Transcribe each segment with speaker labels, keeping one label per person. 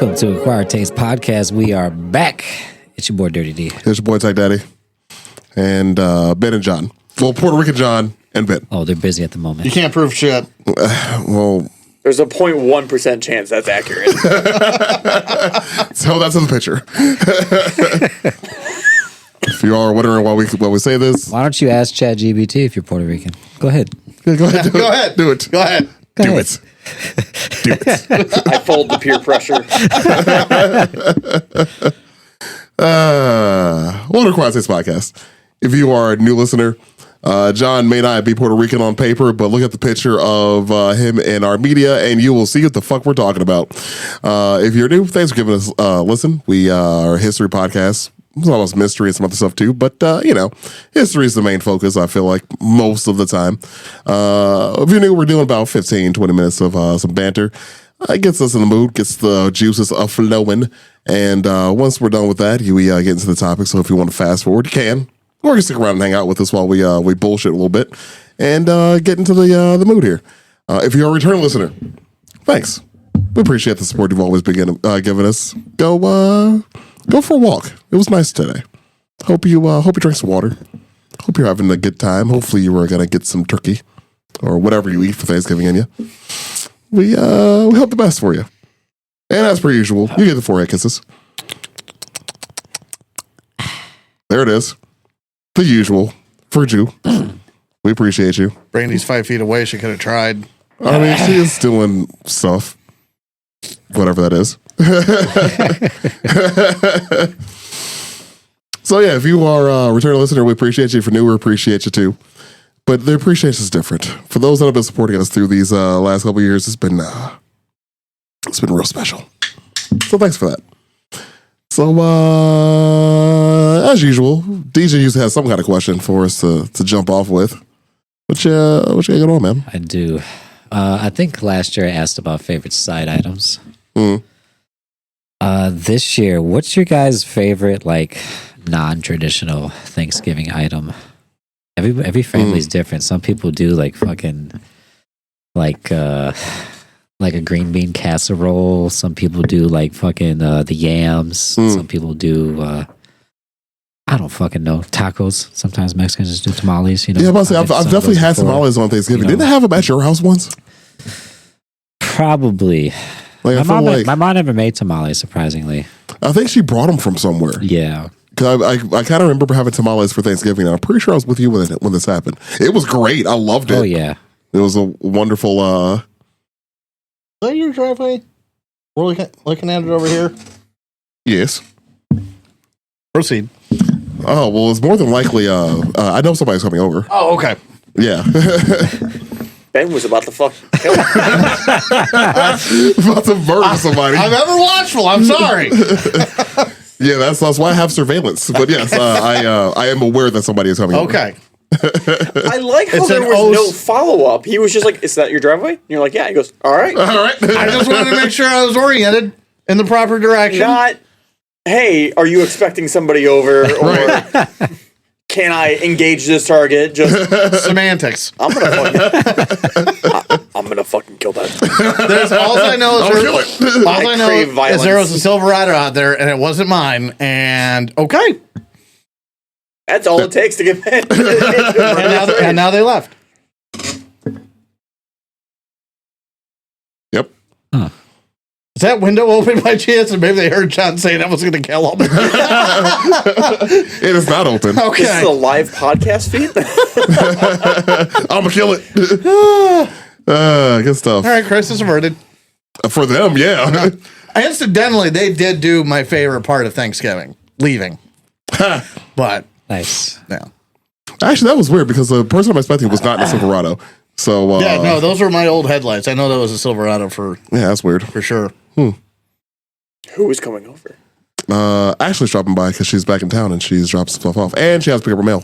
Speaker 1: Welcome to Acquired Taste Podcast. We are back. It's your boy Dirty D.
Speaker 2: It's your boy Tech Daddy. And Ben and John. Well, Puerto Rican John and Ben.
Speaker 1: Oh, they're busy at the moment.
Speaker 3: You can't prove shit.
Speaker 2: Well,
Speaker 4: there's a 0.1% chance that's accurate.
Speaker 2: so that's in the picture. If you are wondering why we say this,
Speaker 1: Why don't you ask ChatGPT if you're Puerto Rican? Go ahead.
Speaker 2: go ahead.
Speaker 3: Go ahead.
Speaker 2: Do it.
Speaker 3: Go ahead.
Speaker 1: Go
Speaker 2: Do
Speaker 1: ahead.
Speaker 2: it. Do it.
Speaker 4: I fold the peer pressure.
Speaker 2: Welcome to Acquired Taste Podcast. If you are a new listener, John may not be Puerto Rican on paper, but look at the picture of him in our media, and you will see what the fuck we're talking about. If you're new, thanks for giving us a listen. We are a history podcast. It's almost mystery and some other stuff too, but history is the main focus, I feel like, most of the time. If you're new, we're doing about 15, 20 minutes of some banter. It gets us in the mood, gets the juices flowing, and once we're done with that, we get into the topic. So if you want to fast forward, you can. Or you can stick around and hang out with us while we bullshit a little bit and get into the mood here. If you're a return listener, thanks. We appreciate the support you've always been giving us. Go for a walk. It was nice today. Hope you drink some water. Hope you're having a good time. Hopefully you are gonna get some turkey or whatever you eat for Thanksgiving in you. We hope the best for you. And as per usual, you get the forehead kisses. There it is. The usual for Jew. We appreciate you.
Speaker 3: Brandy's 5 feet away. She could have tried.
Speaker 2: I mean, she is doing stuff. Whatever that is. So yeah, if you are a return listener, we appreciate you. If you're new, we appreciate you too. But the appreciation is different. For those that have been supporting us through these last couple of years, it's been real special. So thanks for that. So as usual, DJ usually has some kind of question for us to jump off with. What you got going on, man?
Speaker 1: I do. I think last year I asked about favorite side items. This year, what's your guys' favorite non-traditional Thanksgiving item? Every family's different. Some people do fucking a green bean casserole. Some people do the yams. Some people do I don't fucking know, tacos. Sometimes Mexicans just do tamales.
Speaker 2: Yeah, I'm about to say, I've definitely had tamales on Thanksgiving. Didn't they have them at your house once?
Speaker 1: Probably. My mom never made tamales, surprisingly.
Speaker 2: I think she brought them from somewhere.
Speaker 1: Yeah.
Speaker 2: Cause I kind of remember having tamales for Thanksgiving, and I'm pretty sure I was with you when this happened. It was great. I loved it.
Speaker 1: Oh, yeah.
Speaker 2: It was a wonderful...
Speaker 3: Is that your driveway? We're looking at it over here.
Speaker 2: Yes.
Speaker 3: Proceed.
Speaker 2: Oh, well, it's more than likely... I know somebody's coming over.
Speaker 3: Oh, okay.
Speaker 2: Yeah.
Speaker 4: Ben was about to fucking kill him.
Speaker 2: About to murder somebody.
Speaker 3: I'm ever watchful. I'm sorry.
Speaker 2: Yeah, that's why I have surveillance. But yes, I am aware that somebody is coming over.
Speaker 3: Okay.
Speaker 4: I like how there was no follow-up. He was just like, is that your driveway? And you're like, yeah. He goes, all right.
Speaker 2: All right.
Speaker 3: I just wanted to make sure I was oriented in the proper direction.
Speaker 4: Not, hey, are you expecting somebody over? Or
Speaker 2: Right.
Speaker 4: can I engage this target? Just
Speaker 3: Semantics.
Speaker 4: I'm gonna fucking kill that.
Speaker 3: There's all I know is
Speaker 2: I'll kill it.
Speaker 3: all I know
Speaker 4: crave
Speaker 3: is
Speaker 4: violence.
Speaker 3: there was a Silverado out there and it wasn't mine. And okay.
Speaker 4: That's all it takes to get Ben.
Speaker 3: And now they left.
Speaker 2: Yep.
Speaker 1: Huh.
Speaker 3: Is that window open by chance? And maybe they heard John saying I was going to kill him.
Speaker 2: It is not open.
Speaker 3: Okay.
Speaker 4: This is a live podcast feed.
Speaker 2: I'm going to kill it. Good stuff.
Speaker 3: All right, crisis averted.
Speaker 2: For them, yeah.
Speaker 3: Incidentally, they did do my favorite part of Thanksgiving, leaving. But,
Speaker 1: Nice.
Speaker 3: yeah.
Speaker 2: Actually, that was weird because the person I'm expecting was not in a Silverado. So,
Speaker 3: Yeah, no, those were my old headlights. I know that was a Silverado for
Speaker 2: that's weird.
Speaker 3: sure.
Speaker 4: Who is coming over?
Speaker 2: Ashley's dropping by because she's back in town and she's dropped stuff off. And she has to pick up her mail.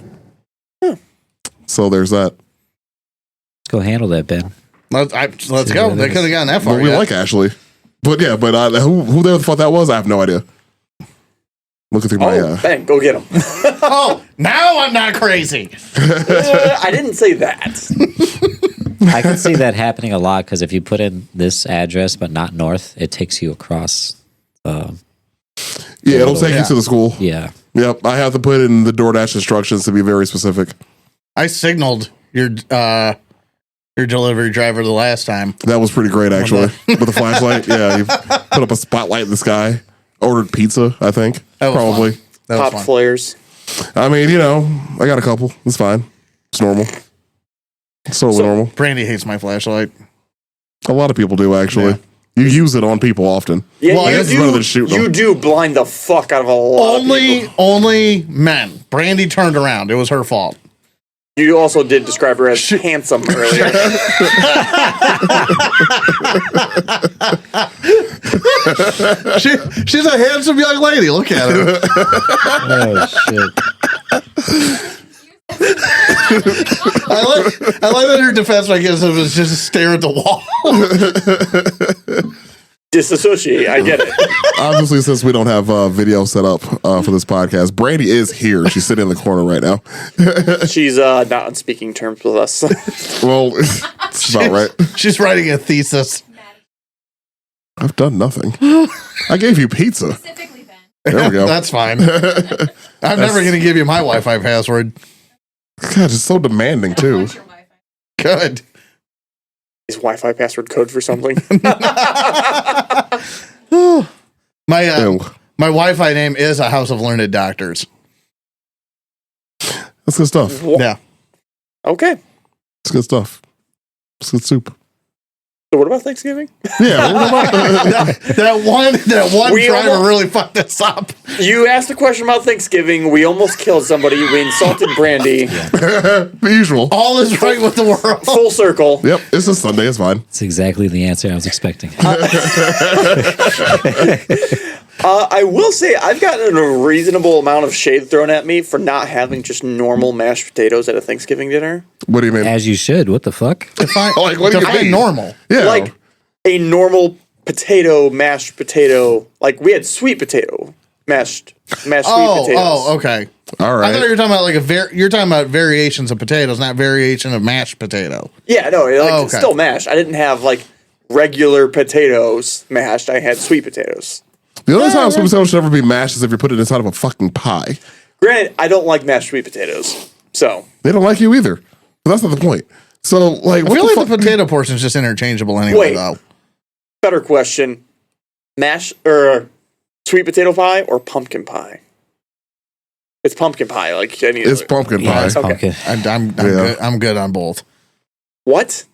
Speaker 2: So there's that.
Speaker 1: Let's go handle that, Ben.
Speaker 3: Let's go. They could have gone that far.
Speaker 2: But we like Ashley. But yeah, who the fuck that was, I have no idea. Looking through my...
Speaker 4: Ben, go get him.
Speaker 3: Oh, now I'm not crazy.
Speaker 4: I didn't say that.
Speaker 1: I can see that happening a lot because if you put in this address but not north, it takes you across
Speaker 2: Yeah, it'll take you to the school.
Speaker 1: Yeah.
Speaker 2: Yep, I have to put in the DoorDash instructions to be very specific.
Speaker 3: I signaled your delivery driver the last time.
Speaker 2: That was pretty great, actually. With a flashlight. Yeah, you put up a spotlight in the sky. Ordered pizza, I think.
Speaker 3: That was
Speaker 2: Probably.
Speaker 3: fun. That was
Speaker 4: Pop
Speaker 3: fun.
Speaker 4: flares.
Speaker 2: I mean, I got a couple. It's fine. It's normal. It's totally normal.
Speaker 3: Brandy hates my flashlight.
Speaker 2: A lot of people do, actually.
Speaker 3: Yeah.
Speaker 2: You use it on people often.
Speaker 4: Yeah,
Speaker 3: Well, I
Speaker 2: guess it's better than shooting
Speaker 4: you
Speaker 2: them.
Speaker 4: do blind the fuck out of a lot of people.
Speaker 3: Only men. Brandy turned around. It was her fault.
Speaker 4: You also did describe her as handsome earlier.
Speaker 3: She's a handsome young lady. Look at her.
Speaker 1: Oh shit.
Speaker 3: I like that her defense mechanism was just stare at the wall.
Speaker 4: Disassociate. I get it.
Speaker 2: Obviously, since we don't have video set up for this podcast, Brandy is here. She's sitting in the corner right now.
Speaker 4: She's not on speaking terms with us.
Speaker 2: Well, it's about right.
Speaker 3: She's writing a thesis.
Speaker 2: I've done nothing. I gave you pizza.
Speaker 5: Specifically, Ben.
Speaker 2: There we go.
Speaker 3: That's fine. I'm never going to give you my Wi-Fi password.
Speaker 2: God, it's so demanding, too.
Speaker 5: What's your Wi-Fi?
Speaker 3: Good.
Speaker 4: Is Wi-Fi password code for something?
Speaker 3: My
Speaker 2: Ew.
Speaker 3: my Wi-Fi name is a House of Learned Doctors.
Speaker 2: That's good stuff.
Speaker 3: Yeah.
Speaker 4: Okay.
Speaker 2: It's good stuff. It's good soup.
Speaker 4: So what about Thanksgiving?
Speaker 2: Yeah. What about
Speaker 3: that one
Speaker 4: We
Speaker 3: driver
Speaker 4: almost-
Speaker 3: really fucked us up.
Speaker 4: You asked a question about Thanksgiving. We almost killed somebody. We insulted Brandy.
Speaker 2: the usual?
Speaker 3: All is right with the world.
Speaker 4: Full circle.
Speaker 2: Yep, it's a Sunday. It's fine.
Speaker 1: That's exactly the answer I was expecting.
Speaker 4: I will say I've gotten a reasonable amount of shade thrown at me for not having just normal mashed potatoes at a Thanksgiving dinner.
Speaker 2: What do you mean?
Speaker 1: As you should. What the fuck?
Speaker 3: Define,
Speaker 2: Like, what do you
Speaker 3: define
Speaker 2: mean?
Speaker 3: normal.
Speaker 2: Yeah.
Speaker 4: Like a normal mashed potato. Like we had sweet potato mashed sweet potatoes.
Speaker 3: Oh, okay.
Speaker 2: all
Speaker 3: I thought you
Speaker 2: right.
Speaker 3: were talking about you're talking about variations of potatoes, not variation of mashed potato.
Speaker 4: Yeah, no, like,
Speaker 3: Oh,
Speaker 4: it's
Speaker 3: okay.
Speaker 4: still mashed. I didn't have like regular potatoes mashed. I had sweet potatoes.
Speaker 2: The only time sweet potatoes should ever be mashed is if you put it inside of a fucking pie.
Speaker 4: Granted, I don't like mashed sweet potatoes. So
Speaker 2: They don't like you either. But that's not the point. So, like,
Speaker 3: I
Speaker 2: what
Speaker 3: feel
Speaker 2: the
Speaker 3: like
Speaker 2: fuck?
Speaker 3: the potato portion is just interchangeable anyway,
Speaker 4: Wait.
Speaker 3: though.
Speaker 4: better question. Mash or sweet potato pie or pumpkin pie? It's pumpkin pie. Like any
Speaker 2: It's
Speaker 4: other.
Speaker 2: pumpkin
Speaker 1: Yeah,
Speaker 2: pie.
Speaker 1: it's
Speaker 4: Okay.
Speaker 1: pumpkin.
Speaker 3: I'm
Speaker 2: Yeah.
Speaker 3: good. I'm good on both.
Speaker 4: What?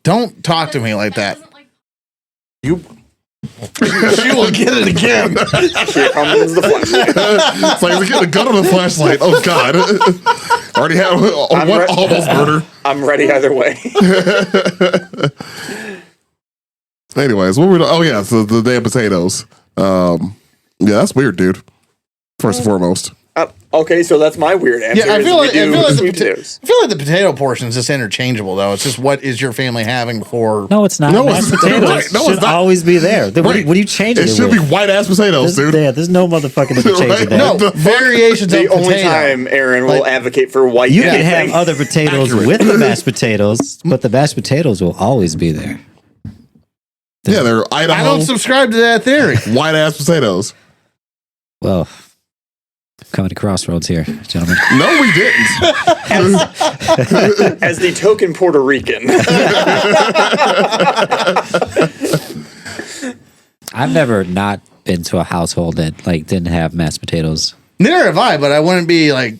Speaker 3: Don't talk to me like that.
Speaker 5: Doesn't like
Speaker 3: You. She will get it again.
Speaker 4: Here comes the flashlight.
Speaker 2: It's like getting a gun on the flashlight. Oh, God. Already had
Speaker 4: I'm
Speaker 2: one
Speaker 4: re-
Speaker 2: almost murder.
Speaker 4: I'm ready either way.
Speaker 2: Anyways, what were we? Oh, yeah. So the damn potatoes. Yeah, that's weird, dude. First and foremost.
Speaker 4: Okay, so that's my weird answer.
Speaker 3: Yeah, I
Speaker 4: is
Speaker 3: feel
Speaker 4: we
Speaker 3: like
Speaker 4: do
Speaker 3: the
Speaker 4: sweet
Speaker 3: pota-
Speaker 4: potatoes.
Speaker 3: I feel like the potato portion is just interchangeable, though. It's just what is your family having for?
Speaker 1: No, it's not.
Speaker 2: No,
Speaker 1: Mashed
Speaker 2: it's-
Speaker 1: potatoes
Speaker 2: right, no, it's
Speaker 1: should
Speaker 2: not.
Speaker 1: always be there. Then
Speaker 2: Right.
Speaker 1: what are you changing
Speaker 2: It
Speaker 1: it
Speaker 2: should
Speaker 1: with?
Speaker 2: be white ass potatoes, dude.
Speaker 1: There's no motherfucking to be changing
Speaker 2: Right?
Speaker 1: that.
Speaker 3: No,
Speaker 2: the fuck?
Speaker 3: variations
Speaker 4: The
Speaker 3: of
Speaker 4: only
Speaker 3: potato.
Speaker 4: time Aaron will
Speaker 3: Like-
Speaker 4: advocate for white.
Speaker 1: You can
Speaker 4: anything.
Speaker 1: have other potatoes
Speaker 2: Accurate.
Speaker 1: with the mashed potatoes, but the mashed potatoes will always be there.
Speaker 2: Yeah, they're
Speaker 3: I
Speaker 2: Idaho
Speaker 3: don't subscribe to that theory.
Speaker 2: white ass potatoes.
Speaker 1: Well, coming to crossroads here, gentlemen.
Speaker 2: No, we didn't.
Speaker 4: As the token Puerto Rican.
Speaker 1: I've never not been to a household that like didn't have mashed potatoes.
Speaker 3: Neither have I, but I wouldn't be like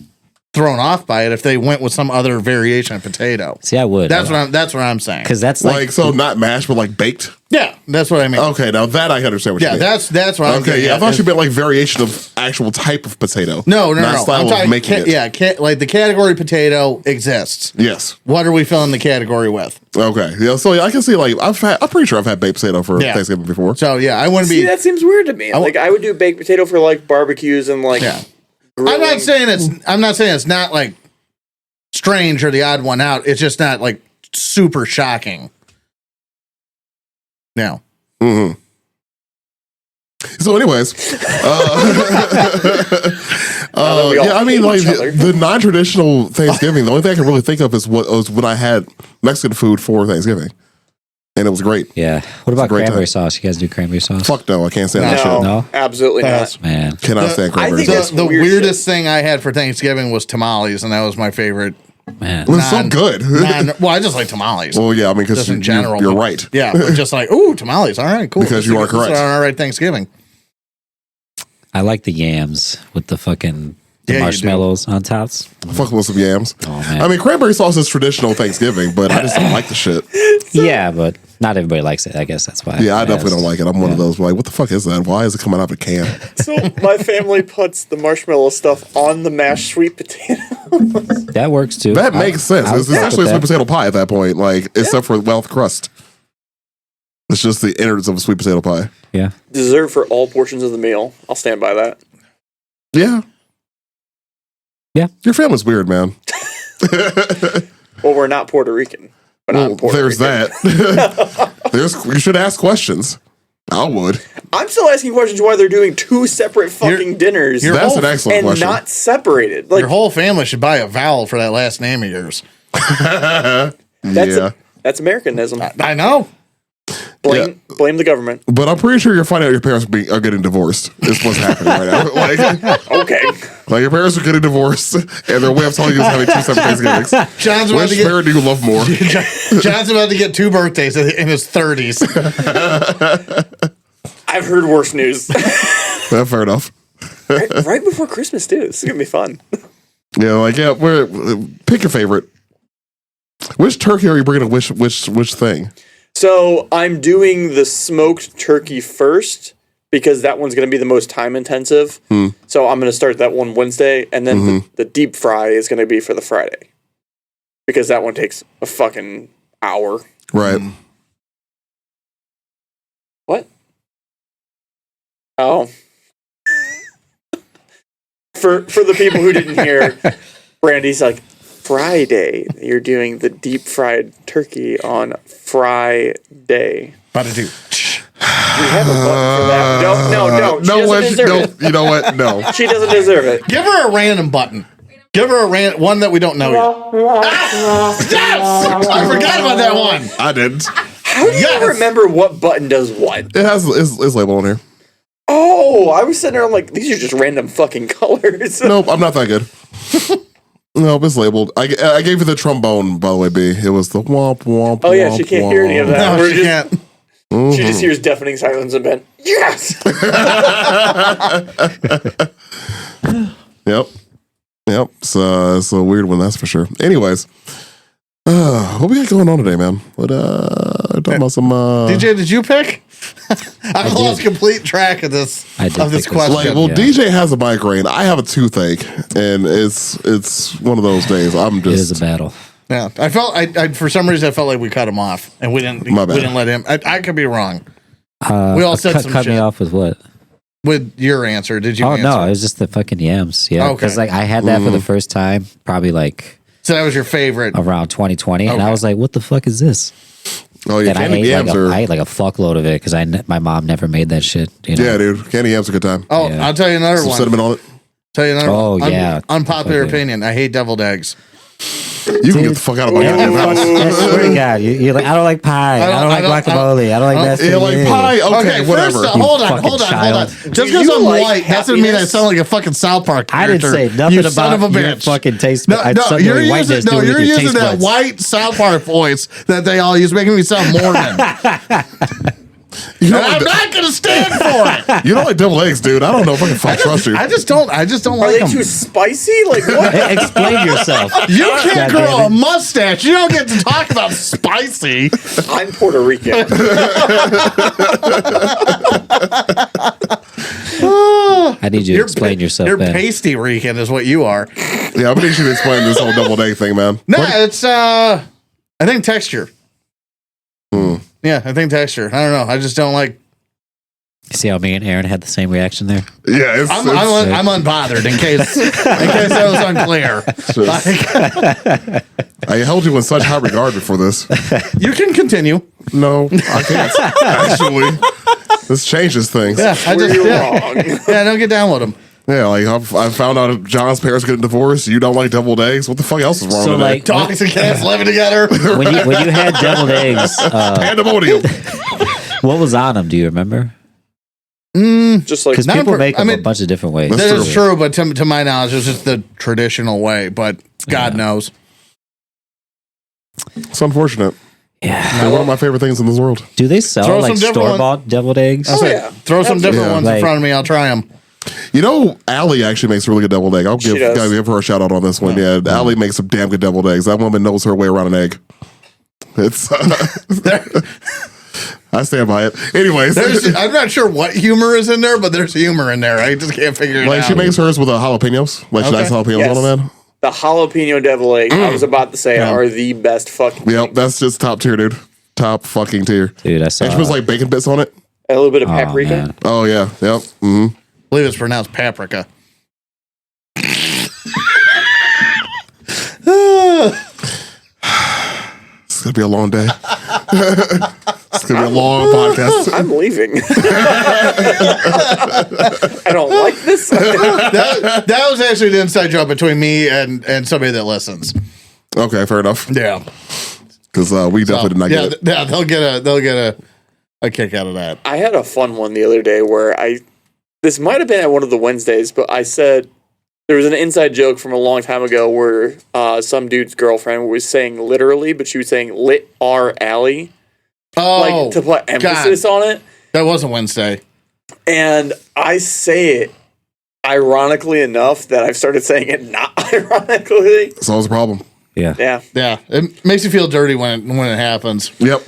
Speaker 3: thrown off by it if they went with some other variation of potato.
Speaker 1: See, I would.
Speaker 3: That's what I'm saying.
Speaker 1: because that's
Speaker 2: Like,
Speaker 1: like
Speaker 2: so not mashed, but like baked.
Speaker 3: Yeah, that's what I mean.
Speaker 2: Okay, now that I understand what you
Speaker 3: Yeah,
Speaker 2: mean.
Speaker 3: that's what I'm
Speaker 2: Okay,
Speaker 3: getting
Speaker 2: yeah, I
Speaker 3: at.
Speaker 2: thought you meant like variation of actual type of potato.
Speaker 3: No.
Speaker 2: Not style
Speaker 3: I'm
Speaker 2: of
Speaker 3: talking,
Speaker 2: making it.
Speaker 3: like the category potato exists.
Speaker 2: Yes.
Speaker 3: What are we filling the category with?
Speaker 2: Okay. Yeah. So yeah, I can see like I'm pretty sure I've had baked potato for
Speaker 3: Yeah.
Speaker 2: Thanksgiving before.
Speaker 3: So yeah, I wouldn't
Speaker 4: See,
Speaker 3: be.
Speaker 4: that seems weird to me. Like I would do baked potato for like barbecues and like.
Speaker 3: Yeah.
Speaker 4: grilling.
Speaker 3: I'm not saying it's not like strange or the odd one out. It's just not like super shocking. No.
Speaker 2: Mm-hmm. So, anyways,
Speaker 4: we all
Speaker 2: yeah, I mean,
Speaker 4: hate
Speaker 2: like
Speaker 4: each other.
Speaker 2: the non-traditional Thanksgiving. The only thing I can really think of is what was when I had Mexican food for Thanksgiving. and it was great.
Speaker 1: Yeah. What about
Speaker 2: great
Speaker 1: cranberry
Speaker 2: time.
Speaker 1: sauce? You guys do cranberry sauce?
Speaker 2: Fuck no, I can't stand that
Speaker 4: No,
Speaker 2: shit.
Speaker 1: No?
Speaker 4: absolutely
Speaker 3: Pass.
Speaker 4: not.
Speaker 1: Man.
Speaker 2: Cannot stand cranberry
Speaker 4: I think
Speaker 2: sauce.
Speaker 4: that's
Speaker 3: The
Speaker 4: weird
Speaker 3: weirdest thing I had for Thanksgiving was tamales, and that was my favorite.
Speaker 1: Man.
Speaker 2: It was so good.
Speaker 3: Well, I just like tamales.
Speaker 2: Well, yeah, I mean, because
Speaker 3: Just in general.
Speaker 2: you're
Speaker 3: but-
Speaker 2: right.
Speaker 3: Yeah, but just like, ooh, tamales. All right, cool.
Speaker 2: Because you are correct.
Speaker 3: This is all right Thanksgiving.
Speaker 1: I like the yams with the fucking
Speaker 3: Yeah, you do.
Speaker 1: marshmallows on tops.
Speaker 2: Fuck with some yams.
Speaker 1: Oh, man.
Speaker 2: I mean, cranberry sauce is traditional Thanksgiving, but I just don't like the shit.
Speaker 1: Yeah, but not everybody likes it. I guess that's why.
Speaker 2: Yeah, I definitely don't like it. I'm one of
Speaker 1: Yeah.
Speaker 2: those like, what the fuck is that? Why is it coming out of a can?
Speaker 4: So my family puts the marshmallow stuff on the mashed sweet potato.
Speaker 1: That works too.
Speaker 2: That makes sense.
Speaker 1: I
Speaker 2: It's
Speaker 1: would fuck
Speaker 2: essentially a
Speaker 1: with
Speaker 2: sweet
Speaker 1: that.
Speaker 2: potato pie at that point, like except for wealth crust. It's just the innards of a sweet potato pie.
Speaker 1: Yeah.
Speaker 4: Dessert for all portions of the meal. I'll stand by that.
Speaker 2: Yeah.
Speaker 1: Yeah.
Speaker 2: Your family's weird, man.
Speaker 4: Well, we're not Puerto Rican. But
Speaker 2: Well,
Speaker 4: I'm Puerto
Speaker 2: there's
Speaker 4: Rican.
Speaker 2: that. You should ask questions. I would.
Speaker 4: I'm still asking questions why they're doing two separate fucking dinners
Speaker 3: Your
Speaker 2: That's
Speaker 3: whole-
Speaker 2: an excellent
Speaker 4: and
Speaker 2: question.
Speaker 4: not separated. Like
Speaker 3: Your whole family should buy a vowel for that last name of yours.
Speaker 4: that's
Speaker 2: yeah.
Speaker 4: that's Americanism.
Speaker 3: I know.
Speaker 4: Blame the government.
Speaker 2: But I'm pretty sure you're finding out your parents are getting divorced. Is what's happening right now.
Speaker 4: Okay.
Speaker 2: Like your parents are getting divorced, and their way of telling you is having two separate Thanksgivings.
Speaker 3: John's about
Speaker 2: Which
Speaker 3: to get
Speaker 2: parent do you love more?
Speaker 3: John's about to get 2 birthdays in his 30s.
Speaker 4: I've heard worse news.
Speaker 2: Yeah, fair enough.
Speaker 4: right before Christmas too. This is gonna be fun.
Speaker 2: Pick your favorite. Which turkey are you bringing? Which thing?
Speaker 4: So I'm doing the smoked turkey first because that one's going to be the most time intensive. So I'm going to start that one Wednesday, and then the deep fry is going to be for the Friday because that one takes a fucking hour.
Speaker 2: Right.
Speaker 4: What? Oh. For the people who didn't hear, Brandy's like, Friday, you're doing the deep fried turkey on Friday.
Speaker 3: About to do.
Speaker 4: We have a button for that. No. She doesn't deserve it.
Speaker 2: You know what? No.
Speaker 4: She doesn't deserve it.
Speaker 3: Give her a random button. Give her a one that we don't know yet. Yes! I forgot about that one.
Speaker 2: I didn't.
Speaker 4: How do you
Speaker 3: Yes.
Speaker 4: remember what button does what?
Speaker 2: It has it's label on here.
Speaker 4: Oh, I was sitting there, I'm like, these are just random fucking colors.
Speaker 2: Nope, I'm not that good. Nope, it's labeled. I gave you the trombone, by the way, B. It was the womp womp.
Speaker 4: Oh, yeah,
Speaker 2: womp,
Speaker 4: she can't hear any of
Speaker 2: womp.
Speaker 4: that.
Speaker 3: No,
Speaker 4: We're
Speaker 3: she
Speaker 4: just-
Speaker 3: can't.
Speaker 4: She just hears deafening silence and Ben, yes!
Speaker 2: Yep. It's a weird one, that's for sure. Anyways, what we got going on today, man? What talking about some
Speaker 3: DJ, did you pick? I've lost
Speaker 1: did.
Speaker 3: complete track of this
Speaker 1: I did
Speaker 3: of this
Speaker 1: pick this
Speaker 3: question.
Speaker 2: like, well,
Speaker 1: Yeah.
Speaker 2: DJ has a migraine. I have a toothache, and it's one of those days. I'm
Speaker 1: It is a
Speaker 2: just
Speaker 1: battle.
Speaker 3: Yeah, I felt I for some reason I felt like we cut him off and we didn't
Speaker 2: My bad.
Speaker 3: we didn't let him. I could be wrong We all said some
Speaker 1: cut me
Speaker 3: shit.
Speaker 1: off with what?
Speaker 3: with your answer. Did you?
Speaker 1: Oh
Speaker 3: answer?
Speaker 1: no, it was just the fucking yams. Yeah,
Speaker 3: Okay.
Speaker 1: because like I had that for the first time, probably like
Speaker 3: So that was your favorite.
Speaker 1: around 2020, and
Speaker 3: Okay.
Speaker 1: I was like, "What the fuck is this?"
Speaker 2: oh yeah,
Speaker 1: And I
Speaker 2: candy
Speaker 1: ate,
Speaker 2: yams
Speaker 1: like
Speaker 2: are
Speaker 1: I ate like a fuckload of it because my mom never made that shit. You know?
Speaker 2: yeah, dude. Candy yams are a good time.
Speaker 3: Oh,
Speaker 1: Yeah.
Speaker 3: I'll tell you another
Speaker 2: Some
Speaker 3: one.
Speaker 2: cinnamon on it.
Speaker 3: Tell you another
Speaker 1: Oh,
Speaker 3: one.
Speaker 1: yeah.
Speaker 3: Unpopular
Speaker 1: Okay.
Speaker 3: opinion. I hate deviled eggs.
Speaker 2: You can get the fuck out of my goddamn house.
Speaker 1: I swear to God, you're like, I don't like pie. I don't like guacamole. I don't like that.
Speaker 2: Yeah, like pie. Okay, whatever.
Speaker 3: First, hold on.
Speaker 1: fucking child.
Speaker 3: Just
Speaker 4: Do
Speaker 3: because
Speaker 4: you
Speaker 3: I'm
Speaker 4: like
Speaker 3: white doesn't mean I
Speaker 4: happiness?
Speaker 3: sound like a fucking South Park
Speaker 1: I didn't
Speaker 3: character.
Speaker 1: say nothing
Speaker 3: You son
Speaker 1: about
Speaker 3: of a
Speaker 1: your
Speaker 3: bitch.
Speaker 1: fucking taste.
Speaker 3: No,
Speaker 1: You're whiteness doing
Speaker 3: you're
Speaker 1: with your
Speaker 3: using
Speaker 1: taste
Speaker 3: that
Speaker 1: buds.
Speaker 3: white South Park voice that they all use, making me sound Mormon.
Speaker 2: You
Speaker 3: And
Speaker 2: don't
Speaker 3: I'm
Speaker 2: like
Speaker 3: not going to stand for it.
Speaker 2: you don't like deviled eggs, dude. I don't know if I can fucking trust you.
Speaker 3: I just don't
Speaker 4: Are
Speaker 3: like
Speaker 4: they
Speaker 3: them.
Speaker 4: too spicy? Like what?
Speaker 1: Explain yourself.
Speaker 3: You can't
Speaker 1: God
Speaker 3: grow a
Speaker 1: damn it.
Speaker 3: mustache. You don't get to talk about spicy.
Speaker 4: I'm Puerto Rican.
Speaker 1: I need you to explain yourself,
Speaker 3: You're
Speaker 1: Ben.
Speaker 3: pasty Rican is what you are.
Speaker 2: Yeah, I'm gonna need you to explain this whole deviled egg thing, man.
Speaker 3: No, it's I think texture. Yeah, I think texture. I don't know. I just don't like.
Speaker 1: See how me and Aaron had the same reaction there?
Speaker 2: Yeah, it's,
Speaker 3: I'm unbothered in case that was unclear.
Speaker 2: just- I held you in such high regard before this.
Speaker 3: You can continue.
Speaker 2: No, I can't. Actually, this changes things.
Speaker 3: Yeah, I
Speaker 4: Were
Speaker 3: just
Speaker 4: you
Speaker 3: yeah,
Speaker 4: wrong?
Speaker 3: yeah. Don't get down with them.
Speaker 2: Yeah, like I found out John's parents getting divorced. You don't like deviled eggs. What the fuck else is wrong
Speaker 1: So
Speaker 2: with
Speaker 1: like
Speaker 3: Dogs and cats living together.
Speaker 1: when you had deviled eggs,
Speaker 2: that? Pandemonium.
Speaker 1: what was on them? Do you remember?
Speaker 4: Just like
Speaker 1: Because
Speaker 3: Not
Speaker 1: people
Speaker 3: per-
Speaker 1: make
Speaker 3: I
Speaker 1: them a
Speaker 3: mean-
Speaker 1: bunch of different ways.
Speaker 2: That's
Speaker 3: That is
Speaker 2: true.
Speaker 3: true, but to my knowledge, it's just the traditional way. But God knows.
Speaker 2: It's unfortunate.
Speaker 1: Yeah.
Speaker 2: They're one of my favorite things in this world.
Speaker 1: Do they sell
Speaker 3: Throw
Speaker 1: like
Speaker 3: some different
Speaker 1: store bought deviled eggs?
Speaker 3: I'll say,
Speaker 4: yeah.
Speaker 3: throw some different
Speaker 2: Yeah.
Speaker 3: ones
Speaker 1: Like-
Speaker 3: in front of me. I'll try them.
Speaker 2: You know, Allie actually makes a really good deviled egg. I'll
Speaker 4: She
Speaker 2: give,
Speaker 4: does.
Speaker 2: gotta give her a shout out on this one. Yeah, Allie makes some damn good deviled eggs. That woman knows her way around an egg. It's. I stand by it. Anyways,
Speaker 3: I'm not sure what humor is in there, but there's humor in there. I just can't figure it
Speaker 2: like
Speaker 3: out.
Speaker 2: she makes hers with jalapenos. Like she
Speaker 3: Okay.
Speaker 2: likes jalapenos
Speaker 4: Yes.
Speaker 2: on them, man.
Speaker 4: the jalapeno devil eggs, I was about to say, are the best fucking.
Speaker 2: Yep, that's just top tier, dude. Top fucking tier.
Speaker 1: Dude, I saw.
Speaker 2: And she puts like bacon bits on it.
Speaker 4: A little bit of
Speaker 1: oh,
Speaker 4: paprika.
Speaker 1: man.
Speaker 2: Oh yeah, yep. Mm-hmm.
Speaker 3: I believe it's pronounced paprika.
Speaker 2: It's gonna be a long day. It's gonna be a long podcast.
Speaker 4: I'm leaving. I don't like this.
Speaker 3: That was actually the inside joke between me and somebody that listens.
Speaker 2: Okay, fair enough.
Speaker 3: Yeah,
Speaker 2: Because we definitely did not
Speaker 3: yeah,
Speaker 2: get it.
Speaker 3: yeah. They'll get a kick out of that.
Speaker 4: I had a fun one the other day where this might have been at one of the Wednesdays, but I said there was an inside joke from a long time ago where some dude's girlfriend was saying literally, but she was saying lit our alley,
Speaker 3: Oh,
Speaker 4: like to put emphasis on it.
Speaker 3: that wasn't Wednesday.
Speaker 4: And I say it ironically enough that I've started saying it not ironically.
Speaker 2: It's always a problem.
Speaker 1: Yeah.
Speaker 4: Yeah.
Speaker 3: Yeah, it makes you feel dirty when it happens.
Speaker 2: Yep.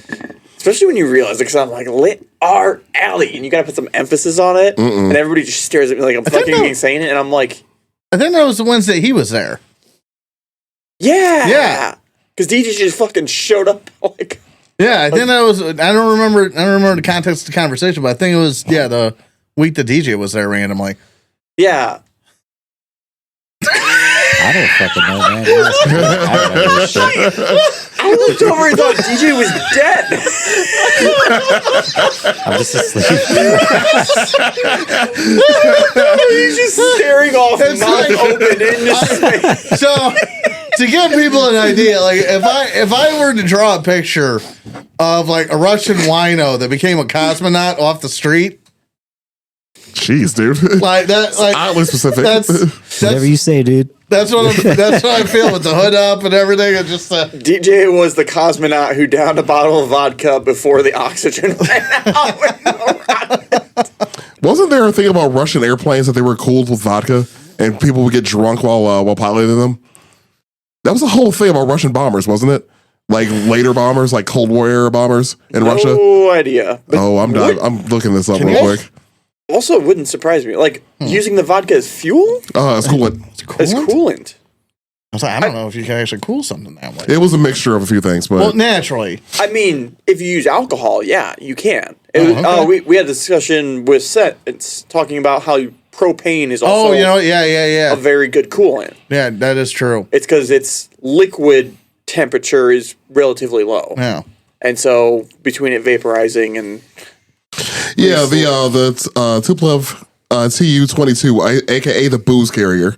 Speaker 4: Especially when you realize it, because I'm like, lit our alley, and you got to put some emphasis on it, and everybody just stares at me like I'm fucking saying it, and I'm like,
Speaker 3: I think that was the Wednesday he was there.
Speaker 4: yeah.
Speaker 3: Yeah.
Speaker 4: Because DJ just fucking showed up like,
Speaker 3: Yeah, I think that was. I don't remember the context of the conversation, but I think it was the week the DJ was there randomly.
Speaker 4: yeah.
Speaker 1: I don't fucking know, man. I don't know this shit.
Speaker 4: I looked over and thought DJ was dead.
Speaker 1: I'm just asleep.
Speaker 4: He's just staring off,
Speaker 3: It's
Speaker 4: mouth
Speaker 3: like-
Speaker 4: open into space.
Speaker 3: So to give people an idea, like if I were to draw a picture of like a Russian wino that became a cosmonaut off the street,
Speaker 2: Jeez, dude.
Speaker 3: like that, like
Speaker 2: Oddly specific.
Speaker 1: Whatever you say, dude.
Speaker 3: that's what I feel with the hood up and everything. It's just
Speaker 4: DJ was the cosmonaut who downed a bottle of vodka before the oxygen ran out.
Speaker 2: Wasn't there a thing about Russian airplanes that they were cooled with vodka and people would get drunk while piloting them? That was the whole thing about Russian bombers, wasn't it? Like later bombers, like Cold War era bombers in Russia.
Speaker 4: No idea. But
Speaker 2: Oh, I'm done. I'm looking this up real
Speaker 3: you-
Speaker 2: quick.
Speaker 4: also, it wouldn't surprise me. Like, using the vodka as fuel?
Speaker 2: It's coolant.
Speaker 4: As coolant.
Speaker 3: I was like, I don't know if you can actually cool something that way.
Speaker 2: It was a mixture of a few things, but
Speaker 3: Well, naturally.
Speaker 4: I mean, if you use alcohol, yeah, you can.
Speaker 3: okay.
Speaker 4: We had a discussion with Seth. It's talking about how propane is also
Speaker 3: Oh, you know, yeah.
Speaker 4: a very good coolant.
Speaker 3: Yeah, that is true.
Speaker 4: It's because its liquid temperature is relatively low.
Speaker 3: Yeah.
Speaker 4: And so between it vaporizing and
Speaker 2: yeah, the Tupolev Tu-22, aka the booze carrier.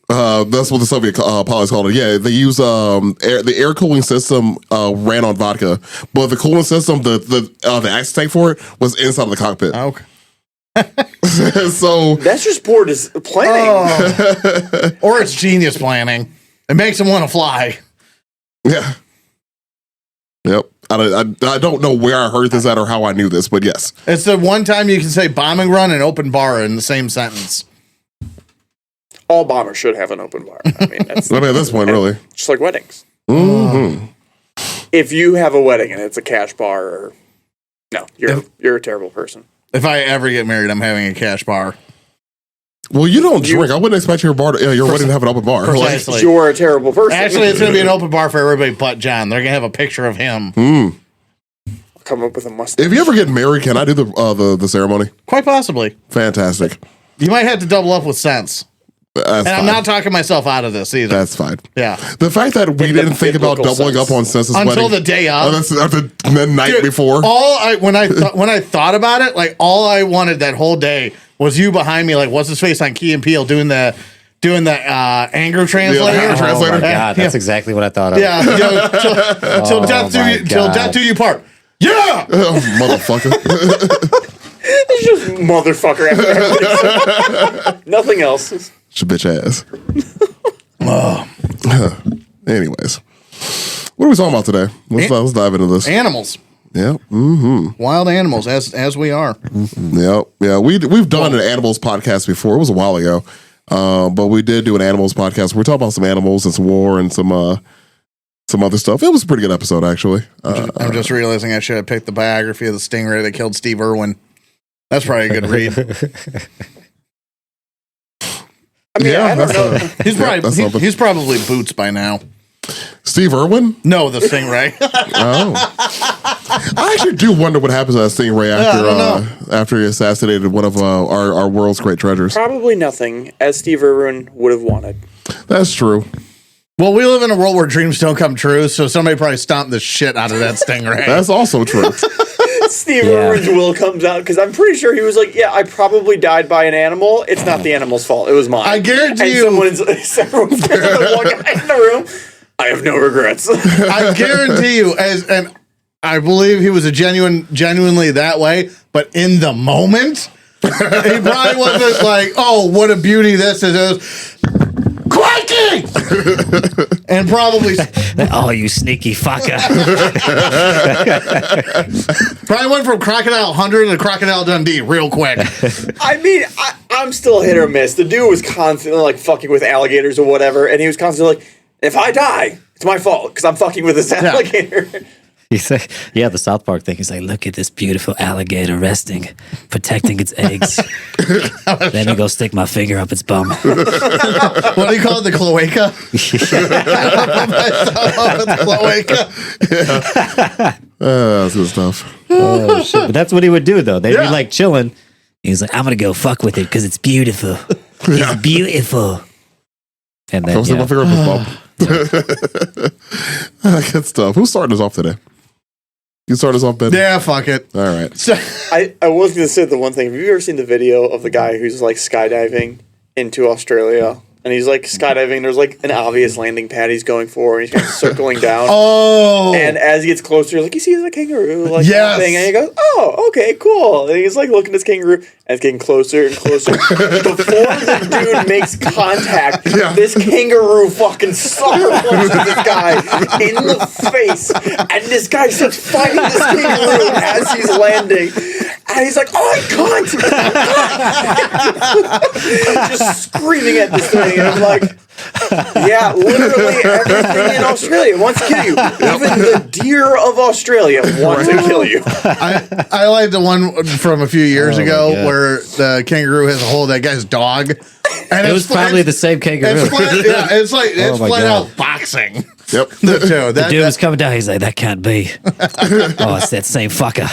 Speaker 2: That's what the Soviet pilots called it. Yeah, they use the air cooling system ran on vodka, but the cooling system, the access tank for it was inside of the cockpit.
Speaker 3: Okay.
Speaker 2: So
Speaker 4: that's just poor planning.
Speaker 3: Oh. Or it's genius planning. It makes them want to fly.
Speaker 2: yeah, yep. I don't know where I heard this at or how I knew this, but yes.
Speaker 3: It's the one time you can say bombing run and open bar in the same sentence.
Speaker 4: All bombers should have an open bar. I mean, that's
Speaker 2: I mean, at this point, really.
Speaker 4: just like weddings.
Speaker 2: Mm-hmm.
Speaker 4: If you have a wedding and it's a cash bar, or no, you're a terrible person.
Speaker 3: If I ever get married, I'm having a cash bar.
Speaker 2: Well, you don't drink. I wouldn't expect your your wedding to have an open bar. Like,
Speaker 3: Precisely.
Speaker 4: You're a terrible person.
Speaker 3: Actually, it's going to be an open bar for everybody but John. They're going to have a picture of him.
Speaker 4: come up with a mustache.
Speaker 2: if you ever get married, can I do the ceremony?
Speaker 3: Quite possibly.
Speaker 2: Fantastic.
Speaker 3: You might have to double up with sense. And I'm not talking myself out of this either.
Speaker 2: That's fine.
Speaker 3: Yeah.
Speaker 2: The fact that we didn't think about
Speaker 4: biblical
Speaker 2: doubling
Speaker 4: sense.
Speaker 2: up on census
Speaker 3: Until
Speaker 2: wedding
Speaker 3: the day of.
Speaker 2: the night
Speaker 3: Dude,
Speaker 2: before.
Speaker 3: when I thought about it, like all I wanted that whole day was you behind me, like what's his face on Key and Peele doing the anger translator.
Speaker 2: anger
Speaker 1: Oh
Speaker 2: translator.
Speaker 1: my god, that's
Speaker 3: Yeah.
Speaker 1: exactly what I thought of.
Speaker 3: Yeah, till death do
Speaker 1: my
Speaker 3: you till
Speaker 1: God.
Speaker 3: death do you part. Yeah.
Speaker 2: Oh, motherfucker.
Speaker 4: It's just motherfucker after nothing else.
Speaker 2: It's your bitch ass. Anyways, what are we talking about today? Let's dive into this.
Speaker 3: Animals.
Speaker 2: Yeah.
Speaker 3: Wild animals, as we are.
Speaker 2: Yeah. We've done an animals podcast before. It was a while ago. But we did do an animals podcast. We're talking about some animals and some war and some other stuff. It was a pretty good episode, actually.
Speaker 3: I'm just realizing I should have picked the biography of the stingray that killed Steve Irwin. That's probably a good read.
Speaker 4: I mean, I don't know.
Speaker 3: He's probably Boots by now.
Speaker 2: Steve Irwin?
Speaker 3: No, the stingray.
Speaker 2: Oh. I actually do wonder what happens to that stingray after he assassinated one of our world's great treasures.
Speaker 4: Probably nothing, as Steve Irwin would have wanted.
Speaker 2: That's true.
Speaker 3: Well, we live in a world where dreams don't come true, so somebody probably stomped the shit out of that stingray.
Speaker 2: That's also true.
Speaker 4: Steve
Speaker 1: Yeah.
Speaker 4: Irwin's will comes out because I'm pretty sure he was like, "Yeah, I probably died by an animal. It's not the animal's fault. It was mine."
Speaker 3: I guarantee
Speaker 4: and
Speaker 3: you-
Speaker 4: someone's the one guy in the room. I have no regrets.
Speaker 3: I guarantee you, and I believe he was genuinely that way, but in the moment, he probably wasn't like, "Oh, what a beauty this is." It was, crikey! And probably
Speaker 1: Oh, you sneaky fucker.
Speaker 3: probably went from Crocodile 100 to Crocodile Dundee real quick.
Speaker 4: I mean, I'm still hit or miss. The dude was constantly like fucking with alligators or whatever, and he was constantly like, "If I die, it's my fault because I'm fucking with this alligator."
Speaker 1: He's like, yeah, the South Park thing. He's like, look at this beautiful alligator resting, protecting its eggs. Then he go stick my finger up its bum.
Speaker 3: What do you call it? The cloaca? Cloaca.
Speaker 2: That's good stuff.
Speaker 1: Oh, shit. But that's what he would do, though. They'd be like chilling. He's like, I'm going to go fuck with it because it's beautiful. It's beautiful. And then,
Speaker 2: Don't stick my finger up his bum. Good stuff. Who's starting us off today? You start us off, Ben?
Speaker 3: Yeah, fuck it.
Speaker 2: All right.
Speaker 3: So,
Speaker 4: I was going to say the one thing. Have you ever seen the video of the guy who's like skydiving into Australia? And he's like skydiving. There's like an obvious landing pad he's going for, and he's kind of circling down.
Speaker 3: oh,
Speaker 4: And as he gets closer, like he sees a kangaroo, like
Speaker 3: Yes.
Speaker 4: thing, and he goes, "Oh, okay, cool." And he's like looking at this kangaroo, and it's getting closer and closer. Before the dude makes contact, this kangaroo fucking sucker punches this guy in the face, and this guy starts fighting this kangaroo as he's landing, and he's like, "Oh, I can't!" Just screaming at this thing, and I'm like. Yeah, literally everything in Australia wants to kill you. Even the deer of Australia want to kill you.
Speaker 3: I like the one from a few years ago
Speaker 1: God.
Speaker 3: where the kangaroo has a hold of that guy's dog. And
Speaker 1: it was probably the same kangaroo.
Speaker 3: It's
Speaker 1: my
Speaker 3: flat
Speaker 1: God.
Speaker 3: out boxing.
Speaker 2: Yep.
Speaker 1: The dude was coming down. He's like, that can't be. Oh, it's that same fucker.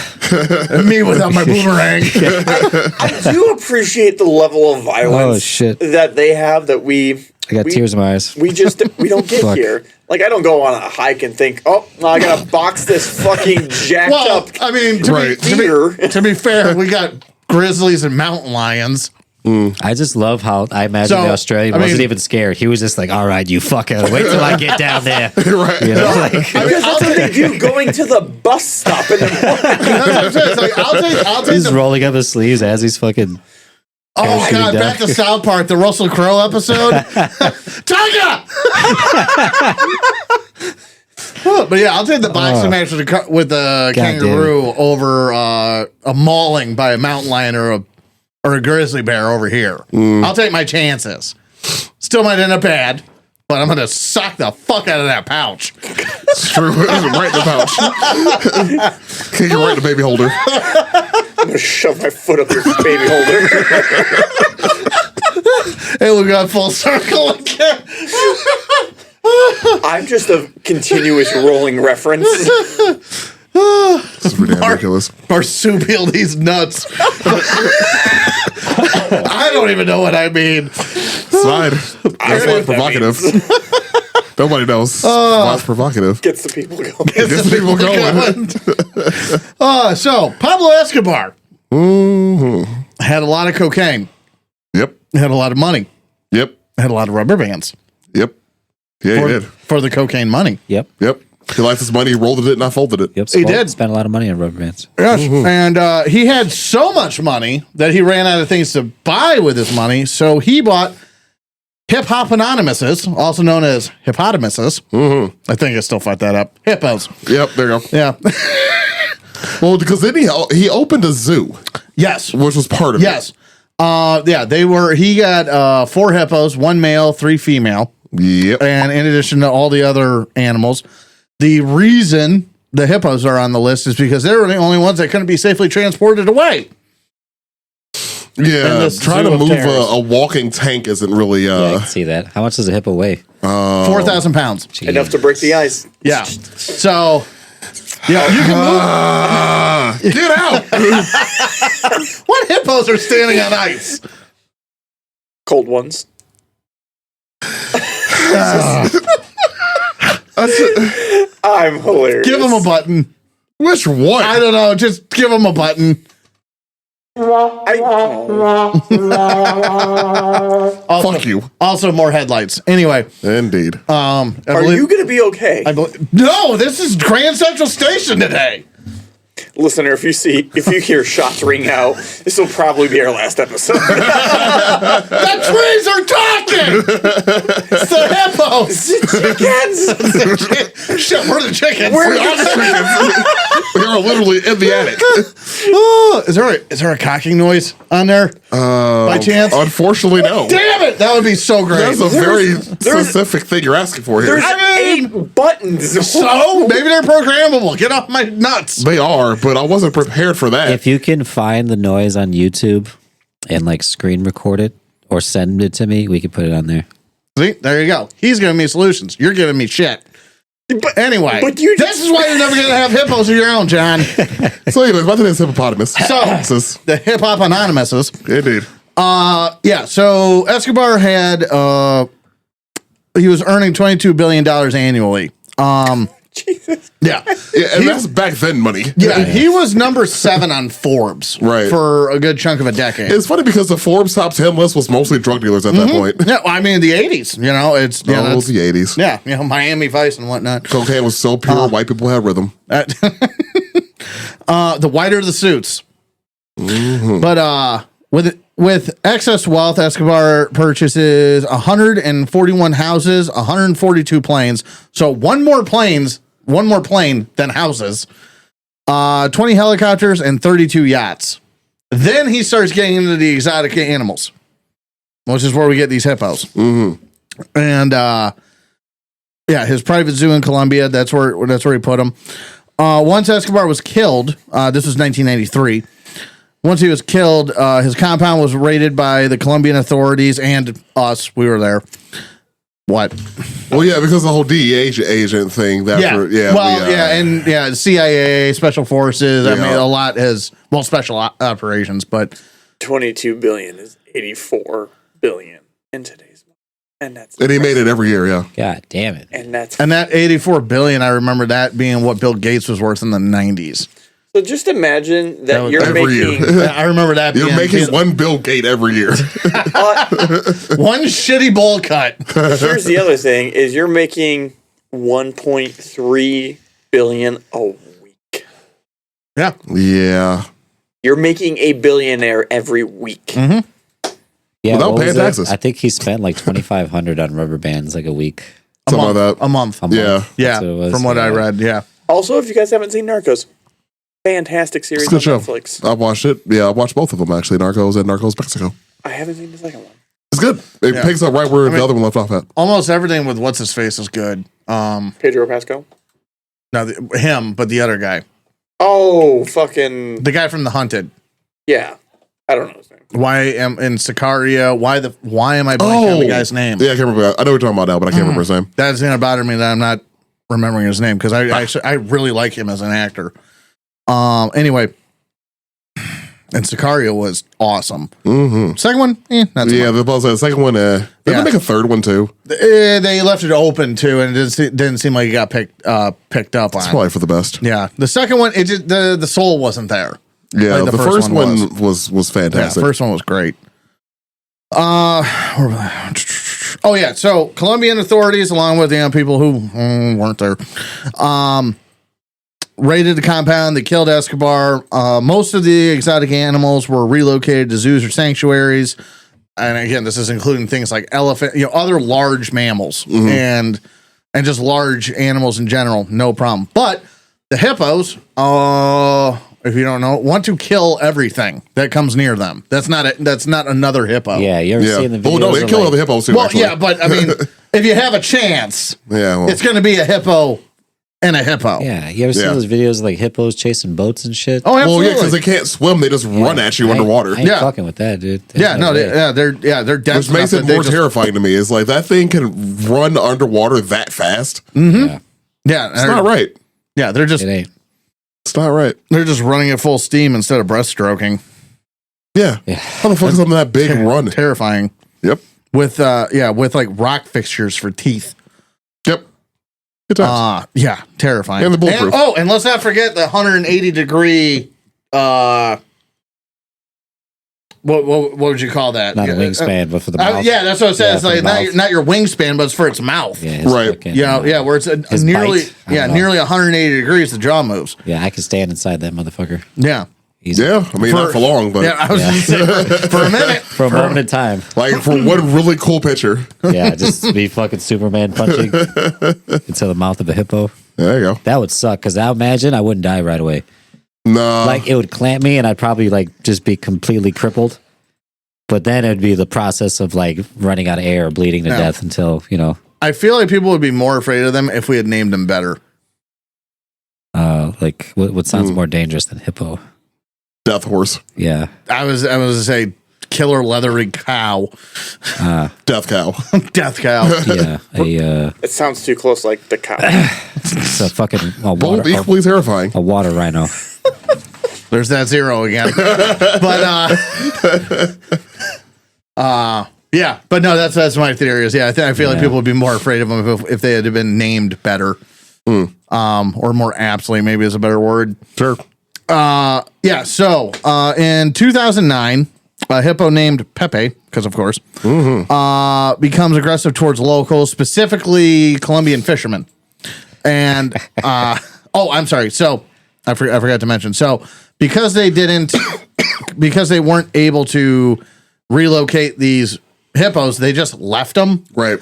Speaker 3: Me without my boomerang.
Speaker 4: I do appreciate the level of violence
Speaker 1: Oh, shit.
Speaker 4: that they have that we
Speaker 1: I got tears in my eyes.
Speaker 4: we don't get
Speaker 1: Fuck.
Speaker 4: here. Like I don't go on a hike and think, "Oh, I gotta box this fucking jacked
Speaker 3: Well,
Speaker 4: up
Speaker 3: I mean,
Speaker 4: deer."
Speaker 3: to be fair, we got grizzlies and mountain lions.
Speaker 1: I just love how I imagine
Speaker 3: So,
Speaker 1: the Australian
Speaker 3: I mean-
Speaker 1: wasn't even scared. He was just like, all right, you fucker. Wait till I get down there.
Speaker 2: Right.
Speaker 1: You know, like,
Speaker 4: Because that's what they do going to the bus stop in the morning.
Speaker 3: That's what I'm saying. It's like, I'll take
Speaker 1: he's
Speaker 3: the.
Speaker 1: rolling up his sleeves as he's fucking.
Speaker 3: Oh
Speaker 1: shooting
Speaker 3: God!
Speaker 1: down.
Speaker 3: Back to South Park, the Russell Crowe episode. Tiger. But yeah, I'll take the boxing match with the kangaroo over a mauling by a mountain lion or a grizzly bear over here. I'll take my chances. Still might end up bad, but I'm gonna suck the fuck out of that pouch.
Speaker 2: It's true. Right in the pouch. Kick it right in the baby holder.
Speaker 4: I'm gonna shove my foot up your baby holder.
Speaker 3: Hey, we got full circle again.
Speaker 4: I'm just a continuous rolling reference.
Speaker 2: This is ridiculous.
Speaker 3: Marsupial these nuts. I don't even know what I mean.
Speaker 2: It's fine. That's why it's provocative. Nobody knows why it's provocative.
Speaker 4: Gets the people going.
Speaker 2: Gets the people going.
Speaker 3: So Pablo Escobar had a lot of cocaine,
Speaker 2: Yep.
Speaker 3: had a lot of money,
Speaker 2: Yep.
Speaker 3: had a lot of rubber bands
Speaker 2: Yep. Yeah, he did.
Speaker 3: for the cocaine money.
Speaker 1: Yep.
Speaker 2: Yep. He liked his money, he rolled it, and I folded it.
Speaker 1: Yep.
Speaker 3: He did.
Speaker 1: Spent a lot of money on rubber bands.
Speaker 3: Yes. And he had so much money that he ran out of things to buy with his money. So he bought Hip Hop Anonymouses, also known as Hippopotamuses. I think I still fucked that up. Hippos.
Speaker 2: Yep, there you go.
Speaker 3: Yeah.
Speaker 2: Well, because then he opened a zoo,
Speaker 3: Yes.
Speaker 2: which was part of
Speaker 3: Yes. Yeah, he got 4 hippos, 1 male, 3 female.
Speaker 2: it. Yep.
Speaker 3: And in addition to all the other animals, the reason the hippos are on the list is because they were the only ones that couldn't be safely transported away.
Speaker 2: Yeah,
Speaker 3: this
Speaker 2: trying
Speaker 3: zoo
Speaker 2: to
Speaker 3: of
Speaker 2: move
Speaker 3: terrors.
Speaker 2: a walking tank isn't really.
Speaker 1: Yeah, I can see that. How much does a hippo weigh?
Speaker 3: 4,000 pounds.
Speaker 4: Enough to break the ice.
Speaker 3: Yeah. So, yeah, you can move.
Speaker 2: Get out!
Speaker 3: What hippos are standing on ice?
Speaker 4: Cold ones. I'm hilarious.
Speaker 3: Give them a button.
Speaker 2: Which one?
Speaker 3: I don't know. Just give them a button. Also,
Speaker 2: Fuck you.
Speaker 3: Also, more headlights. Anyway,
Speaker 2: Indeed.
Speaker 3: I
Speaker 4: Are
Speaker 3: believe-
Speaker 4: you going to be okay?
Speaker 3: No, this is Grand Central Station today.
Speaker 4: Listener, if you hear shots ring out, this will probably be our last episode.
Speaker 3: The trees are talking. It's the hippos.
Speaker 4: Chickens!
Speaker 3: Shit, we're the chickens.
Speaker 2: We are the chickens. We are literally in the attic.
Speaker 3: Oh, is there a cocking noise on there? By chance?
Speaker 2: Unfortunately, no.
Speaker 3: Damn it! That would be so great.
Speaker 2: That's a very specific thing you're asking for here.
Speaker 4: There's 8 buttons.
Speaker 3: So maybe they're programmable. Get off my nuts.
Speaker 2: They are, but I wasn't prepared for that.
Speaker 1: If you can find the noise on YouTube and like screen record it or send it to me, we can put it on there.
Speaker 3: See, there you go. He's giving me solutions. You're giving me shit.
Speaker 4: But
Speaker 3: Anyway,
Speaker 4: But you
Speaker 3: this
Speaker 4: just-
Speaker 3: is why you're never going to have hippos of your own, John.
Speaker 2: So, anyways, my name is Hippopotamus.
Speaker 3: So, the Hip Hop Anonymouses.
Speaker 2: Indeed.
Speaker 3: Yeah, so Escobar had, he was earning $22 billion annually.
Speaker 4: Jesus.
Speaker 3: Yeah.
Speaker 2: Yeah, and that's back then money.
Speaker 3: Yeah, he was number 7 on Forbes
Speaker 2: Right.
Speaker 3: for a good chunk of a decade.
Speaker 2: It's funny because the Forbes top 10 list was mostly drug dealers at that point.
Speaker 3: Yeah, well, I mean, the 80s, you know, it's,
Speaker 2: It was the 80s.
Speaker 3: yeah, you know, Miami Vice and whatnot.
Speaker 2: Cocaine was so pure, white people had rhythm.
Speaker 3: The whiter the suits. But with excess wealth, Escobar purchases 141 houses, 142 planes. So one more plane than houses. 20 helicopters and 32 yachts. Then he starts getting into the exotic animals, which is where we get these hippos. And yeah, his private zoo in Colombia. That's where he put them. Once Escobar was killed, this was 1993. Once he was killed, his compound was raided by the Colombian authorities and us. We were there. What?
Speaker 2: Well, yeah, because the whole DEA agent thing.
Speaker 3: CIA, Special Forces. I
Speaker 2: Yeah.
Speaker 3: mean, a lot has special operations, but
Speaker 4: 22 billion is 84 billion in today's money.
Speaker 2: And he made it every year, yeah.
Speaker 1: God damn it.
Speaker 4: And that's
Speaker 3: and that 84 billion, I remember that being what Bill Gates was worth in the 90s.
Speaker 4: so. Just imagine that
Speaker 3: was
Speaker 4: you're
Speaker 2: every
Speaker 4: making
Speaker 2: year.
Speaker 3: I remember that.
Speaker 2: You're
Speaker 3: being
Speaker 2: making one Bill Gate every year.
Speaker 3: one shitty bowl cut.
Speaker 4: Here's the other thing: is you're making 1.3 billion a week.
Speaker 3: Yeah.
Speaker 2: Yeah.
Speaker 4: You're making a billionaire every week.
Speaker 1: Yeah,
Speaker 2: Without
Speaker 1: what was
Speaker 2: paying
Speaker 1: it?
Speaker 2: taxes.
Speaker 1: I think he spent like $2,500 on rubber bands like a week.
Speaker 2: Something like that.
Speaker 3: A month.
Speaker 1: A month.
Speaker 2: Yeah.
Speaker 3: Yeah.
Speaker 1: That's what it was.
Speaker 3: From what I
Speaker 1: Yeah.
Speaker 3: read. Yeah.
Speaker 4: Also, if you guys haven't seen Narcos, fantastic series
Speaker 2: It's a good
Speaker 4: on
Speaker 2: show.
Speaker 4: Netflix.
Speaker 2: I watched it. Yeah, I watched both of them, actually. Narcos and Narcos Mexico.
Speaker 4: I haven't seen the second one.
Speaker 2: It's good. It
Speaker 3: Yeah.
Speaker 2: picks up right where the other one left off at.
Speaker 3: Almost everything with what's his face is good.
Speaker 4: Pedro Pascal.
Speaker 3: No, him, but the other guy,
Speaker 4: Oh, fucking
Speaker 3: the guy from The Hunted.
Speaker 4: yeah. I don't know his name.
Speaker 3: Why am in Sicario? Why am I blanking on the guy's name?
Speaker 2: Yeah, I can't remember. I know what you're talking about now, but I can't remember his name.
Speaker 3: That's gonna bother me that I'm not remembering his name because I really like him as an actor. Anyway, and Sicario was awesome.
Speaker 2: Mm-hmm.
Speaker 3: Second one, not so
Speaker 2: Yeah,
Speaker 3: much.
Speaker 2: the second one, they're
Speaker 3: Yeah.
Speaker 2: gonna make a third one too.
Speaker 3: They left it open too, and it didn't seem like it got picked up on.
Speaker 2: It's probably for the best.
Speaker 3: Yeah, the second one, it just the soul wasn't there.
Speaker 2: Yeah,
Speaker 3: Like
Speaker 2: the first one was fantastic.
Speaker 3: Yeah, first one was great. Oh yeah, so Colombian authorities, along with people who weren't there, raided the compound. They killed Escobar. Most of the exotic animals were relocated to zoos or sanctuaries. And again, this is including things like elephant, other large mammals and just large animals in general. No problem. But the hippos, if you don't know, want to kill everything that comes near them. That's not another hippo.
Speaker 1: Yeah, you ever seen the videos?
Speaker 2: Oh no, they
Speaker 1: of,
Speaker 2: kill
Speaker 1: like-
Speaker 2: all the hippos too.
Speaker 3: Well,
Speaker 2: actually.
Speaker 3: yeah, but I mean, if you have a chance,
Speaker 2: Yeah, well,
Speaker 3: it's going to be a hippo and a hippo.
Speaker 1: Yeah, you ever seen
Speaker 2: Yeah.
Speaker 1: those videos of like hippos chasing boats and shit?
Speaker 3: Oh,
Speaker 2: well,
Speaker 3: absolutely.
Speaker 2: yeah, because they can't swim; they just run at you
Speaker 1: I ain't-
Speaker 2: underwater.
Speaker 1: I ain't
Speaker 3: Yeah.
Speaker 1: fucking with that, dude. There's
Speaker 3: yeah, no,
Speaker 1: way.
Speaker 3: they're dense
Speaker 2: Which makes
Speaker 3: enough
Speaker 2: it
Speaker 3: that they
Speaker 2: more
Speaker 3: just-
Speaker 2: terrifying to me. Is like that thing can run underwater that fast.
Speaker 1: Yeah,
Speaker 3: Yeah,
Speaker 2: It's not right.
Speaker 3: Yeah, they're just
Speaker 1: it ain't.
Speaker 2: It's not right.
Speaker 3: running at full steam instead of breaststroking.
Speaker 2: Yeah.
Speaker 1: Yeah.
Speaker 2: How the fuck is something that big run?
Speaker 3: Terrifying.
Speaker 2: Yep.
Speaker 3: With with like rock fixtures for teeth.
Speaker 2: Yep. Good times.
Speaker 3: Yeah, terrifying.
Speaker 2: And the bulletproof.
Speaker 3: And let's not forget the 180 degree what would you call that?
Speaker 1: Not a wingspan, but for the mouth.
Speaker 3: Yeah, that's what it says.
Speaker 1: for
Speaker 3: Like
Speaker 1: the
Speaker 3: not
Speaker 1: mouth.
Speaker 3: not your wingspan, but it's for its mouth.
Speaker 1: Yeah, his
Speaker 2: Right.
Speaker 1: fucking,
Speaker 3: Yeah, where it's
Speaker 1: His
Speaker 3: nearly
Speaker 1: bite. I don't know.
Speaker 3: nearly 180 degrees the jaw moves.
Speaker 1: Yeah, I can stand inside that motherfucker.
Speaker 3: Yeah.
Speaker 1: Easy.
Speaker 2: Yeah. I mean, not for long, but
Speaker 3: Yeah, I was just saying for a minute.
Speaker 1: For a moment in time.
Speaker 2: like for one really cool picture.
Speaker 1: Yeah, just be fucking Superman punching into the mouth of a hippo.
Speaker 2: There you go.
Speaker 1: That would suck because I imagine I wouldn't die right away.
Speaker 2: No.
Speaker 1: Like it would clamp me and I'd probably like just be completely crippled. But then it'd be the process of like running out of air or bleeding to
Speaker 3: Yeah.
Speaker 1: death until,
Speaker 3: I feel like people would be more afraid of them if we had named them better.
Speaker 1: like what sounds more dangerous than hippo.
Speaker 2: Death horse.
Speaker 1: Yeah.
Speaker 3: I was gonna say killer leathery cow,
Speaker 2: Death cow.
Speaker 3: death cow.
Speaker 1: Yeah.
Speaker 4: It sounds too close, like the cow.
Speaker 1: It's a fucking
Speaker 2: Both equally terrifying.
Speaker 1: a water rhino.
Speaker 3: There's that zero again. But yeah, but no, that's my theory. Is I feel like people would be more afraid of them if they had been named better, or more aptly, maybe is a better word.
Speaker 2: Sure.
Speaker 3: Yeah. So in 2009, a hippo named Pepe, because of course, becomes aggressive towards locals, specifically Colombian fishermen. And I'm sorry. So I forgot to mention. So because they weren't able to relocate these hippos, they just left them.
Speaker 2: Right.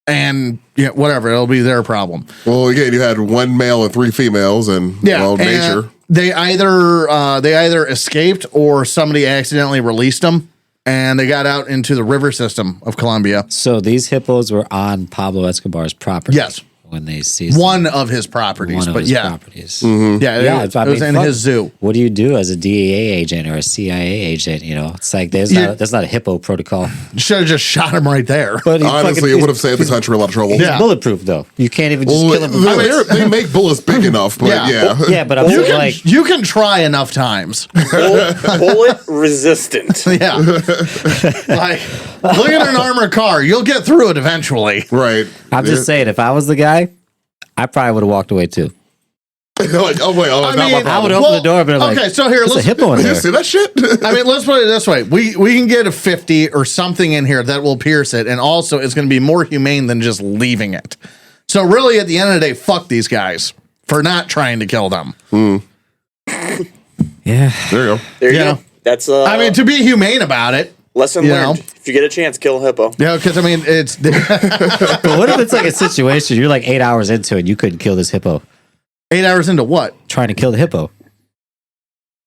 Speaker 3: And whatever, it'll be their problem.
Speaker 2: Well, again, you had one male and three females, and well,
Speaker 3: and
Speaker 2: nature.
Speaker 3: They either escaped or somebody accidentally released them, and they got out into the river system of Colombia.
Speaker 1: So these hippos were on Pablo Escobar's property.
Speaker 3: Yes.
Speaker 1: When they seized
Speaker 3: One of his properties,
Speaker 1: one of
Speaker 3: but
Speaker 1: his
Speaker 3: yeah,
Speaker 1: properties.
Speaker 3: yeah, it was in
Speaker 1: fuck,
Speaker 3: his zoo.
Speaker 1: What do you do as a DEA agent or a CIA agent? It's like there's not a hippo protocol.
Speaker 3: Should have just shot him right there.
Speaker 1: But he's
Speaker 2: Honestly,
Speaker 1: fucking-
Speaker 2: it would have saved the country a lot of trouble.
Speaker 1: He's
Speaker 3: Yeah.
Speaker 1: bulletproof though. You can't even just
Speaker 2: Well,
Speaker 1: kill him. With bullets.
Speaker 2: they make bullets big enough, but
Speaker 3: Yeah.
Speaker 2: yeah.
Speaker 1: Yeah, but I'm
Speaker 3: you
Speaker 1: saying
Speaker 3: can
Speaker 1: like
Speaker 3: you can try enough times.
Speaker 4: Bullet resistant.
Speaker 3: Yeah, like look at an armored car. You'll get through it eventually.
Speaker 2: Right.
Speaker 1: I'm just saying, if I was the guy, I probably would have walked away too.
Speaker 2: Like, oh wait,
Speaker 3: I
Speaker 2: not my
Speaker 3: mean,
Speaker 2: problem.
Speaker 1: I would open the door and be like,
Speaker 3: okay, so here,
Speaker 1: "There's a
Speaker 3: let's
Speaker 1: hippo in
Speaker 2: Did you
Speaker 1: there."
Speaker 2: see that shit?
Speaker 3: I mean, let's put it this way: we can get a 50 or something in here that will pierce it, and also it's going to be more humane than just leaving it. So really, at the end of the day, fuck these guys for not trying to kill them.
Speaker 1: Yeah.
Speaker 2: There you go.
Speaker 4: There you
Speaker 3: Yeah.
Speaker 4: go. That's
Speaker 3: I mean, to be humane about it,
Speaker 4: lesson
Speaker 3: you
Speaker 4: learned.
Speaker 3: know.
Speaker 4: If you get a chance, kill a hippo.
Speaker 3: because I mean, it's
Speaker 1: But what if it's like a situation you're like 8 hours into it and you couldn't kill this hippo?
Speaker 3: 8 hours into what?
Speaker 1: Trying to kill the hippo.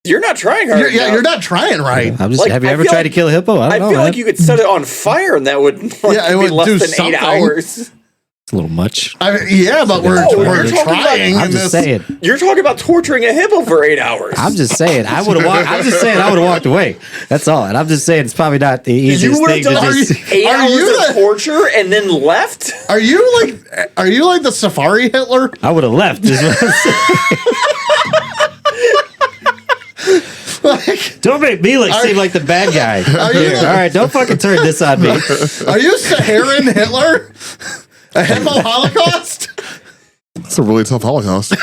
Speaker 4: You're not trying hard. enough.
Speaker 3: You're not trying right.
Speaker 1: I'm just.
Speaker 4: Like,
Speaker 1: have you
Speaker 4: I
Speaker 1: ever
Speaker 4: feel
Speaker 1: tried
Speaker 4: like-
Speaker 1: to kill a hippo? I
Speaker 4: I
Speaker 1: don't know.
Speaker 4: feel
Speaker 1: Man.
Speaker 4: like you could set it on fire and that would
Speaker 3: Yeah, it
Speaker 4: be
Speaker 3: would
Speaker 4: less
Speaker 3: do
Speaker 4: than
Speaker 3: something.
Speaker 4: 8 hours.
Speaker 1: a little much.
Speaker 3: Yeah, but we're
Speaker 4: you're talking
Speaker 3: trying.
Speaker 1: I'm
Speaker 3: in
Speaker 1: just
Speaker 3: this.
Speaker 1: saying.
Speaker 4: You're talking about torturing a hippo for 8 hours.
Speaker 1: I'm just saying. I would have walked. I'm just saying. I would have walked away. That's all. And I'm just saying it's probably not the
Speaker 4: you
Speaker 1: easiest
Speaker 4: would
Speaker 1: thing
Speaker 4: have
Speaker 1: to
Speaker 4: done
Speaker 1: just.
Speaker 4: 8
Speaker 3: Are
Speaker 4: hours
Speaker 3: you
Speaker 4: of
Speaker 3: the-
Speaker 4: torture and then left?
Speaker 3: Are you like the Safari Hitler?
Speaker 1: I would have left. Is what I'm saying.
Speaker 3: Like,
Speaker 1: Don't make me seem like the bad guy.
Speaker 3: Are you
Speaker 1: All right, don't fucking turn this on me.
Speaker 3: are you Saharan Hitler? A hippo Holocaust?
Speaker 2: It's a really tough Holocaust.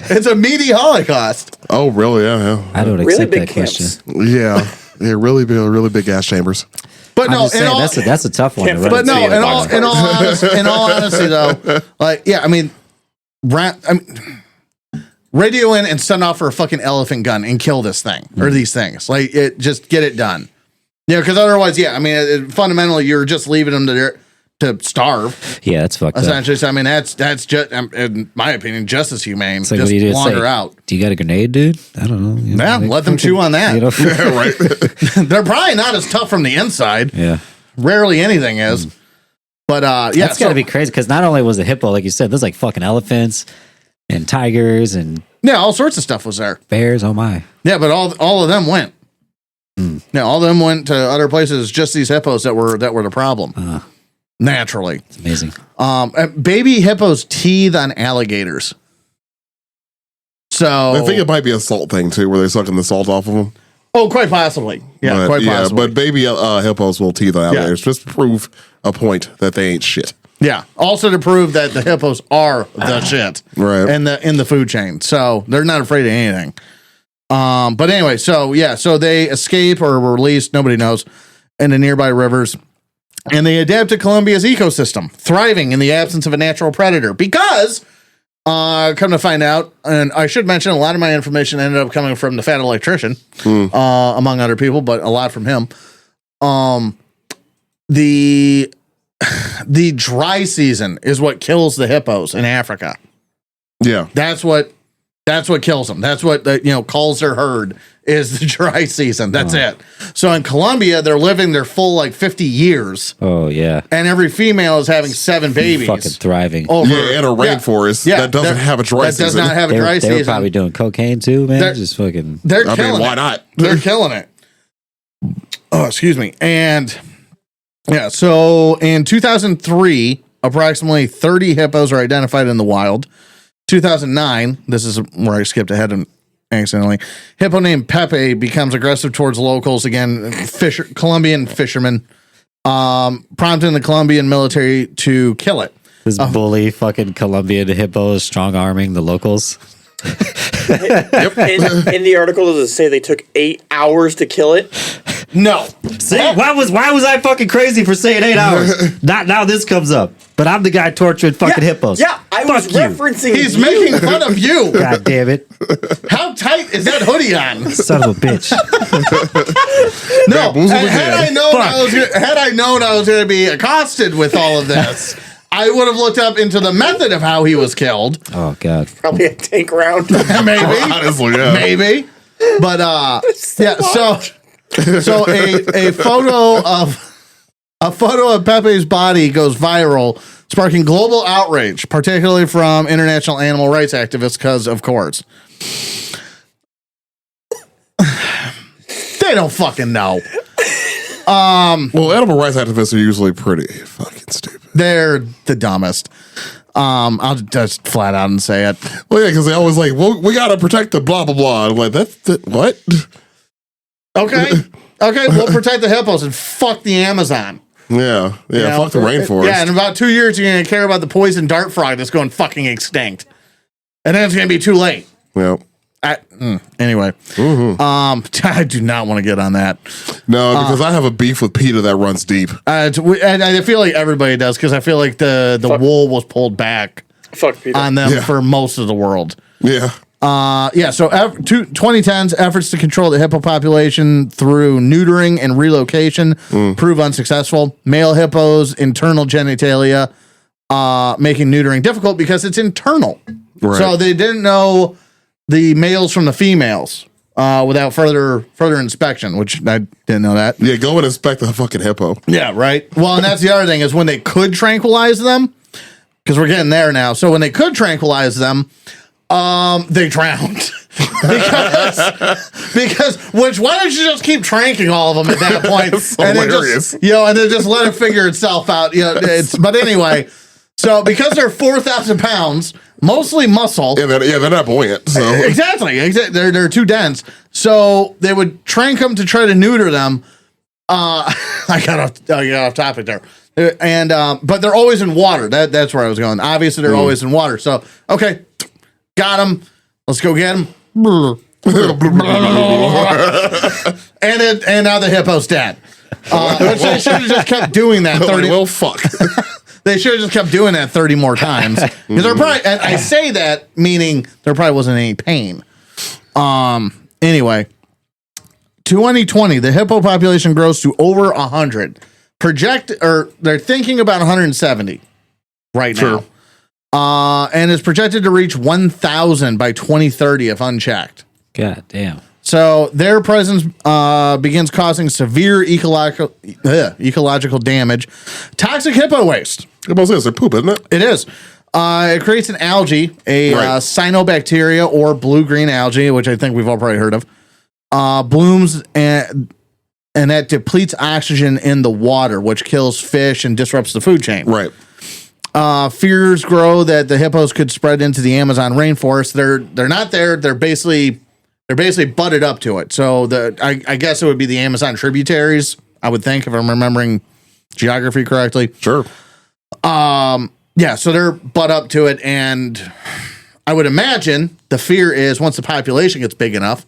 Speaker 3: It's a meaty Holocaust.
Speaker 2: Oh, really? Yeah,
Speaker 1: I don't
Speaker 4: Really
Speaker 1: accept
Speaker 4: big
Speaker 1: that question.
Speaker 2: yeah. Yeah, really big gas chambers.
Speaker 3: But
Speaker 1: I'm
Speaker 3: no,
Speaker 1: just saying that's a tough one.
Speaker 4: Can't
Speaker 1: To
Speaker 4: fit
Speaker 1: run
Speaker 3: but no,
Speaker 4: See,
Speaker 3: in all honesty, though, like, yeah, I mean, radio in and send off for a fucking elephant gun and kill this thing or these things. Like, it just get it done. Yeah, because otherwise, yeah, I mean, fundamentally, you're just leaving them to starve.
Speaker 1: Yeah, that's fucked up.
Speaker 3: Essentially, so, I mean, that's just, in my opinion, just as humane.
Speaker 1: It's like,
Speaker 3: just
Speaker 1: what do you do? It's
Speaker 3: wander
Speaker 1: like,
Speaker 3: out.
Speaker 1: Do you got a grenade, dude? I don't know. You know,
Speaker 3: Yeah,
Speaker 1: like,
Speaker 3: let them chew on that.
Speaker 1: You know?
Speaker 2: Yeah, right.
Speaker 3: They're probably not as tough from the inside.
Speaker 1: Yeah.
Speaker 3: Rarely anything is. But yeah,
Speaker 1: That's got to be crazy because not only was a hippo, like you said, there's like fucking elephants and tigers and
Speaker 3: yeah, all sorts of stuff was there.
Speaker 1: bears. Oh my.
Speaker 3: Yeah, but all of them went. Yeah, all of them went to other places. Just these hippos that were the problem. Naturally,
Speaker 1: It's amazing.
Speaker 3: baby hippos teethe on alligators. So
Speaker 2: I think it might be a salt thing too, where they're sucking the salt off of them.
Speaker 3: oh, quite possibly. Yeah, quite possibly.
Speaker 2: But baby hippos will teeth on alligators just to prove a point that they ain't shit.
Speaker 3: yeah, also to prove that the hippos are the shit,
Speaker 2: Right.
Speaker 3: And in the food chain, so they're not afraid of anything. But anyway, so they escape or were released, nobody knows, into nearby rivers. And they adapt to Colombia's ecosystem, thriving in the absence of a natural predator. Because, come to find out, and I should mention, a lot of my information ended up coming from the Fat Electrician, among other people, but a lot from him. The dry season is what kills the hippos in Africa.
Speaker 2: Yeah.
Speaker 3: That's what kills them. That's what calls their herd is the dry season. That's it. So in Colombia, they're living their full like 50 years,
Speaker 1: Oh yeah.
Speaker 3: and every female is having 7 babies.
Speaker 1: Fucking thriving.
Speaker 3: Over,
Speaker 2: Yeah, in a rainforest that doesn't have a dry season.
Speaker 3: That does not have a
Speaker 1: They
Speaker 3: dry
Speaker 1: were
Speaker 3: season.
Speaker 1: probably doing cocaine too, man.
Speaker 3: They're-
Speaker 1: Just fucking.
Speaker 3: They're
Speaker 2: I
Speaker 3: killing
Speaker 2: mean, why
Speaker 3: it.
Speaker 2: not?
Speaker 3: They're killing it. Oh, excuse me. And yeah, so in 2003, approximately 30 hippos are identified in the wild. 2009, this is where I skipped ahead and accidentally. Hippo named Pepe becomes aggressive towards locals again, Colombian fishermen, prompting the Colombian military to kill it.
Speaker 1: This bully fucking Colombian hippo is strong arming the locals.
Speaker 4: In the article, does it say they took 8 hours to kill it?
Speaker 3: No.
Speaker 1: See, why was I fucking crazy for saying 8 hours? Not now this comes up. But I'm the guy torturing fucking hippos.
Speaker 4: Yeah, I was
Speaker 1: Fuck you.
Speaker 4: referencing
Speaker 3: He's
Speaker 4: you.
Speaker 3: making fun of you.
Speaker 1: God damn it.
Speaker 3: How tight is that hoodie on?
Speaker 1: Son of a bitch.
Speaker 3: No,
Speaker 2: Bamboozled
Speaker 3: had
Speaker 2: again.
Speaker 3: I known I was going to be accosted with all of this, I would have looked up into the method of how he was killed.
Speaker 1: Oh God.
Speaker 4: Probably a tank round.
Speaker 3: Maybe,
Speaker 2: Honestly, yeah.
Speaker 3: maybe, but yeah. So a photo of Pepe's body goes viral, sparking global outrage, particularly from international animal rights activists, because of course. They don't fucking know.
Speaker 2: Well, animal rights activists are usually pretty fucking stupid.
Speaker 3: They're the dumbest. I'll just flat out and say it.
Speaker 2: Well, yeah, because they always like, well, we got to protect the blah, blah, blah. I'm like, what?
Speaker 3: Okay. Okay, we'll protect the hippos and fuck the Amazon.
Speaker 2: Yeah. Yeah.
Speaker 3: You know?
Speaker 2: Fuck the rainforest.
Speaker 3: Yeah, in about 2 years, you're going to care about the poison dart frog that's going fucking extinct. And then it's going to be too late.
Speaker 2: Yeah.
Speaker 3: Anyway, I do not want to get on that.
Speaker 2: No, because I have a beef with PETA that runs deep.
Speaker 3: And I feel like everybody does because I feel like the wool was pulled back
Speaker 4: Fuck Peter.
Speaker 3: on them
Speaker 2: Yeah.
Speaker 3: for most of the world.
Speaker 2: Yeah.
Speaker 3: So 2010's efforts to control the hippo population through neutering and relocation prove unsuccessful. Male hippos' internal genitalia, making neutering difficult because it's internal.
Speaker 2: Right.
Speaker 3: So they didn't know the males from the females without further inspection, which I didn't know that.
Speaker 2: Yeah, go and inspect the fucking hippo.
Speaker 3: Yeah, right. Well, and that's the other thing is when they could tranquilize them, because we're getting there now. So when they could tranquilize them, they drowned. because why don't you just keep tranking all of them at that point?
Speaker 2: That's
Speaker 3: and then
Speaker 2: hilarious.
Speaker 3: just, and then just let it figure itself out. But anyway, so because they're 4,000 pounds, mostly muscle.
Speaker 2: Yeah, they're not buoyant. So
Speaker 3: Exactly. They're too dense. So they would trank them to try to neuter them. I got off topic there. And but they're always in water. That's where I was going. Obviously, they're always in water. So okay, got them. Let's go get them. and now the hippo's dead. Which they should have just kept doing that 30.
Speaker 2: well, fuck.
Speaker 3: They should have just kept doing that 30 more times. Because they're probably, and I say that meaning there probably wasn't any pain. Anyway, 2020, the hippo population grows to over 100. They're thinking about 170 right
Speaker 2: Sure.
Speaker 3: now. And is projected to reach 1,000 by 2030 if unchecked.
Speaker 1: God damn.
Speaker 3: So their presence begins causing severe ecological damage. Toxic hippo waste.
Speaker 2: Hippos is their poop, isn't it?
Speaker 3: It is. It creates an algae, a
Speaker 2: Right.
Speaker 3: cyanobacteria or blue-green algae, which I think we've all probably heard of. Blooms and that depletes oxygen in the water, which kills fish and disrupts the food chain.
Speaker 2: Right.
Speaker 3: Fears grow that the hippos could spread into the Amazon rainforest. They're not there. They're basically butted up to it. So I guess it would be the Amazon tributaries, I would think, if I'm remembering geography correctly.
Speaker 2: Sure.
Speaker 3: Yeah, so they're butt up to it, and I would imagine the fear is once the population gets big enough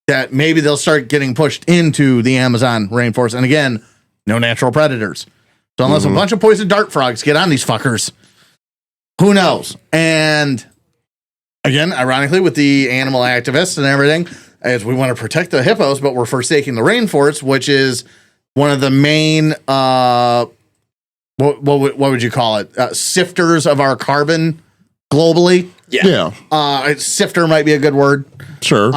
Speaker 3: that maybe they'll start getting pushed into the Amazon rainforest. And again, no natural predators. So unless a bunch of poison dart frogs get on these fuckers, who knows? And again, ironically, with the animal activists and everything, as we want to protect the hippos, but we're forsaking the rainforest, which is one of the main, what would you call it? Sifters of our carbon globally.
Speaker 4: Yeah.
Speaker 3: Sifter might be a good word.
Speaker 2: Sure.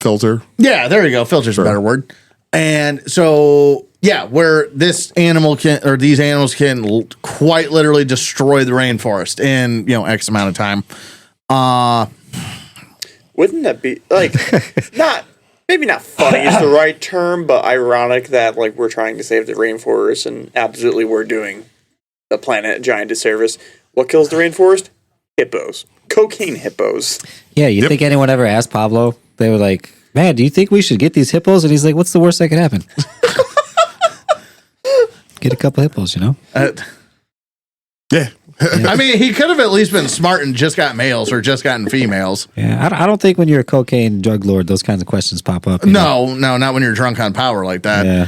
Speaker 2: Filter.
Speaker 3: Yeah, there you go. Filter's a better word. And so, yeah, where these animals can quite literally destroy the rainforest in, X amount of time.
Speaker 4: Wouldn't that be like maybe not funny is the right term, but ironic that like we're trying to save the rainforest and absolutely we're doing the planet a giant disservice. What kills the rainforest? Hippos. Cocaine hippos.
Speaker 1: Yeah, you think anyone ever asked Pablo? They were like, man, do you think we should get these hippos? And he's like, what's the worst that could happen? Get a couple hippos,
Speaker 2: Yeah.
Speaker 3: I mean, he could have at least been smart and just got males or just gotten females.
Speaker 1: Yeah, I don't think when you're a cocaine drug lord, those kinds of questions pop up.
Speaker 3: No, not when you're drunk on power like that.
Speaker 1: Yeah.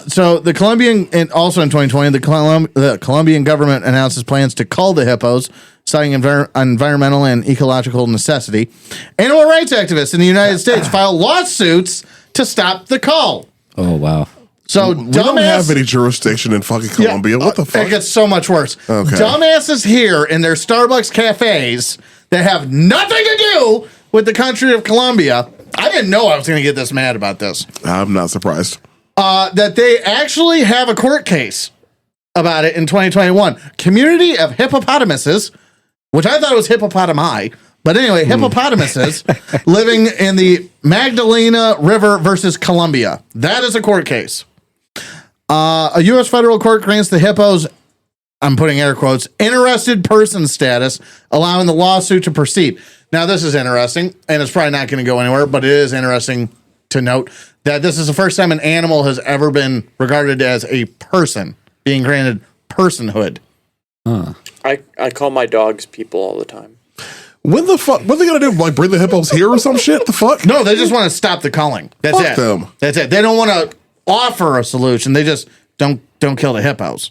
Speaker 3: So the Colombian, and also in 2020, the Colombian government announces plans to cull the hippos, citing environmental and ecological necessity. Animal rights activists in the United States file lawsuits to stop the cull.
Speaker 1: Oh, wow.
Speaker 3: So
Speaker 2: We don't have any jurisdiction in fucking Colombia. What the fuck?
Speaker 3: It gets so much worse.
Speaker 2: Okay.
Speaker 3: Dumbasses here in their Starbucks cafes that have nothing to do with the country of Colombia. I didn't know I was going to get this mad about this.
Speaker 2: I'm not surprised.
Speaker 3: That they actually have a court case about it in 2021. Community of hippopotamuses, which I thought was hippopotami, but anyway, hippopotamuses living in the Magdalena River versus Colombia. That is a court case. A U.S. federal court grants the hippos, I'm putting air quotes, interested person status, allowing the lawsuit to proceed. Now, this is interesting, and it's probably not going to go anywhere, but it is interesting to note that this is the first time an animal has ever been regarded as a person, being granted personhood.
Speaker 4: I call my dogs people all the time.
Speaker 2: When the fuck? What are they gonna do? Like bring the hippos here or some shit? The fuck?
Speaker 3: No, they just want to stop the culling. That's
Speaker 2: Fuck
Speaker 3: it.
Speaker 2: them.
Speaker 3: That's it. They don't want to offer a solution. They just don't kill the hippos.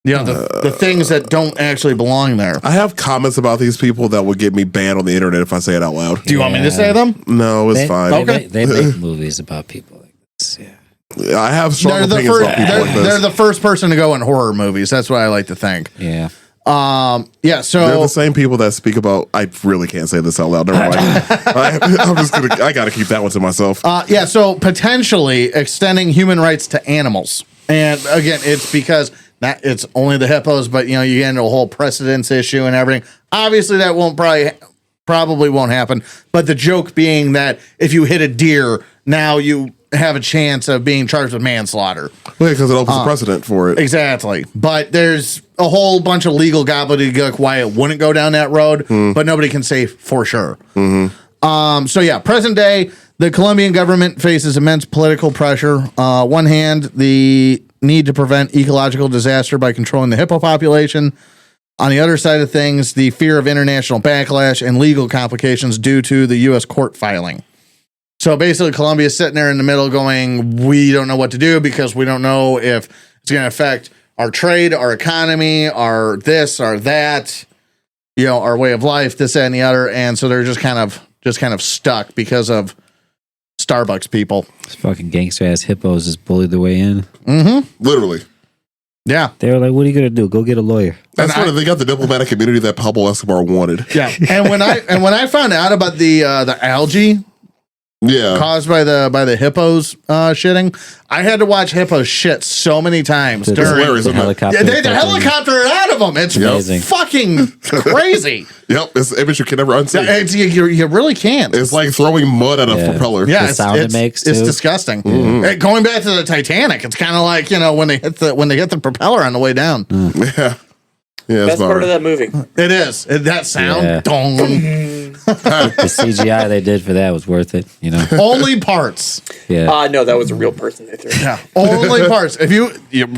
Speaker 3: The things that don't actually belong there.
Speaker 2: I have comments about these people that would get me banned on the internet if I say it out loud.
Speaker 3: Do you want me to say them?
Speaker 2: No, it's fine.
Speaker 3: Okay.
Speaker 1: They make movies about people like this. Yeah.
Speaker 2: I have strong
Speaker 3: They're the
Speaker 2: opinions
Speaker 3: first.
Speaker 2: about people like
Speaker 3: They're
Speaker 2: this.
Speaker 3: the first person to go in horror movies. That's what I like to think.
Speaker 1: Yeah.
Speaker 3: Yeah.
Speaker 2: They're
Speaker 3: So
Speaker 2: the same people that speak about. I really can't say this out loud. Never mind. I'm just gonna. I gotta keep that one to myself.
Speaker 3: yeah. So potentially extending human rights to animals, and again, it's because it's only the hippos, but you get into a whole precedence issue and everything. Obviously, that won't probably won't happen. But the joke being that if you hit a deer, now you have a chance of being charged with manslaughter.
Speaker 2: Yeah, because it opens a precedent for it.
Speaker 3: Exactly. But there's a whole bunch of legal gobbledygook why it wouldn't go down that road, but nobody can say for sure. So yeah, present day, the Colombian government faces immense political pressure. One hand, the need to prevent ecological disaster by controlling the hippo population. On the other side of things, the fear of international backlash and legal complications due to the U.S. court filing. So basically, Colombia is sitting there in the middle going, we don't know what to do because we don't know if it's going to affect our trade, our economy, our this, our that, our way of life, this, that, and the other. And so they're just kind of stuck because of Starbucks people.
Speaker 1: These fucking gangster ass hippos just bullied their way in.
Speaker 2: Literally.
Speaker 3: Yeah.
Speaker 1: They were like, what are you going to do? Go get a lawyer.
Speaker 2: That's funny. They got the diplomatic community that Pablo Escobar wanted.
Speaker 3: Yeah. And when I found out about the algae caused by the hippos shitting, I had to watch hippos shit so many times during
Speaker 1: the helicopter.
Speaker 3: Yeah, they helicopter it out of them. It's
Speaker 1: amazing.
Speaker 3: Fucking crazy.
Speaker 2: Yep, it's an image you can never unsee.
Speaker 3: You really can't.
Speaker 2: It's like throwing mud at a propeller.
Speaker 3: Yeah,
Speaker 1: The sound it makes,
Speaker 3: it's
Speaker 1: too.
Speaker 3: disgusting. Going back to the Titanic, it's kind of like when they hit the propeller on the way down.
Speaker 2: Yeah,
Speaker 4: Best part of that movie.
Speaker 3: It is that sound.
Speaker 1: Yeah.
Speaker 3: Dong.
Speaker 1: The CGI they did for that was worth it,
Speaker 3: Only parts.
Speaker 1: Yeah.
Speaker 4: No, that was a real person they threw.
Speaker 3: Yeah, only parts. If you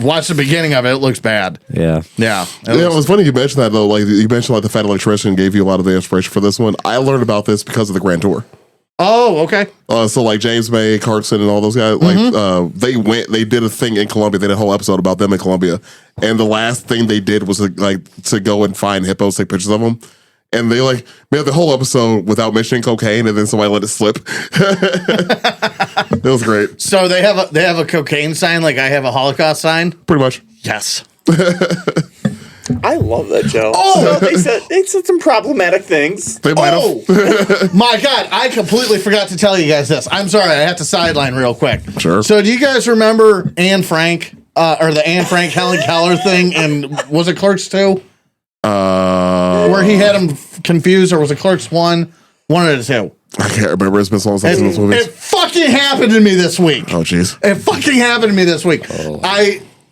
Speaker 3: watch the beginning of it, it looks bad.
Speaker 1: Yeah.
Speaker 3: Yeah,
Speaker 2: It was funny you mentioned that though. Like you mentioned, like the Fat Electrician gave you a lot of the inspiration for this one. I learned about this because of the Grand Tour.
Speaker 3: Oh, okay.
Speaker 2: So like James May, Carson, and all those guys, they did a thing in Colombia. They did a whole episode about them in Colombia, and the last thing they did was to go and find hippos, take pictures of them, and they made the whole episode without mentioning cocaine, and then somebody let it slip. It was great.
Speaker 3: So they have a cocaine sign, like I have a Holocaust sign.
Speaker 2: Pretty much.
Speaker 3: Yes.
Speaker 4: I love that show.
Speaker 3: Oh!
Speaker 4: So they said some problematic things.
Speaker 2: They might have.
Speaker 3: My God, I completely forgot to tell you guys this. I'm sorry, I have to sideline real quick.
Speaker 2: Sure.
Speaker 3: So do you guys remember Anne Frank, or the Anne Frank Helen Keller thing? And was it Clerks 2? Where he had him confused, or was it Clerks 1? One of the two.
Speaker 2: I can't remember. It's been so long since I've seen those movies.
Speaker 3: It fucking happened to me this week.
Speaker 2: Oh, jeez.
Speaker 3: It fucking happened to me this week.
Speaker 1: Oh.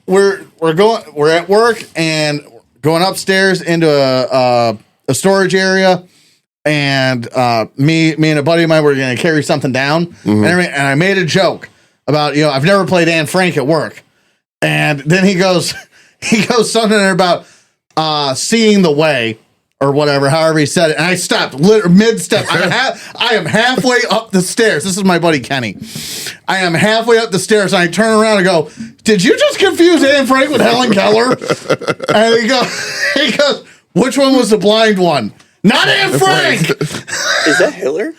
Speaker 3: We're at work and going upstairs into a storage area, and me and a buddy of mine were going to carry something down, and I made a joke about I've never played Anne Frank at work, and then he goes something about seeing the way. Or whatever, however he said it. And I stopped mid-step. I am halfway up the stairs. This is my buddy Kenny. I am halfway up the stairs, and I turn around and go, did you just confuse Anne Frank with Helen Keller? And he goes, which one was the blind one? Not Anne Frank!
Speaker 4: Is that Hitler?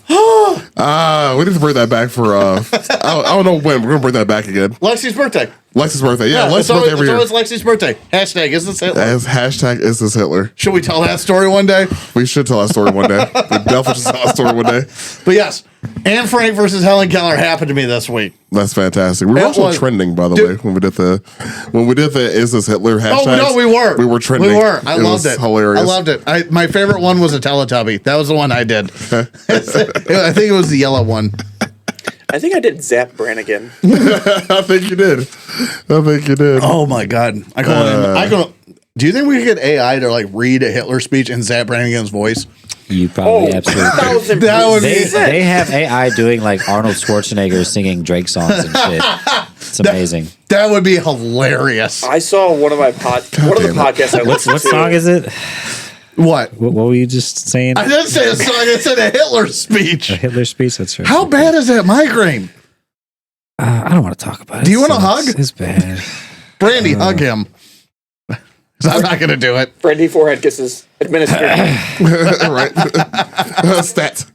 Speaker 2: We need to bring that back for I don't know when. We're gonna bring that back again.
Speaker 3: Lexi's birthday.
Speaker 2: Lexi's birthday. Yeah, Lexi's birthday every year.
Speaker 3: It's always Lexi's birthday. Hashtag is this Hitler?
Speaker 2: Hashtag is this Hitler.
Speaker 3: Should we tell that story one day?
Speaker 2: We should tell that story one day. We definitely should tell that story one day.
Speaker 3: But yes, Anne Frank versus Helen Keller happened to me this week.
Speaker 2: That's fantastic. We were also trending, by the way, when we did the is this Hitler hashtag.
Speaker 3: Oh no, we were.
Speaker 2: We were trending.
Speaker 3: We were. I loved it.
Speaker 2: Hilarious.
Speaker 3: I loved it. My favorite one was a Teletubby. That was the one I did. I think it was the yellow one.
Speaker 4: I think I did Zap Brannigan.
Speaker 2: I think you did.
Speaker 3: Oh my God! Do you think we could get AI to read a Hitler speech in Zap Brannigan's voice?
Speaker 1: You probably absolutely.
Speaker 3: That would be.
Speaker 1: They have AI doing Arnold Schwarzenegger singing Drake songs and shit. It's amazing.
Speaker 3: That would be hilarious.
Speaker 4: I saw one of the podcasts I listened
Speaker 1: What
Speaker 4: to.
Speaker 1: song is it?
Speaker 3: What?
Speaker 1: What were you just saying?
Speaker 3: I didn't say a song. I said a Hitler speech.
Speaker 1: A Hitler speech. That's right.
Speaker 3: How bad is that migraine?
Speaker 1: I don't want to talk about it.
Speaker 3: Do you want a hug?
Speaker 1: It's bad.
Speaker 3: Brandy, hug him. 'Cause I'm not going to do it.
Speaker 4: Brandy forehead kisses administered.
Speaker 2: Right. Stats.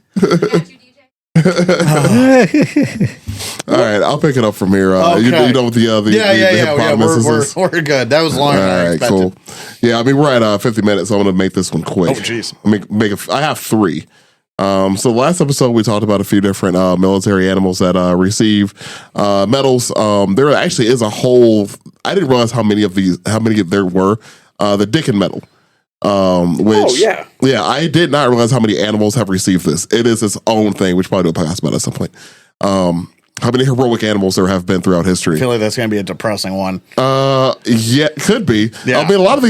Speaker 2: All right, I'll pick it up from here.
Speaker 3: Okay.
Speaker 2: You know what the hippopotamus is?
Speaker 3: We're good. That was longer than I
Speaker 2: All right,
Speaker 3: expected.
Speaker 2: cool. Yeah, I mean we're at 50 minutes, so I'm going to make this one quick.
Speaker 3: Oh, jeez.
Speaker 2: I have 3. So last episode we talked about a few different military animals that receive medals. There actually is a whole. I didn't realize how many there were. The Dickin Medal. Which, yeah, I did not realize how many animals have received this. It is its own thing, which probably do a podcast about at some point. How many heroic animals there have been throughout history?
Speaker 3: I feel like that's going to be a depressing one.
Speaker 2: Yeah, could be.
Speaker 3: Yeah.
Speaker 2: I mean, a lot of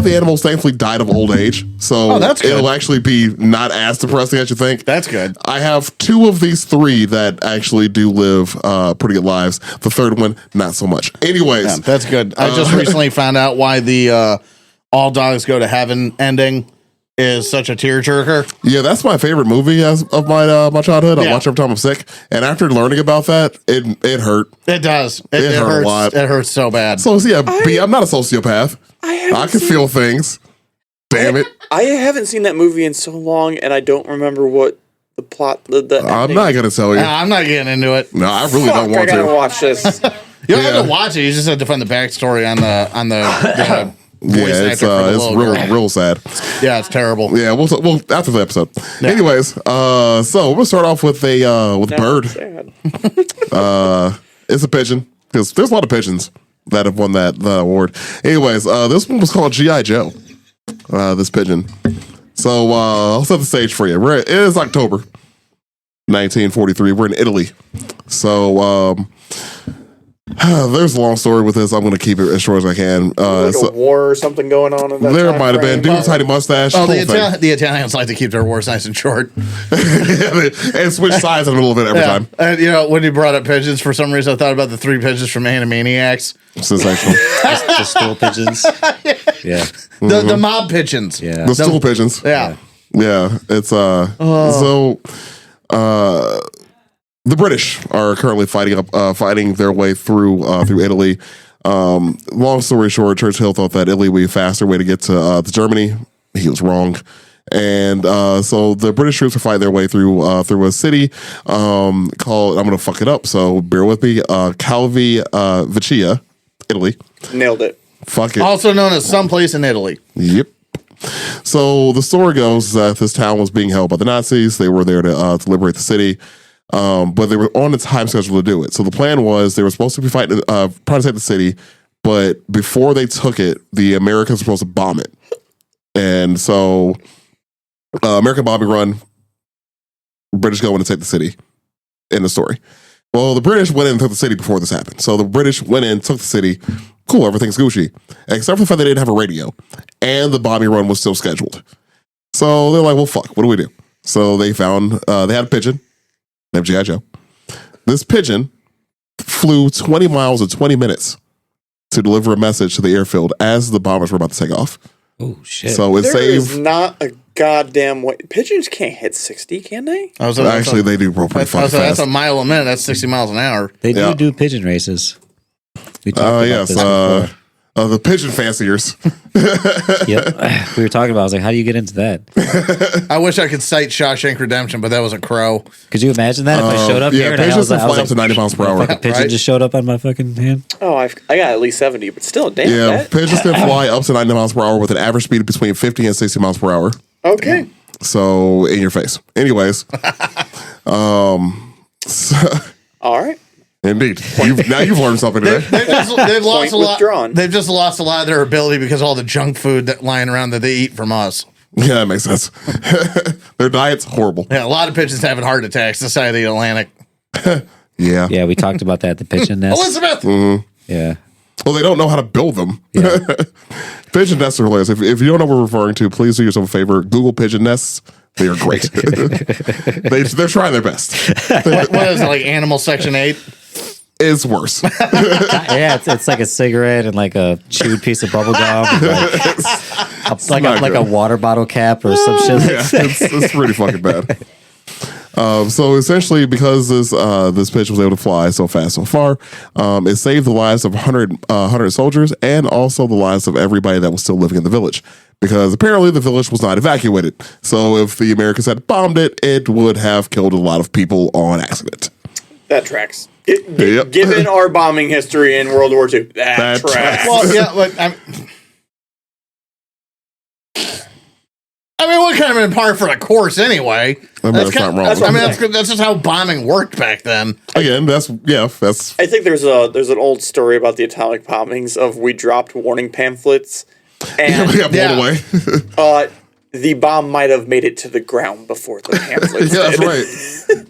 Speaker 2: the animals thankfully died of old age, so
Speaker 3: that's good.
Speaker 2: it'll actually be not as depressing as you think.
Speaker 3: That's good.
Speaker 2: I have 2 of these 3 that actually do live pretty good lives. The third one, not so much. Anyways,
Speaker 3: Yeah, that's good. I just recently found out why the all dogs go to heaven ending is such a tearjerker.
Speaker 2: yeah, that's my favorite movie of my childhood. I
Speaker 3: Yeah.
Speaker 2: watch every time I'm sick, and after learning about that, it hurt.
Speaker 3: It does. It
Speaker 2: hurt
Speaker 3: hurts
Speaker 2: a lot.
Speaker 3: It hurts so bad.
Speaker 2: So yeah, B, I'm not a sociopath. I can feel things. Damn it.
Speaker 4: I haven't seen that movie in so long, and I don't remember what the plot. The
Speaker 2: I'm not gonna tell you.
Speaker 3: I'm not getting into it.
Speaker 2: No, I really
Speaker 4: Fuck,
Speaker 2: don't
Speaker 4: I
Speaker 2: want
Speaker 4: gotta
Speaker 2: to.
Speaker 4: watch this.
Speaker 3: You don't have to watch it. You just have to find the backstory on the
Speaker 2: Yeah,
Speaker 3: voice
Speaker 2: it's
Speaker 3: actor for the little girl.
Speaker 2: real sad.
Speaker 3: Yeah, it's terrible.
Speaker 2: Yeah, we'll after the episode. Anyways, so we'll start off with a bird.
Speaker 4: Sad.
Speaker 2: It's a pigeon because there's a lot of pigeons that have won that award. Anyways, this one was called G.I. Joe. This pigeon. So I'll set the stage for you. It is October 1943. We're in Italy. So there's a long story with this. I'm going to keep it as short as I can.
Speaker 4: Like a war or something going on in that
Speaker 2: There
Speaker 4: time
Speaker 2: might have been.
Speaker 4: frame.
Speaker 2: Dude with tiny mustache.
Speaker 3: Oh,
Speaker 2: whole thing.
Speaker 3: the Italians like to keep their wars nice and short.
Speaker 2: And switch sides in the middle of it every time.
Speaker 3: And when you brought up pigeons, for some reason I thought about the 3 pigeons from Animaniacs.
Speaker 2: Sensational.
Speaker 1: The stool pigeons. Yeah.
Speaker 3: The mob pigeons.
Speaker 1: Yeah.
Speaker 2: The stool pigeons.
Speaker 3: Yeah.
Speaker 2: Yeah, it's so the British are currently fighting their way through Italy. Long story short, Churchill thought that Italy would be a faster way to get to Germany. He was wrong. And so the British troops are fighting their way through a city called, I'm going to fuck it up, so bear with me, Calvi Vicia, Italy.
Speaker 4: Nailed it.
Speaker 2: Fuck it.
Speaker 3: Also known as someplace in Italy.
Speaker 2: Yep. So the story goes that this town was being held by the Nazis. They were there to liberate the city, but they were on a time schedule to do it. So the plan was they were supposed to be fighting, trying to take the city, but before they took it, the Americans were supposed to bomb it. And so American bombing run, British go in to take the city. In the story. Well, the British went in and took the city before this happened. So the British went in, took the city. Cool, everything's Gucci. Except for the fact they didn't have a radio. And the bombing run was still scheduled. So they're like, well, fuck, what do we do? So they found, they had a pigeon named G.I. Joe. This pigeon flew 20 miles in 20 minutes to deliver a message to the airfield as the bombers were about to take off.
Speaker 1: Oh, shit.
Speaker 2: So it
Speaker 4: There is
Speaker 2: saved.
Speaker 4: not a goddamn way. Pigeons can't hit 60, can they?
Speaker 2: Actually, they do roll pretty fucking
Speaker 3: That's
Speaker 2: fast.
Speaker 3: a mile a minute. That's 60 miles an hour.
Speaker 1: They
Speaker 2: Yeah.
Speaker 1: do pigeon races. We talked about
Speaker 2: Yes.
Speaker 1: this before.
Speaker 2: The pigeon fanciers.
Speaker 1: Yep. We were talking about, I was like, how do you get into that?
Speaker 3: I wish I could cite Shawshank Redemption, but that was a crow.
Speaker 1: Could you imagine that if I showed up here
Speaker 2: Yeah,
Speaker 1: and I
Speaker 2: pigeons
Speaker 1: was
Speaker 2: can
Speaker 1: like,
Speaker 2: fly up to 90 miles per hour.
Speaker 1: a pigeon
Speaker 3: Right?
Speaker 1: just showed up on my fucking hand?
Speaker 4: Oh, I got at least 70, but still, damn.
Speaker 2: Yeah,
Speaker 4: That,
Speaker 2: pigeons can fly up to 90 miles per hour with an average speed between 50 and 60 miles per hour.
Speaker 4: okay.
Speaker 2: So, in your face. Anyways.
Speaker 4: All right.
Speaker 2: Indeed. Now you've learned something today.
Speaker 3: They've lost
Speaker 4: Point
Speaker 3: a lot.
Speaker 4: withdrawn.
Speaker 3: They've just lost a lot of their ability because of all the junk food that lying around that they eat from us.
Speaker 2: Yeah, that makes sense. Their diet's horrible.
Speaker 3: Yeah, a lot of pigeons having heart attacks. The side of the Atlantic.
Speaker 2: Yeah.
Speaker 1: Yeah, we talked about that, the pigeon nest.
Speaker 3: Elizabeth.
Speaker 1: Yeah.
Speaker 2: Well, they don't know how to build them. Pigeon nests are hilarious. If you don't know what we're referring to, please do yourself a favor. Google pigeon nests. They are great. They're trying their best.
Speaker 3: What is it, like Animal Section 8?
Speaker 2: It's worse.
Speaker 1: Yeah, it's like a cigarette and like a chewed piece of bubble gum. Like a water bottle cap or some shit.
Speaker 2: Yeah, it's pretty fucking bad. So essentially, because this pigeon was able to fly so fast so far, it saved the lives of 100 soldiers and also the lives of everybody that was still living in the village. Because apparently the village was not evacuated. So if the Americans had bombed it, it would have killed a lot of people on accident.
Speaker 4: That tracks.
Speaker 2: Yep.
Speaker 4: Given our bombing history in World War II, that
Speaker 2: That
Speaker 4: tracks.
Speaker 3: Well, yeah, but I mean, would kind of been par for the course anyway.
Speaker 2: That's not wrong.
Speaker 3: That's just how bombing worked back then.
Speaker 2: Again, that's.
Speaker 4: I think there's an old story about the atomic bombings of we dropped warning pamphlets and
Speaker 2: we got blown away.
Speaker 4: The bomb might have made it to the ground before the pamphlets.
Speaker 2: Yeah, that's
Speaker 4: did.
Speaker 2: right.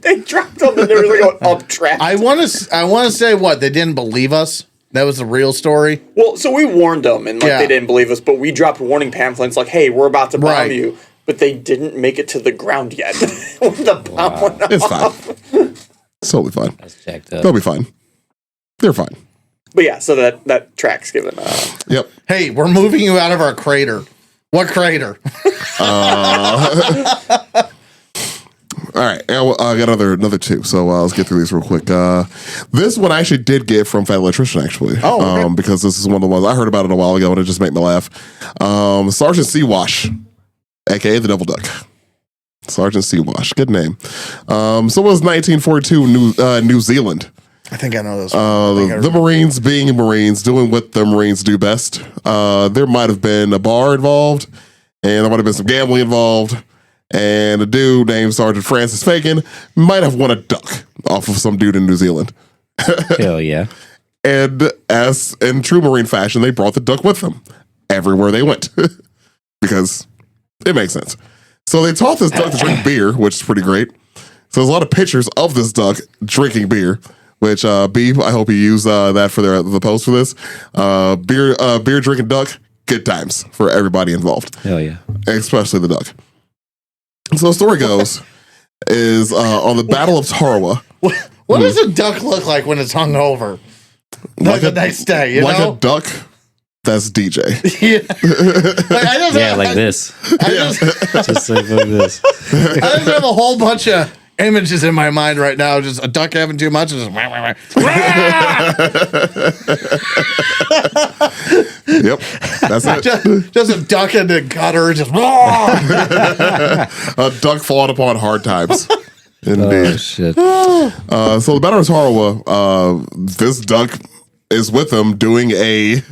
Speaker 4: They dropped them and they were going up track.
Speaker 3: I want to say what they didn't believe us. That was the real story.
Speaker 4: Well, so we warned them and they didn't believe us, but we dropped warning pamphlets like, "Hey, we're about to bomb you," but they didn't make it to the ground yet when the bomb went off.
Speaker 2: It's fine. It's totally fine.
Speaker 1: That's jacked up.
Speaker 2: They'll be fine. They're fine.
Speaker 4: But yeah, so that track's given.
Speaker 2: Yep.
Speaker 3: Hey, we're moving you out of our crater. What crater?
Speaker 2: All right, I got another two, so let's get through these real quick. This one I actually did get from Fat Electrician, actually.
Speaker 3: Oh, okay.
Speaker 2: Because this is one of the ones I heard about it a while ago, and it just made me laugh. Sergeant Seawash, a.k.a. the Devil Duck. Sergeant Seawash, good name. So it was 1942 New Zealand.
Speaker 3: I think I know this.
Speaker 2: The Marines being Marines, doing what the Marines do best. There might have been a bar involved, and there might have been some gambling involved. And a dude named Sergeant Francis Fagan might have won a duck off of some dude in New Zealand.
Speaker 1: Hell yeah.
Speaker 2: And as in true Marine fashion, they brought the duck with them everywhere they went because it makes sense. So they taught this duck to drink beer, which is pretty great. So there's a lot of pictures of this duck drinking beer, which B, I hope you use that for the post for this. Beer drinking duck, good times for everybody involved.
Speaker 1: Hell yeah.
Speaker 2: Especially the duck. So the story goes is on the Battle of Tarawa.
Speaker 3: What does a duck look like when it's hung over? Like the next day, you know?
Speaker 2: A duck that's DJ.
Speaker 3: Yeah,
Speaker 1: Like this. Just like this.
Speaker 3: I just have a whole bunch of images in my mind right now. Just a duck having too much. And
Speaker 2: Yep, that's it.
Speaker 3: just a duck in the gutter. Just
Speaker 2: A duck falling upon hard times. Indeed.
Speaker 1: Oh, shit.
Speaker 2: So the Battle of Tarawa, this duck is with them doing a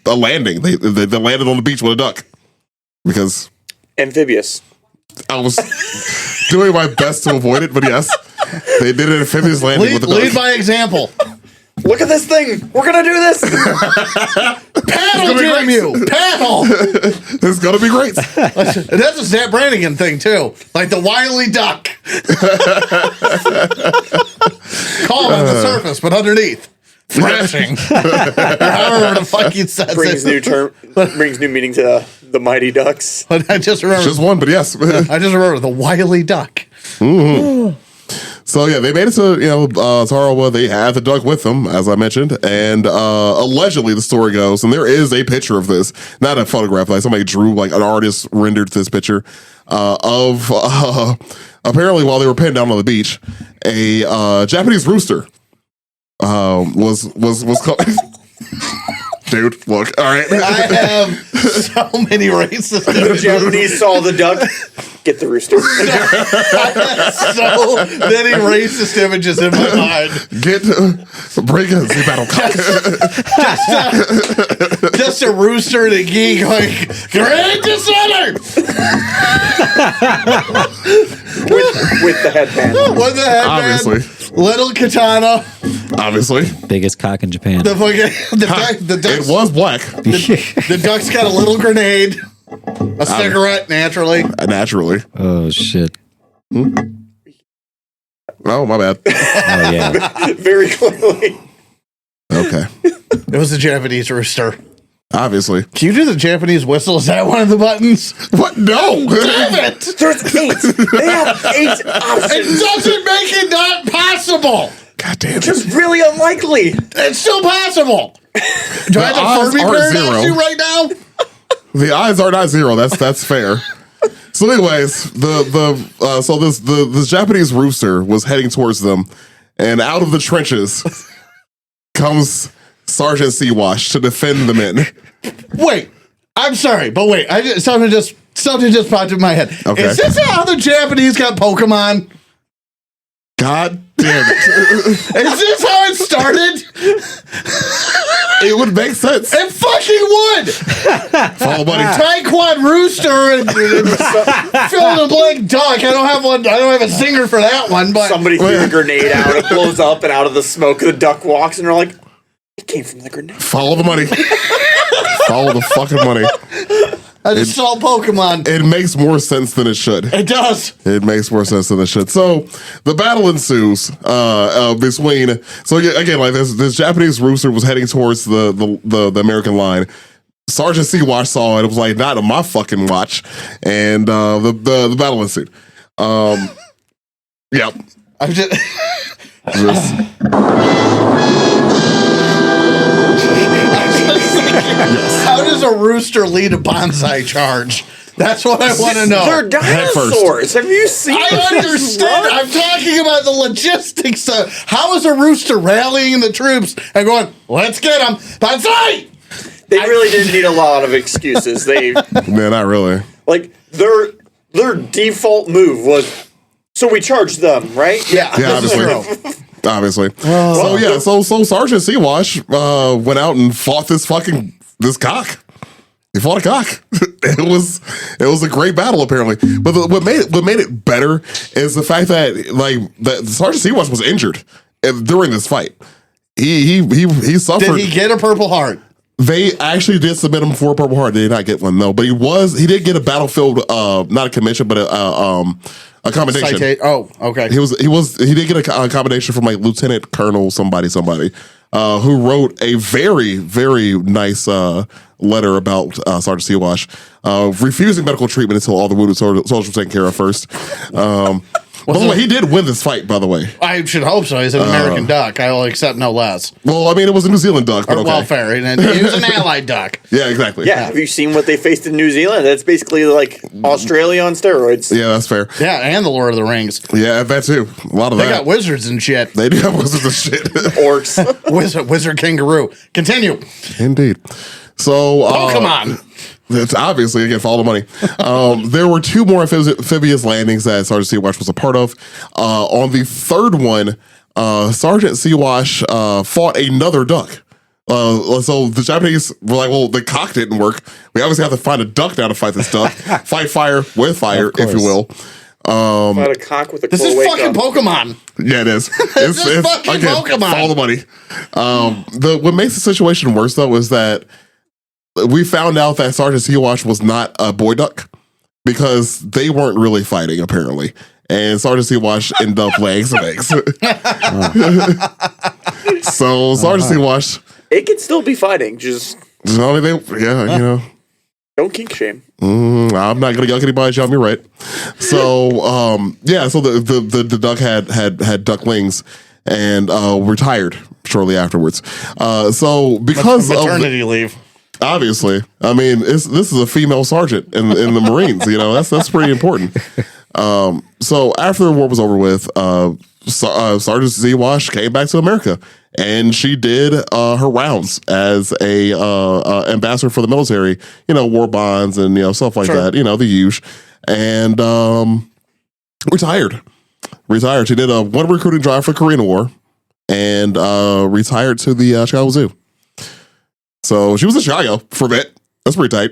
Speaker 2: landing. They landed on the beach with a duck because
Speaker 4: amphibious.
Speaker 2: I was doing my best to avoid it, but yes, they did an amphibious landing with a duck.
Speaker 3: Lead by example.
Speaker 4: Look at this thing. We're gonna do this.
Speaker 3: Paddle, damn you! Paddle.
Speaker 2: It's gonna be great.
Speaker 3: That's a Zap Brannigan thing too, like the wily duck. Calm on the surface, but underneath, thrashing. However the fuck you said
Speaker 4: brings new meaning to the Mighty Ducks.
Speaker 3: I just remember
Speaker 2: Just one, but yes.
Speaker 3: I just remember the wily duck.
Speaker 2: Mm-hmm. So yeah, they made it to Tarawa. They had the duck with them, as I mentioned, and allegedly the story goes, and there is a picture of this, not a photograph, like somebody drew, like an artist rendered this picture of apparently while they were pinned down on the beach, a Japanese rooster was coming. Dude, look, all right.
Speaker 3: I have so many racist
Speaker 4: The
Speaker 3: images.
Speaker 4: Japanese saw the duck. Get the rooster.
Speaker 3: I have so many racist images in my mind.
Speaker 2: Break a Z battle cock.
Speaker 3: Just a rooster and a geek going, great dishonor!
Speaker 4: with the headband.
Speaker 3: With the headband.
Speaker 2: Obviously.
Speaker 3: Little katana.
Speaker 2: Obviously.
Speaker 1: Biggest cock in Japan.
Speaker 3: The fucking the duck's,
Speaker 2: It was black.
Speaker 3: the duck's got a little grenade. A cigarette, naturally.
Speaker 2: Naturally.
Speaker 1: Oh, shit.
Speaker 2: Oh, my bad.
Speaker 1: Oh, yeah.
Speaker 4: Very clearly.
Speaker 2: Okay.
Speaker 3: It was a Japanese rooster.
Speaker 2: Obviously.
Speaker 3: Can you do the Japanese whistle? Is that one of the buttons?
Speaker 2: What? No.
Speaker 3: Damn it!
Speaker 4: There's 8. They have 8 options.
Speaker 3: It doesn't make it not possible.
Speaker 2: God damn it.
Speaker 4: It's really unlikely.
Speaker 3: It's still possible. Do I have
Speaker 2: odds
Speaker 3: to Furby
Speaker 2: are
Speaker 3: paradox
Speaker 2: zero.
Speaker 3: you right now?
Speaker 2: The odds are not zero. That's fair. So, anyways, this Japanese rooster was heading towards them, and out of the trenches comes Sergeant Seawash to defend the men.
Speaker 3: Wait, I'm sorry, but wait, something just popped in my head.
Speaker 2: Okay.
Speaker 3: Is this how the Japanese got Pokemon?
Speaker 2: God damn it.
Speaker 3: Is this how it started?
Speaker 2: It would make sense.
Speaker 3: It fucking would.
Speaker 2: Follow buddy.
Speaker 3: Taekwon Rooster and fill in the blank duck. I don't have one. I don't have a singer for that one. But
Speaker 4: Somebody threw a grenade out, it blows up, and out of the smoke, the duck walks, and they're like, it came from the grenade.
Speaker 2: Follow the money. Follow the fucking money.
Speaker 3: I just saw Pokemon.
Speaker 2: It makes more sense than it should.
Speaker 3: It does.
Speaker 2: It makes more sense than it should. So the battle ensues between. So again, like this Japanese rooster was heading towards the American line. Sergeant Seawash saw it. It was like, not on my fucking watch, and the battle ensued. Yep.
Speaker 3: I'm just. How does a rooster lead a bonsai charge? That's what I want to know.
Speaker 4: They're dinosaurs. Have you seen
Speaker 3: I
Speaker 4: them
Speaker 3: understand.
Speaker 4: run?
Speaker 3: I'm talking about the logistics. How is a rooster rallying the troops and going, let's get them? Bonsai!
Speaker 4: They really didn't need a lot of excuses. They
Speaker 2: Man, not really.
Speaker 4: like their default move was, so we charged them, right?
Speaker 3: Yeah,
Speaker 2: Yeah,
Speaker 3: this is
Speaker 2: obviously.
Speaker 3: true.
Speaker 2: Obviously. So Sergeant Seawash went out and fought this cock. He fought a cock. It was a great battle apparently. But what made it better is the fact that that Sergeant Seawash was injured during this fight. He suffered.
Speaker 3: Did he get a Purple Heart?
Speaker 2: They actually did submit him for a Purple Heart. They did not get one though, but he did get a battlefield not a commission, but a commendation.
Speaker 3: Oh, okay.
Speaker 2: He did get a commendation from like Lieutenant Colonel somebody who wrote a very, very nice letter about Sergeant Seawash refusing medical treatment until all the wounded soldiers were taken care of first. By the way, he did win this fight, by the way.
Speaker 3: I should hope so. He's an American duck. I will accept no less.
Speaker 2: Well, I mean, it was a New Zealand duck, but okay.
Speaker 3: Well, fair. And he was an allied duck.
Speaker 2: Yeah, exactly.
Speaker 4: Yeah. Have you seen what they faced in New Zealand? That's basically like Australia on steroids.
Speaker 2: Yeah, that's fair.
Speaker 3: Yeah, and the Lord of the Rings.
Speaker 2: Yeah, that too. A lot of
Speaker 3: They
Speaker 2: that.
Speaker 3: got wizards and shit.
Speaker 2: They do have wizards and shit.
Speaker 4: Orcs.
Speaker 3: Wizard kangaroo. Continue.
Speaker 2: Indeed. So
Speaker 3: Pokemon.
Speaker 2: It's obviously, again, follow the money. There were two more amphibious landings that Sergeant Seawash was a part of. On the third one, Sergeant Seawash fought another duck. So the Japanese were like, well, the cock didn't work. We obviously have to find a duck now to fight this duck. Fight fire with fire, if you will.
Speaker 4: Fight a cock with a
Speaker 3: This is fucking Pokemon.
Speaker 2: Yeah, it is.
Speaker 3: It's fucking Pokemon.
Speaker 2: Follow the money. What makes the situation worse, though, is that we found out that Sergeant Seawash was not a boy duck because they weren't really fighting, apparently. And Sergeant Seawash ended up laying some eggs. So Sergeant Seawash,
Speaker 4: it could still be fighting. Just
Speaker 2: you know.
Speaker 4: don't kink shame.
Speaker 2: I'm not gonna yuck anybody's yum. You're right. So so the duck had ducklings and retired shortly afterwards. So because
Speaker 3: Maternity leave.
Speaker 2: obviously, I mean, this is a female sergeant in the Marines. You know, that's pretty important. So after the war was over with, Sergeant Seawash came back to America, and she did her rounds as a ambassador for the military. You know, war bonds and stuff like that. You know, the usual, and retired. She did one recruiting drive for the Korean War, and retired to the Chicago Zoo. So she was in Chicago for a bit. That's pretty tight.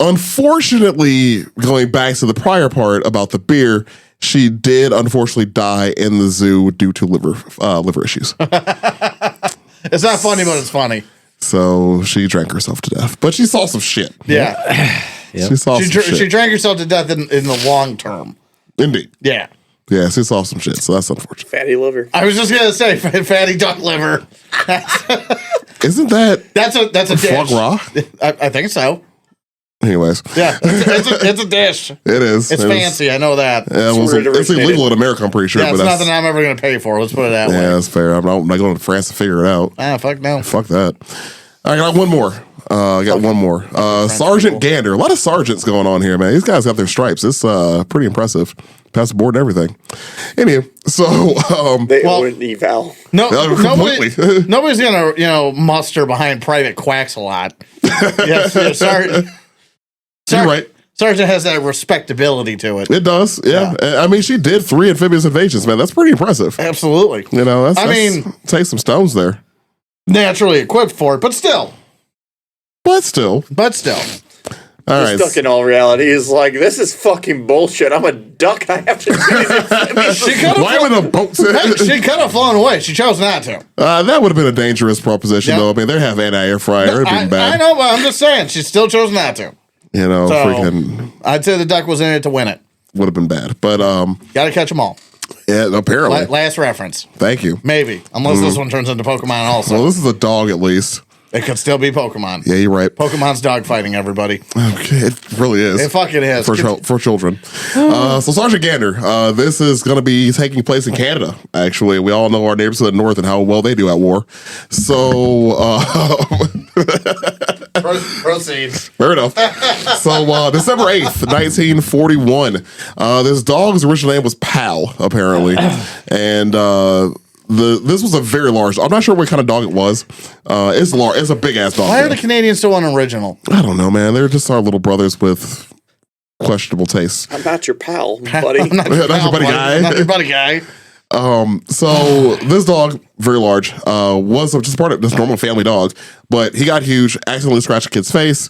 Speaker 2: Unfortunately, going back to the prior part about the beer, she did unfortunately die in the zoo due to liver issues.
Speaker 3: It's not funny, but it's funny.
Speaker 2: So she drank herself to death. But she saw some shit.
Speaker 3: Yeah.
Speaker 2: She saw some shit.
Speaker 3: She drank herself to death in the long term.
Speaker 2: Indeed.
Speaker 3: Yeah.
Speaker 2: Yeah, she saw some shit. So that's unfortunate.
Speaker 4: Fatty liver.
Speaker 3: I was just gonna say fatty duck liver.
Speaker 2: Isn't that
Speaker 3: That's a
Speaker 2: foie
Speaker 3: dish.
Speaker 2: gras?
Speaker 3: I think so.
Speaker 2: Anyways.
Speaker 3: Yeah, it's a dish.
Speaker 2: It is.
Speaker 3: It's fancy. I know that.
Speaker 2: It's illegal in America, I'm pretty sure.
Speaker 3: Yeah, it's
Speaker 2: but that's
Speaker 3: nothing I'm ever going to pay for. Let's put it that way.
Speaker 2: Yeah, that's fair. I'm not going to France to figure it out.
Speaker 3: Fuck no.
Speaker 2: Fuck that. I got one more. Sergeant Gander. A lot of sergeants going on here, man. These guys got their stripes. It's pretty impressive. Pass the board and everything. Anyway, so
Speaker 4: They owe an eval.
Speaker 3: Nobody's gonna muster behind Private Quacks a lot. Yes, sorry.
Speaker 2: You're right.
Speaker 3: Sergeant has that respectability to it.
Speaker 2: It does, yeah. I mean, she did 3 amphibious invasions, man. That's pretty impressive.
Speaker 3: Absolutely.
Speaker 2: You know, take some stones there.
Speaker 3: Naturally equipped for it, but still.
Speaker 2: But still. All right.
Speaker 4: Duck in all reality is like, this is fucking bullshit. I'm a duck. I have to do these.
Speaker 2: Why would the boat?
Speaker 3: She could have flown away. She chose not to.
Speaker 2: That would have been a dangerous proposition, though. I mean, they have anti-air fryer. It'd been bad.
Speaker 3: I know, but I'm just saying, she still chose not to.
Speaker 2: You know,
Speaker 3: So,
Speaker 2: freaking
Speaker 3: I'd say the duck was in it to win it.
Speaker 2: would have been bad. But
Speaker 3: Got to catch them all.
Speaker 2: yeah, apparently.
Speaker 3: Last reference.
Speaker 2: Thank you.
Speaker 3: Maybe. Unless this one turns into Pokemon also.
Speaker 2: Well, this is a dog, at least.
Speaker 3: It could still be Pokemon.
Speaker 2: Yeah, you're right.
Speaker 3: Pokemon's dogfighting, everybody.
Speaker 2: Okay, it really is.
Speaker 3: It fucking is.
Speaker 2: For children. So Sergeant Gander, this is going to be taking place in Canada, actually. We all know our neighbors to the north and how well they do at war. So,
Speaker 3: Proceed.
Speaker 2: fair enough. So, December 8th, 1941, this dog's original name was Pal, apparently. And, this was a very large. I'm not sure what kind of dog it was. It's large. It's a big ass dog.
Speaker 3: Why are the Canadians so unoriginal?
Speaker 2: I don't know, man. They're just our little brothers with questionable tastes.
Speaker 4: I'm not your pal, buddy.
Speaker 3: I'm not your
Speaker 2: Not your buddy guy.
Speaker 3: Not your buddy guy.
Speaker 2: So this dog, very large, was just part of this normal family dog, but he got huge, accidentally scratched a kid's face.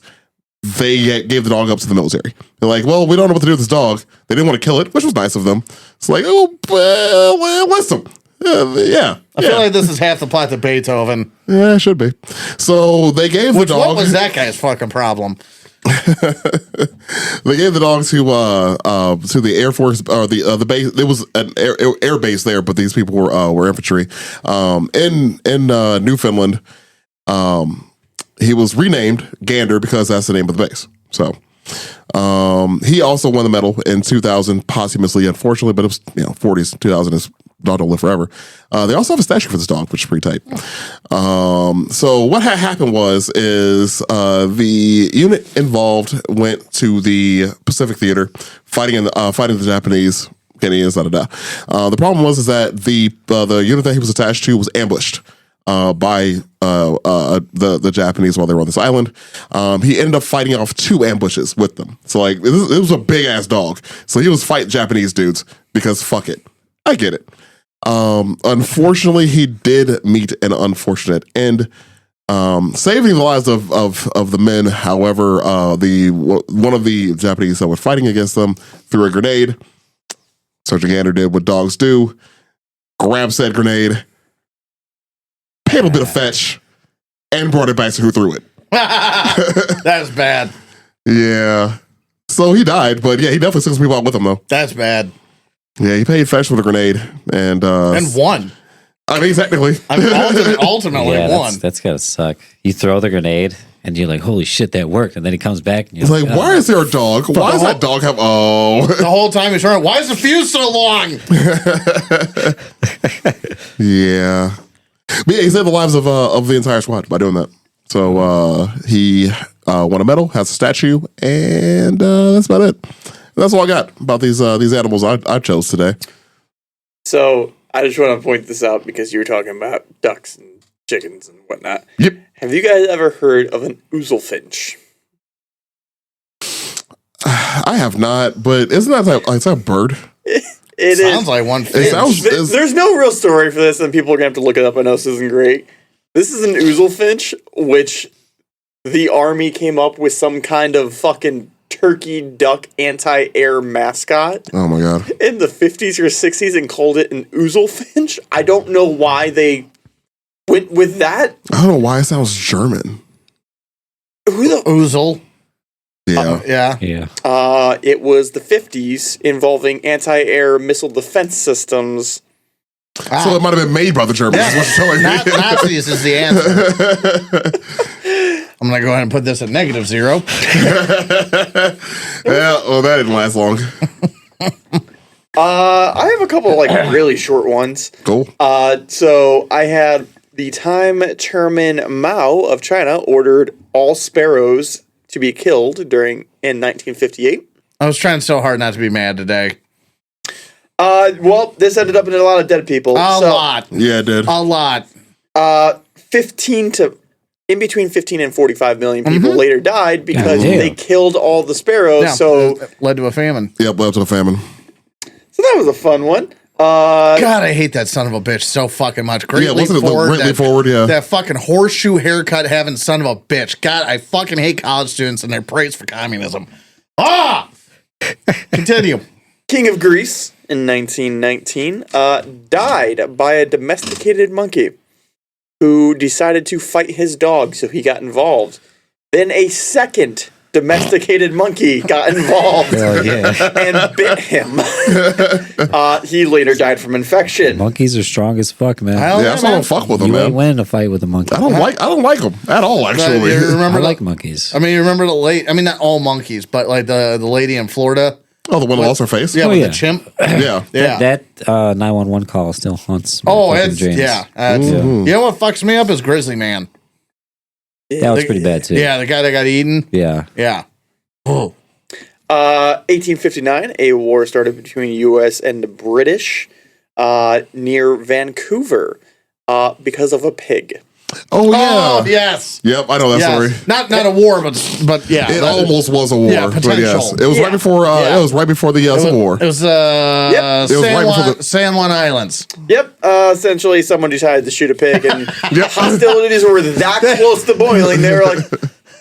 Speaker 2: They gave the dog up to the military. They're like, well, we don't know what to do with this dog. They didn't want to kill it, which was nice of them. It's like, oh, well, listen. Yeah.
Speaker 3: I feel like this is half the plot to Beethoven.
Speaker 2: Yeah, it should be. So they gave the dog.
Speaker 3: What was that guy's fucking problem?
Speaker 2: They gave the dog to the Air Force or the base. There was an air base there, but these people were infantry. In Newfoundland, he was renamed Gander because that's the name of the base. So he also won the medal in 2000 posthumously, unfortunately, but it was 40s. 2000 is dog don't live forever. They also have a statue for this dog, which is pretty tight. So what had happened is the unit involved went to the Pacific Theater, fighting the Japanese. Canadians, the problem is that the unit that he was attached to was ambushed by the Japanese while they were on this island. He ended up fighting off 2 ambushes with them. So like it was a big ass dog. So he was fighting Japanese dudes because fuck it. I get it. Unfortunately, he did meet an unfortunate end, saving the lives of the men. However, one of the Japanese that were fighting against them threw a grenade. Sergeant Gander did what dogs do: grabbed said grenade, paid a bit of fetch, and brought it back to who threw it.
Speaker 3: That's bad.
Speaker 2: Yeah. So he died, but yeah, he definitely took some people out with him though.
Speaker 3: That's bad.
Speaker 2: Yeah, he paid fetch with a grenade and
Speaker 3: won.
Speaker 2: I mean, technically.
Speaker 3: I mean, ultimately won.
Speaker 1: That's gotta suck. You throw the grenade and you're like, holy shit, that worked. And then he comes back and you're
Speaker 2: It's like,
Speaker 1: oh.
Speaker 2: why is there a dog? Why does that dog have? Oh,
Speaker 3: The whole time he's trying. Why is the fuse so long?
Speaker 2: yeah. But yeah, he saved the lives of the entire squad by doing that. So he won a medal, has a statue, and that's about it. That's all I got about these animals I chose today.
Speaker 4: So I just want to point this out because you were talking about ducks and chickens and whatnot.
Speaker 2: Yep.
Speaker 4: Have you guys ever heard of an ouzelfinch?
Speaker 2: I have not, but isn't that it's a bird?
Speaker 4: It
Speaker 3: Sounds
Speaker 4: is.
Speaker 3: like one
Speaker 2: It
Speaker 3: fish.
Speaker 2: sounds.
Speaker 4: There's no real story for this, and people are gonna have to look it up. I know this isn't great. This is an ouzelfinch, which the army came up with some kind of fucking turkey duck anti-air mascot
Speaker 2: Oh my god.
Speaker 4: in the 50s or 60s and called it an ouzelfinch. I don't know why they went with that.
Speaker 2: I don't know why it sounds German.
Speaker 4: Who the
Speaker 3: Ouzel.
Speaker 2: Yeah.
Speaker 3: Yeah.
Speaker 1: Yeah.
Speaker 4: It was the 50s involving anti-air missile defense systems.
Speaker 2: So it might have been made by the Germans. Is what you're telling me.
Speaker 3: Nazis is the answer. I'm going to go ahead and put this at -0.
Speaker 2: Yeah, well, that didn't last long.
Speaker 4: I have a couple like really short ones.
Speaker 2: Cool.
Speaker 4: So I had the time Chairman Mao of China ordered all sparrows to be killed in 1958.
Speaker 3: I was trying so hard not to be mad today.
Speaker 4: Well, this ended up in a lot of dead people.
Speaker 3: A lot.
Speaker 2: Yeah, it did.
Speaker 3: A lot.
Speaker 4: 15 to in between 15 and 45 million people later died because
Speaker 1: damn.
Speaker 4: they killed all the sparrows.
Speaker 3: Yeah,
Speaker 4: So
Speaker 3: it led to a famine.
Speaker 2: Yep, led to the famine.
Speaker 4: that was a fun one.
Speaker 3: God, I hate that son of a bitch so fucking much. Great
Speaker 2: Yeah,
Speaker 3: leap
Speaker 2: wasn't it the
Speaker 3: forward.
Speaker 2: Great Leap Forward? Yeah.
Speaker 3: That fucking horseshoe haircut having son of a bitch. God, I fucking hate college students and their praise for communism. Ah! Continue.
Speaker 4: King of Greece in 1919 died by a domesticated monkey who decided to fight his dog, so he got involved. Then a second domesticated monkey got involved
Speaker 1: Hell yeah.
Speaker 4: and bit him. He later died from infection.
Speaker 1: Monkeys are strong as fuck, man.
Speaker 3: Hell
Speaker 2: Yeah, that's why I don't fuck with them,
Speaker 1: You ain't
Speaker 2: man.
Speaker 1: winning a fight with a monkey.
Speaker 2: I don't like them at all. Actually,
Speaker 3: You
Speaker 1: I
Speaker 3: remember
Speaker 1: like
Speaker 3: the,
Speaker 1: monkeys.
Speaker 3: I mean, you remember not all monkeys, but like the lady in Florida.
Speaker 2: oh, the one that lost her face.
Speaker 3: Yeah,
Speaker 1: Oh,
Speaker 3: with
Speaker 1: yeah.
Speaker 3: the chimp.
Speaker 2: yeah.
Speaker 3: Yeah.
Speaker 1: That 911 call still haunts my
Speaker 3: Oh,
Speaker 1: fucking
Speaker 3: it's
Speaker 1: dreams.
Speaker 3: yeah. You know what fucks me up is Grizzly Man.
Speaker 1: That was pretty bad too.
Speaker 3: Yeah, the guy that got eaten.
Speaker 1: Yeah.
Speaker 3: Yeah. Oh.
Speaker 4: 1859, a war started between the U.S. and the British near Vancouver because of a pig.
Speaker 2: Oh yeah.
Speaker 3: Oh yes.
Speaker 2: Yep, I know that
Speaker 3: Yes.
Speaker 2: story.
Speaker 3: Not a war, but yeah.
Speaker 2: It
Speaker 3: that-
Speaker 2: almost was a war,
Speaker 3: Yeah,
Speaker 2: but yes,
Speaker 3: potential.
Speaker 2: it was
Speaker 4: Yeah.
Speaker 2: right before.
Speaker 3: Yeah.
Speaker 2: It was right before the Civil War.
Speaker 3: It was
Speaker 2: It was right
Speaker 3: San,
Speaker 2: before
Speaker 3: Juan,
Speaker 2: the-
Speaker 3: San Juan Islands.
Speaker 4: Yep, essentially someone decided to shoot a pig, and
Speaker 2: Yep.
Speaker 4: hostilities were that close to boiling. They were like,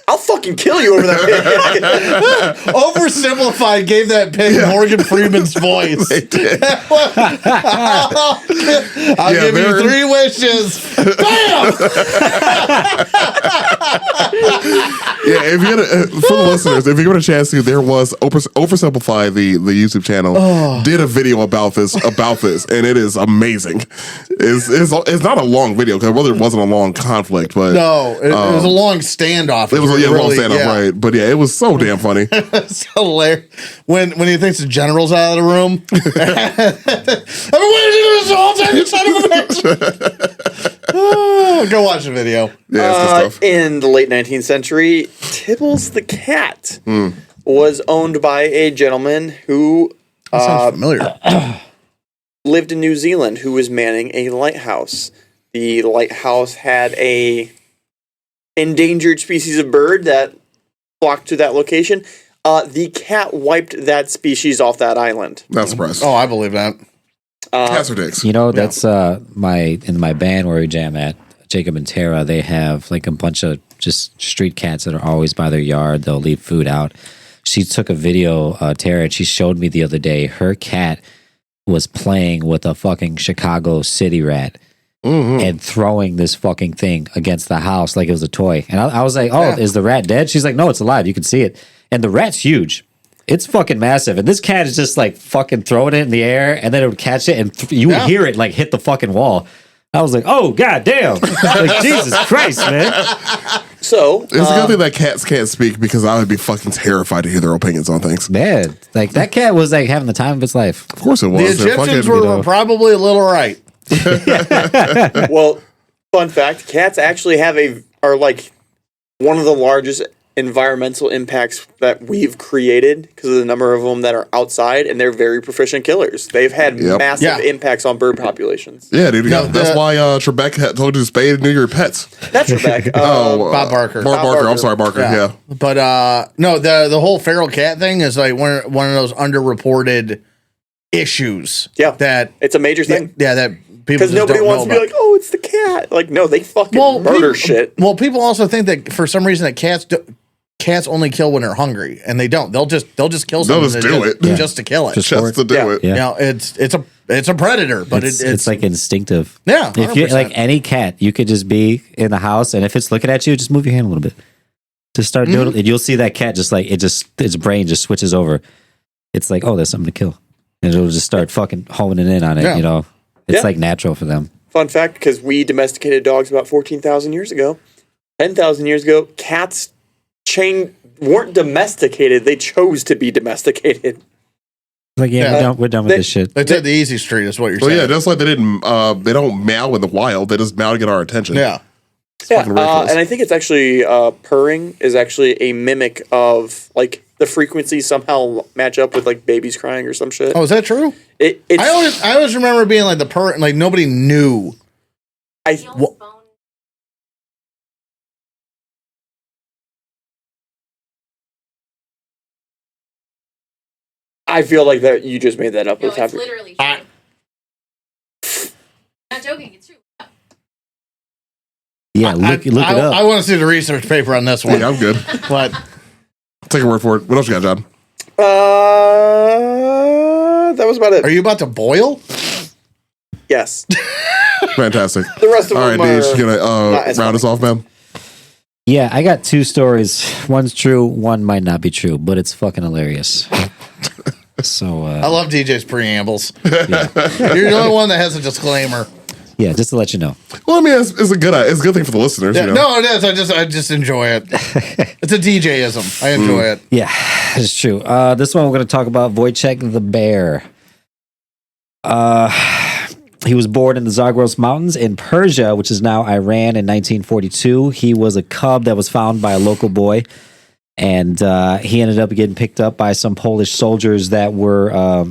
Speaker 4: I'll fucking kill you over that pig.
Speaker 3: Oversimplified gave that pig Morgan Freeman's voice. I'll
Speaker 2: Yeah,
Speaker 3: give you
Speaker 2: very-
Speaker 3: 3 wishes. Bam!
Speaker 2: Yeah, if you get for the listeners, if you get a chance to, there was Oversimplify the YouTube channel did a video about this, and it is amazing. It's not a long video because it wasn't a long conflict, but
Speaker 3: No, it was a long standoff.
Speaker 2: it was a long
Speaker 3: Really,
Speaker 2: stand up,
Speaker 3: yeah.
Speaker 2: right? But yeah, it was so damn funny.
Speaker 3: It's hilarious. When he thinks the general's out of the room. I've been waiting to do this the whole time, you son of a bitch. Oh, go watch the video.
Speaker 2: Yeah, it's good stuff.
Speaker 4: In the late 19th century, Tibbles the cat was owned by a gentleman who
Speaker 3: That sounds familiar.
Speaker 4: lived in New Zealand who was manning a lighthouse. The lighthouse had a endangered species of bird that flocked to that location. The cat wiped that species off that island.
Speaker 2: Not surprised.
Speaker 3: Oh, I believe that.
Speaker 2: Cats are dicks.
Speaker 1: You know, that's in my band where we jam at, Jacob and Tara, they have like a bunch of just street cats that are always by their yard. They'll leave food out. She took a video, Tara, and she showed me the other day. Her cat was playing with a fucking Chicago city rat and throwing this fucking thing against the house like it was a toy. And I was like, oh, is the rat dead? She's like, no, it's alive. You can see it. And the rat's huge. It's fucking massive. And this cat is just like fucking throwing it in the air and then it would catch it and you would hear it like hit the fucking wall. I was like, oh, god damn. Like, Jesus Christ, man.
Speaker 4: So,
Speaker 2: It's a good thing that cats can't speak because I would be fucking terrified to hear their opinions on things.
Speaker 1: Man, like that cat was like having the time of its life.
Speaker 2: Of course it
Speaker 3: The
Speaker 2: was. They're
Speaker 3: Egyptians
Speaker 2: fucking,
Speaker 3: were probably a little right.
Speaker 4: well, fun fact, cats actually are like one of the largest environmental impacts that we've created because of the number of them that are outside, and they're very proficient killers. They've had massive
Speaker 3: Yeah.
Speaker 4: impacts on bird populations.
Speaker 2: Yeah, dude.
Speaker 3: No,
Speaker 2: that's why Trebek had told you to spay and neuter your pets.
Speaker 4: That's Rebecca.
Speaker 3: Bob Barker.
Speaker 2: Bob Barker. I'm sorry, Barker. Yeah.
Speaker 3: But no, the whole feral cat thing is like one of those underreported issues.
Speaker 4: Yeah.
Speaker 3: That
Speaker 4: It's a major thing.
Speaker 3: yeah, that people
Speaker 4: Because
Speaker 3: just
Speaker 4: nobody
Speaker 3: don't
Speaker 4: wants
Speaker 3: know
Speaker 4: to be
Speaker 3: about.
Speaker 4: like, oh, it's the cat. Like, no, they fucking murder shit.
Speaker 3: Well, people also think that for some reason that cats only kill when they're hungry, and they don't. They'll just kill
Speaker 2: They'll
Speaker 3: something
Speaker 2: just do it.
Speaker 3: just to kill it.
Speaker 1: Just
Speaker 2: Just to do
Speaker 4: Yeah.
Speaker 2: it.
Speaker 1: Yeah.
Speaker 3: You know, it's a predator, but
Speaker 1: It's like instinctive.
Speaker 3: Yeah,
Speaker 1: If you
Speaker 3: 100%.
Speaker 1: like any cat, you could just be in the house and if it's looking at you, just move your hand a little bit. Just start doing it. And you'll see that cat just like its brain just switches over. It's like, oh, there's something to kill. And it'll just start fucking honing in on it,
Speaker 3: Yeah.
Speaker 1: you know. It's
Speaker 4: Yeah.
Speaker 1: like natural for them.
Speaker 4: Fun fact, because we domesticated dogs about 14,000 years ago. 10,000 years ago, cats weren't domesticated. They chose to be domesticated.
Speaker 1: Like,
Speaker 3: Yeah.
Speaker 1: we're done with this shit.
Speaker 3: they took the easy street, is what you're
Speaker 2: Well,
Speaker 3: saying.
Speaker 2: yeah, just like they don't meow in the wild. They just meow to get our attention.
Speaker 3: Yeah.
Speaker 2: fucking ridiculous.
Speaker 4: And I think it's actually purring is actually a mimic of like the frequencies somehow match up with like babies crying or some shit.
Speaker 3: Oh, is that true?
Speaker 4: It's
Speaker 3: I always remember being like like nobody knew.
Speaker 4: I
Speaker 5: Neil's phone
Speaker 4: I feel like that you just made that up.
Speaker 5: No,
Speaker 4: with
Speaker 5: it's
Speaker 4: Happy.
Speaker 5: literally true. Not joking, it's true.
Speaker 1: Yeah, look it up.
Speaker 3: I want to see the research paper on this one.
Speaker 2: Yeah, I'm good.
Speaker 3: But
Speaker 2: Take a word for it. What else you got, John?
Speaker 4: That was about it.
Speaker 3: are you about to boil?
Speaker 4: Yes.
Speaker 2: Fantastic.
Speaker 4: The rest of
Speaker 2: All right,
Speaker 4: them are
Speaker 2: Deej, you gonna
Speaker 4: not as
Speaker 2: round us off, man?
Speaker 1: Yeah, I got 2 stories. One's true, one might not be true, but it's fucking hilarious. So,
Speaker 3: I love DJ's preambles.
Speaker 1: yeah.
Speaker 3: You're the only one that has a disclaimer.
Speaker 1: Yeah, just to let you know.
Speaker 2: Well, I mean, it's a good thing for the listeners.
Speaker 3: Yeah,
Speaker 2: You know?
Speaker 3: no, it is. I just enjoy it. It's a DJism. I enjoy it.
Speaker 1: Yeah, it's true. This one we're going to talk about Wojciech the Bear. He was born in the Zagros Mountains in Persia, which is now Iran, in 1942. He was a cub that was found by a local boy, and he ended up getting picked up by some Polish soldiers that were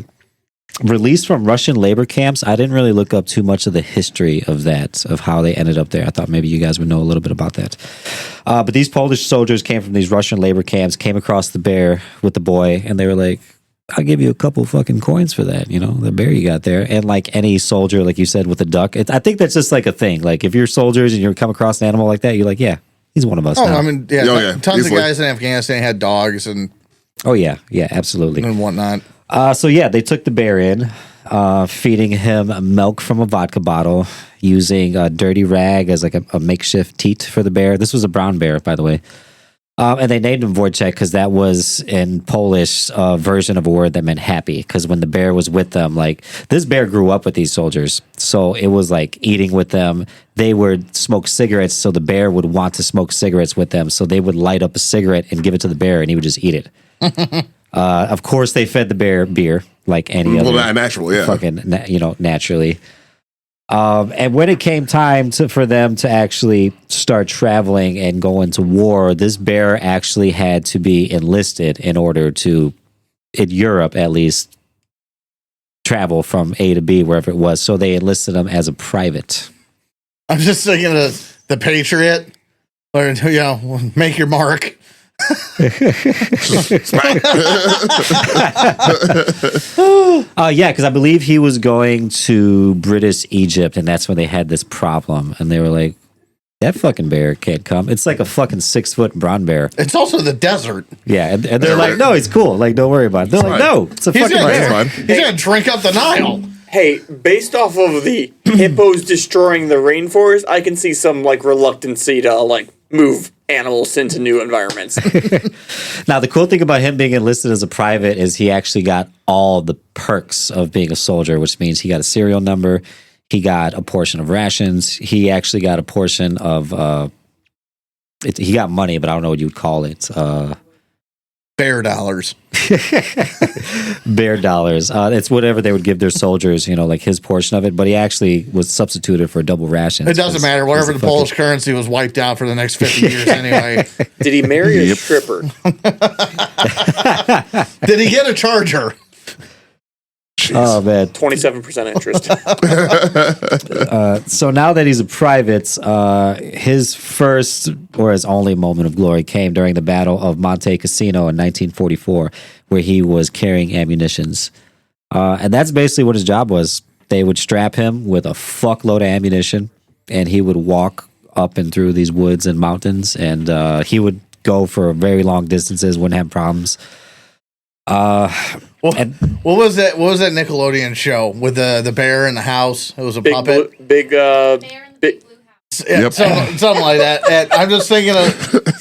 Speaker 1: released from Russian labor camps. I didn't really look up too much of the history of that, of how they ended up there. I thought maybe you guys would know a little bit about that. But these Polish soldiers came from these Russian labor camps, came across the bear with the boy, and they were like, I'll give you a couple fucking coins for that, the bear you got there. And like any soldier, like you said, with a duck, I think that's just like a thing. Like if you're soldiers and you come across an animal like that, you're like, yeah, he's one of us
Speaker 3: Oh,
Speaker 1: now.
Speaker 3: I mean, yeah, tons of guys in Afghanistan had dogs and
Speaker 1: Oh, yeah, absolutely.
Speaker 3: whatnot.
Speaker 1: So yeah, they took the bear in, feeding him milk from a vodka bottle, using a dirty rag as like a makeshift teat for the bear. This was a brown bear, by the way. And they named him Wojciech because that was in Polish version of a word that meant happy. Because when the bear was with them, like this bear grew up with these soldiers, so it was like eating with them. They would smoke cigarettes, so the bear would want to smoke cigarettes with them. So they would light up a cigarette and give it to the bear, and he would just eat it. Of course, they fed the bear beer like any other.
Speaker 2: Well, naturally, yeah.
Speaker 1: Fucking, naturally. And when it came time for them to actually start traveling and go into war, this bear actually had to be enlisted in order to, in Europe at least, travel from A to B, wherever it was. So they enlisted him as a private.
Speaker 3: I'm just thinking of the Patriot, or make your mark.
Speaker 1: Yeah, because I believe he was going to British Egypt, and that's when they had this problem. And they were like, that fucking bear can't come. It's like a fucking 6-foot brown bear.
Speaker 3: It's also the desert.
Speaker 1: Yeah, and they're like, no, he's cool. Like, don't worry about it. They're like, no, it's a fucking bear.
Speaker 3: He's gonna drink up the Nile.
Speaker 4: Hey, based off of the hippos destroying the rainforest, I can see some like reluctancy to move animals into new environments.
Speaker 1: Now, the cool thing about him being enlisted as a private is he actually got all the perks of being a soldier, which means he got a serial number, he got a portion of rations, he actually got a portion of he got money, but I don't know what you'd call it.
Speaker 3: Bear dollars.
Speaker 1: Bear dollars. It's whatever they would give their soldiers, like his portion of it. But he actually was substituted for double rations.
Speaker 3: It doesn't matter. Whatever the Polish currency was wiped out for the next 50 years anyway.
Speaker 4: Did he marry a stripper?
Speaker 3: Did he get a charger?
Speaker 1: Oh, man.
Speaker 4: 27% interest.
Speaker 1: So now that he's a private, his first or his only moment of glory came during the Battle of Monte Cassino in 1944, where he was carrying ammunitions. And that's basically what his job was. They would strap him with a fuckload of ammunition, and he would walk up and through these woods and mountains, and he would go for very long distances, wouldn't have problems.
Speaker 3: What was that? What was that Nickelodeon show with the bear in the house? It was a
Speaker 4: Big
Speaker 3: puppet.
Speaker 4: big
Speaker 5: Bear in the big blue house.
Speaker 3: Yeah,
Speaker 2: Yep.
Speaker 3: something like that. And I'm just thinking of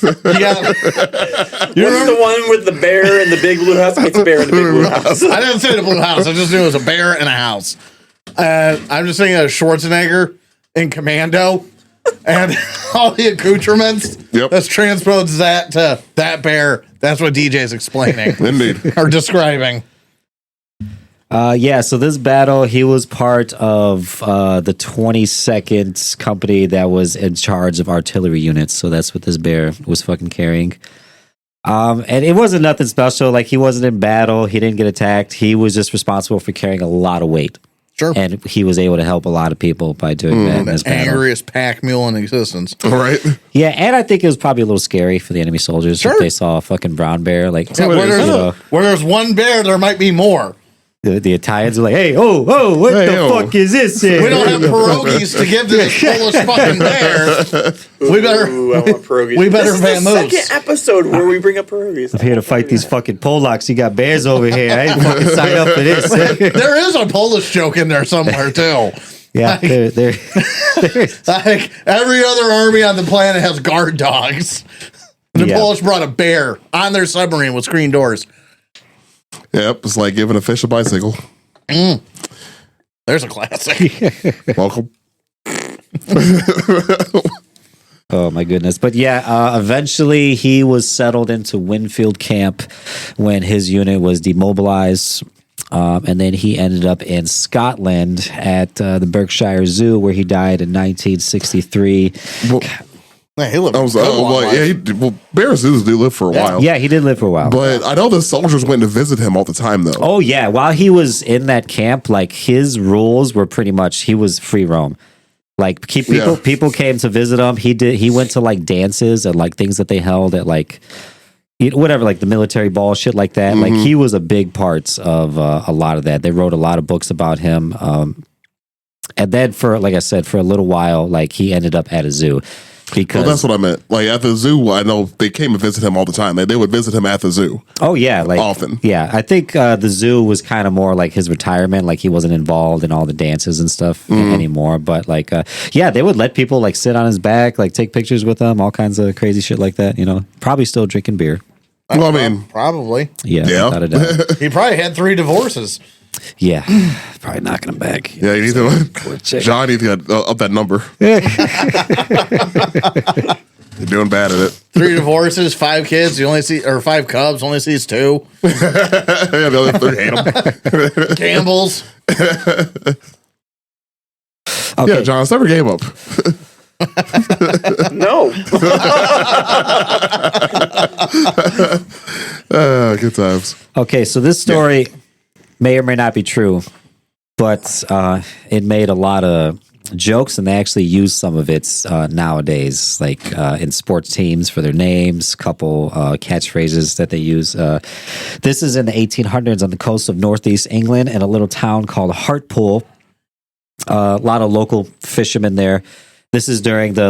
Speaker 4: What's the one with the bear in the big blue house? It's Bear in the big blue house.
Speaker 3: I didn't say the blue house. I just knew it was a bear in a house. I'm just thinking of Schwarzenegger in Commando and all the accoutrements.
Speaker 2: Yep.
Speaker 3: Let's transpose that to that bear. That's what DJ's explaining
Speaker 2: Indeed.
Speaker 3: or describing.
Speaker 1: Yeah, so this battle, he was part of the 22nd company that was in charge of artillery units. So that's what this bear was fucking carrying. And it wasn't nothing special. Like, he wasn't in battle. He didn't get attacked. He was just responsible for carrying a lot of weight.
Speaker 3: Sure.
Speaker 1: And he was able to help a lot of people by doing that in this
Speaker 3: The
Speaker 1: battle.
Speaker 3: angriest pack mule in existence.
Speaker 2: All right.
Speaker 1: Yeah, and I think it was probably a little scary for the enemy soldiers
Speaker 3: Sure.
Speaker 1: if they saw a fucking brown bear. Like,
Speaker 3: Yeah,
Speaker 2: it
Speaker 3: where,
Speaker 2: is.
Speaker 3: there's, where there's one bear, there might be more.
Speaker 1: the Italians are like, hey, what
Speaker 2: Hey,
Speaker 1: the
Speaker 2: oh.
Speaker 1: fuck is this here?
Speaker 3: We don't have pierogies to give to this Polish fucking bear. We better.
Speaker 4: Ooh, I want pierogies.
Speaker 3: We better
Speaker 4: This is the
Speaker 3: vamoose.
Speaker 4: second episode where we bring up pierogies.
Speaker 1: I'm here to fight these fucking Polacks. You got bears over here. I ain't fucking sign up for this.
Speaker 3: There is a Polish joke in there somewhere too.
Speaker 1: Yeah, they're
Speaker 3: Like every other army on the planet has guard dogs. The
Speaker 1: Yeah.
Speaker 3: Polish brought a bear on their submarine with screen doors.
Speaker 2: Yep. It's like giving a fish a bicycle.
Speaker 3: There's a classic.
Speaker 2: Welcome.
Speaker 1: Oh my goodness. But yeah, eventually he was settled into Winfield Camp when his unit was demobilized. And then he ended up in Scotland at the Berkshire Zoo, where he died in 1963.
Speaker 2: Well,
Speaker 3: Man, he lived
Speaker 2: I was
Speaker 3: a good long
Speaker 2: well,
Speaker 3: life.
Speaker 2: yeah. Bears do live for a while.
Speaker 1: Yeah, he did live for a while.
Speaker 2: But I know the soldiers went to visit him all the time, though.
Speaker 1: Oh yeah, while he was in that camp, like his rules were pretty much he was free roam. Like people came to visit him. He went to like dances and like things that they held at like whatever, like the military ball, shit like that. Like he was a big part of a lot of that. They wrote a lot of books about him. And then for, like I said, for a little while, like he ended up at a zoo because
Speaker 2: Well, that's what I meant. Like at the zoo, I know they came and visit him all the time. They would visit him at the zoo.
Speaker 1: oh yeah, like
Speaker 2: Often.
Speaker 1: Yeah, I think the zoo was kind of more like his retirement. Like he wasn't involved in all the dances and stuff anymore. But like, yeah, they would let people like sit on his back, like take pictures with him, all kinds of crazy shit like that. You know, probably still drinking beer.
Speaker 2: Well, I mean,
Speaker 3: Probably.
Speaker 1: Yeah,
Speaker 2: Yeah.
Speaker 1: without a doubt.
Speaker 3: He probably had 3 divorces.
Speaker 1: Yeah, probably knocking him back.
Speaker 2: yeah, you need to, John, you need to get up that number. You're doing bad at it.
Speaker 3: 3 divorces, 5 kids. You only see, or 5 cubs. Only sees 2.
Speaker 2: Yeah, the other 3 hate him.
Speaker 3: Campbell's.
Speaker 1: Okay.
Speaker 2: Yeah, John, step your game up.
Speaker 4: No.
Speaker 2: Good times.
Speaker 1: Okay, so this story may or may not be true, but it made a lot of jokes, and they actually use some of it nowadays, like in sports teams for their names, couple catchphrases that they use. This is in the 1800s on the coast of northeast England in a little town called Hartpool. A lot of local fishermen there. This is during the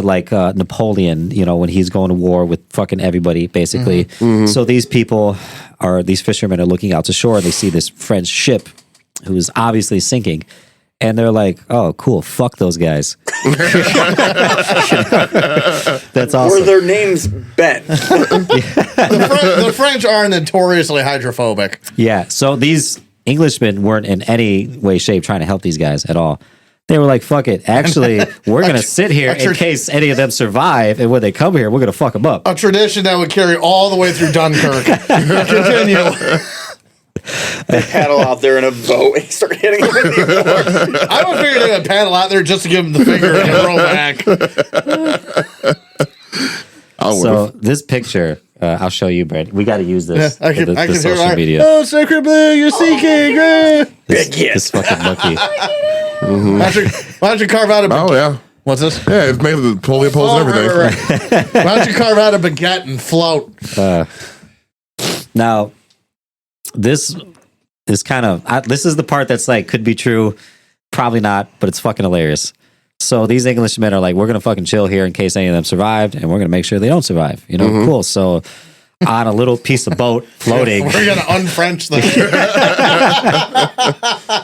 Speaker 1: Napoleon, you know, when he's going to war with fucking everybody, basically. So these fishermen are looking out to shore and they see this French ship who is obviously sinking. And they're like, oh, cool, fuck those guys. That's awesome.
Speaker 4: Were their names Ben?
Speaker 3: The French are notoriously hydrophobic.
Speaker 1: Yeah, so these Englishmen weren't in any way, shape trying to help these guys at all. They were like, fuck it. Actually, we're going to sit here in case any of them survive. And when they come here, we're going to fuck them up.
Speaker 3: A tradition that would carry all the way through Dunkirk. Continue.
Speaker 4: They paddle out there in a boat and start hitting them with the oar.
Speaker 3: I would figure they would paddle out there just to give them the finger and roll back.
Speaker 1: So this picture, I'll show you, Brent. We got to use this
Speaker 3: I
Speaker 1: for
Speaker 3: can
Speaker 1: the
Speaker 3: hear
Speaker 1: social
Speaker 3: our,
Speaker 1: media.
Speaker 3: oh, Sacred Blue, you're seeking.
Speaker 1: This fucking monkey.
Speaker 3: Why don't you carve out a
Speaker 2: Oh, yeah.
Speaker 3: What's this?
Speaker 2: Yeah, it's made of the polio poles and everything.
Speaker 3: Right. Why don't you carve out a baguette and float?
Speaker 1: Now, this is kind of this is the part that's like could be true, probably not, but it's fucking hilarious. So these Englishmen are like, we're gonna fucking chill here in case any of them survived, and we're gonna make sure they don't survive. You know, cool. So on a little piece of boat floating,
Speaker 3: We're gonna unfrench them.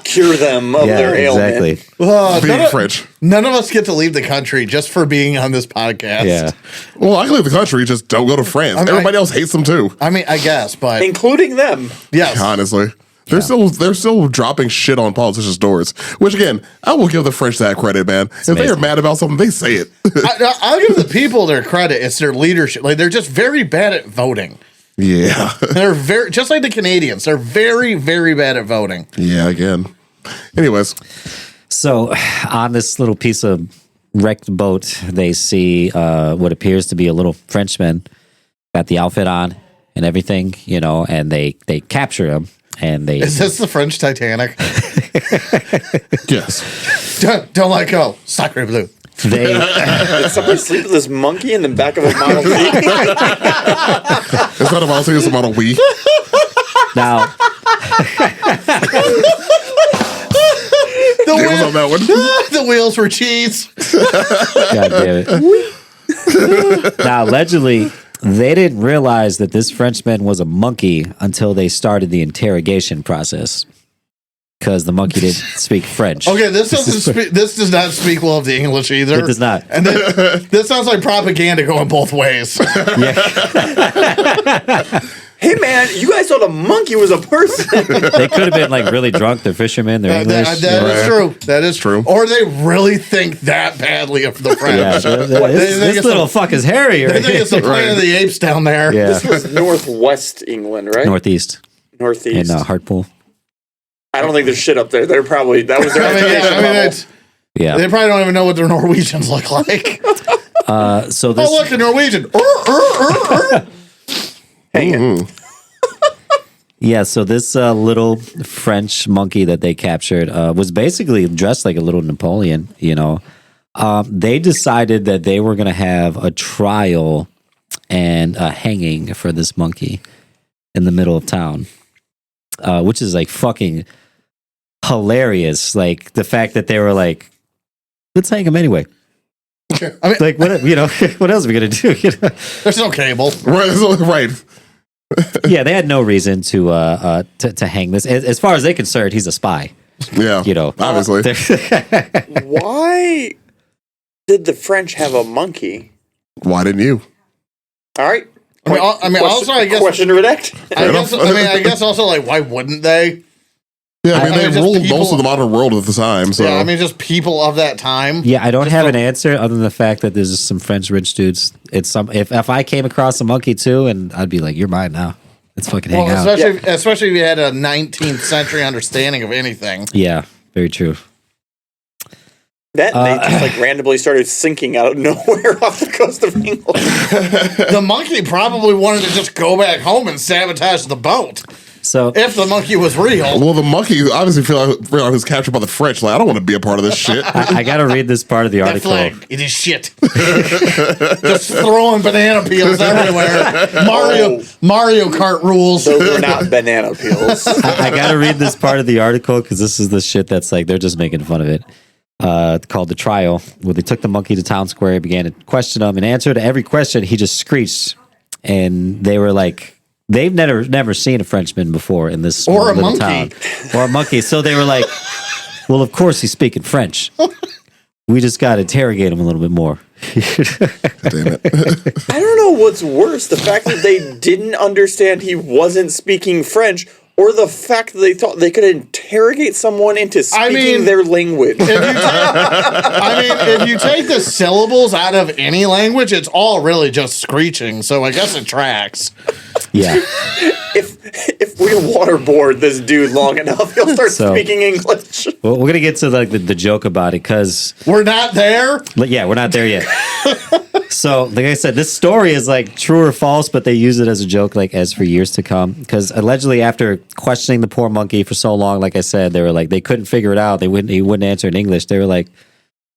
Speaker 4: Cure them of their ailment.
Speaker 1: exactly.
Speaker 2: Being French.
Speaker 3: None of us get to leave the country just for being on this podcast.
Speaker 1: Yeah.
Speaker 2: Well, I can leave the country, just don't go to France.
Speaker 3: mean,
Speaker 2: Everybody else hates them too.
Speaker 3: I mean, I guess, but
Speaker 4: Including them.
Speaker 3: yes.
Speaker 2: Honestly. They're still dropping shit on politicians' doors. Which again, I will give the French that credit, man. If they are
Speaker 1: amazing.
Speaker 2: mad about something, they say it.
Speaker 3: I'll give the people their credit. It's their leadership. Like they're just very bad at voting.
Speaker 2: Yeah.
Speaker 3: They're very just like the Canadians. They're very, very bad at voting.
Speaker 2: Yeah, again. Anyways.
Speaker 1: So on this little piece of wrecked boat, they see what appears to be a little Frenchman, got the outfit on and everything, you know, and they capture him. And they
Speaker 3: Is this the French Titanic?
Speaker 2: Yes.
Speaker 3: Don't let go. Sacre bleu.
Speaker 1: They
Speaker 4: Did somebody sleep with this monkey in the back of a Model T?
Speaker 2: It's not a Model T, it's a Model Wii.
Speaker 1: now
Speaker 2: It was on that one.
Speaker 3: The wheels were cheese.
Speaker 1: God damn it. Now, allegedly, they didn't realize that this Frenchman was a monkey until they started the interrogation process. Because the monkey didn't speak French.
Speaker 3: Okay, this does not speak well of the English either.
Speaker 1: It does not.
Speaker 3: And this sounds like propaganda going both ways.
Speaker 4: Hey man, you guys thought a monkey was a person.
Speaker 1: They could have been like really drunk. They're fishermen. They're English.
Speaker 3: That is true. That is
Speaker 2: True.
Speaker 3: Or they really think that badly of the French.
Speaker 1: Yeah, this little fuck is hairy.
Speaker 3: They think it's the Planet of the Apes down there.
Speaker 1: Yeah.
Speaker 4: This was Northwest England, right?
Speaker 1: Northeast
Speaker 4: Northeast.
Speaker 1: in Hartpool.
Speaker 4: I don't think there's shit up there. They're probably that was their education level.
Speaker 1: Yeah.
Speaker 3: They probably don't even know what their Norwegians look like.
Speaker 1: So this.
Speaker 3: Oh, look, a Norwegian.
Speaker 4: Hang it.
Speaker 1: Yeah, so this little French monkey that they captured was basically dressed like a little Napoleon, you know. They decided that they were going to have a trial and a hanging for this monkey in the middle of town, which is like fucking hilarious. Like the fact that they were like, let's hang him anyway.
Speaker 3: I mean,
Speaker 1: Like, what, you know, what else are we going to do? You know?
Speaker 3: there's no cable.
Speaker 2: Right.
Speaker 1: Yeah, they had no reason to hang this. As far as they're concerned, he's a spy.
Speaker 2: Yeah.
Speaker 1: You know,
Speaker 2: Obviously.
Speaker 4: Why did the French have a monkey?
Speaker 2: Why didn't you?
Speaker 4: All right.
Speaker 3: I mean, also, I guess.
Speaker 4: Question to redact.
Speaker 3: I guess also, like, why wouldn't they?
Speaker 2: Yeah, I mean, they
Speaker 3: just
Speaker 2: ruled
Speaker 3: people-
Speaker 2: most of the modern world at the time. So
Speaker 3: Yeah, I mean, just people of that time.
Speaker 1: Yeah, I don't have an answer other than the fact that there's just some French rich dudes. It's some if I came across a monkey too, and I'd be like, "You're mine now. Let's fucking hang
Speaker 3: Well,
Speaker 1: out."
Speaker 3: especially if you had a 19th century understanding of anything.
Speaker 1: Yeah, very true.
Speaker 4: That they just like randomly started sinking out of nowhere off the coast of England.
Speaker 3: The monkey probably wanted to just go back home and sabotage the boat
Speaker 1: So
Speaker 3: if the monkey was real.
Speaker 2: well, the monkey obviously feel like he was captured by the French. Like, I don't want to be a part of this shit.
Speaker 1: I got to read this part of the
Speaker 3: That
Speaker 1: article.
Speaker 3: flag, it is shit. Just throwing banana peels everywhere. Mario Kart rules.
Speaker 4: Those were not banana peels.
Speaker 1: I got to read this part of the article because this is the shit that's like they're just making fun of it. Called The Trial, where they took the monkey to town square, began to question him, and answer to every question, he just screeched. And they were like, they've never seen a Frenchman before in this
Speaker 3: Or a
Speaker 1: little
Speaker 3: monkey.
Speaker 1: town. Or a monkey. So they were like, well, of course he's speaking French. We just got to interrogate him a little bit more.
Speaker 2: Damn it.
Speaker 4: I don't know what's worse, the fact that they didn't understand he wasn't speaking French, or the fact that they thought they could interrogate someone into speaking their language.
Speaker 3: If you take the syllables out of any language, it's all really just screeching. So I guess it tracks.
Speaker 1: Yeah.
Speaker 4: If we waterboard this dude long enough, he'll start
Speaker 1: So-
Speaker 4: speaking English.
Speaker 1: Well, we're going to get to like the joke about it because
Speaker 3: We're not there.
Speaker 1: yeah, we're not there yet. So, like I said, this story is like true or false, but they use it as a joke, like as for years to come. Because allegedly, after questioning the poor monkey for so long, like I said, they were like they couldn't figure it out. He wouldn't answer in English. They were like,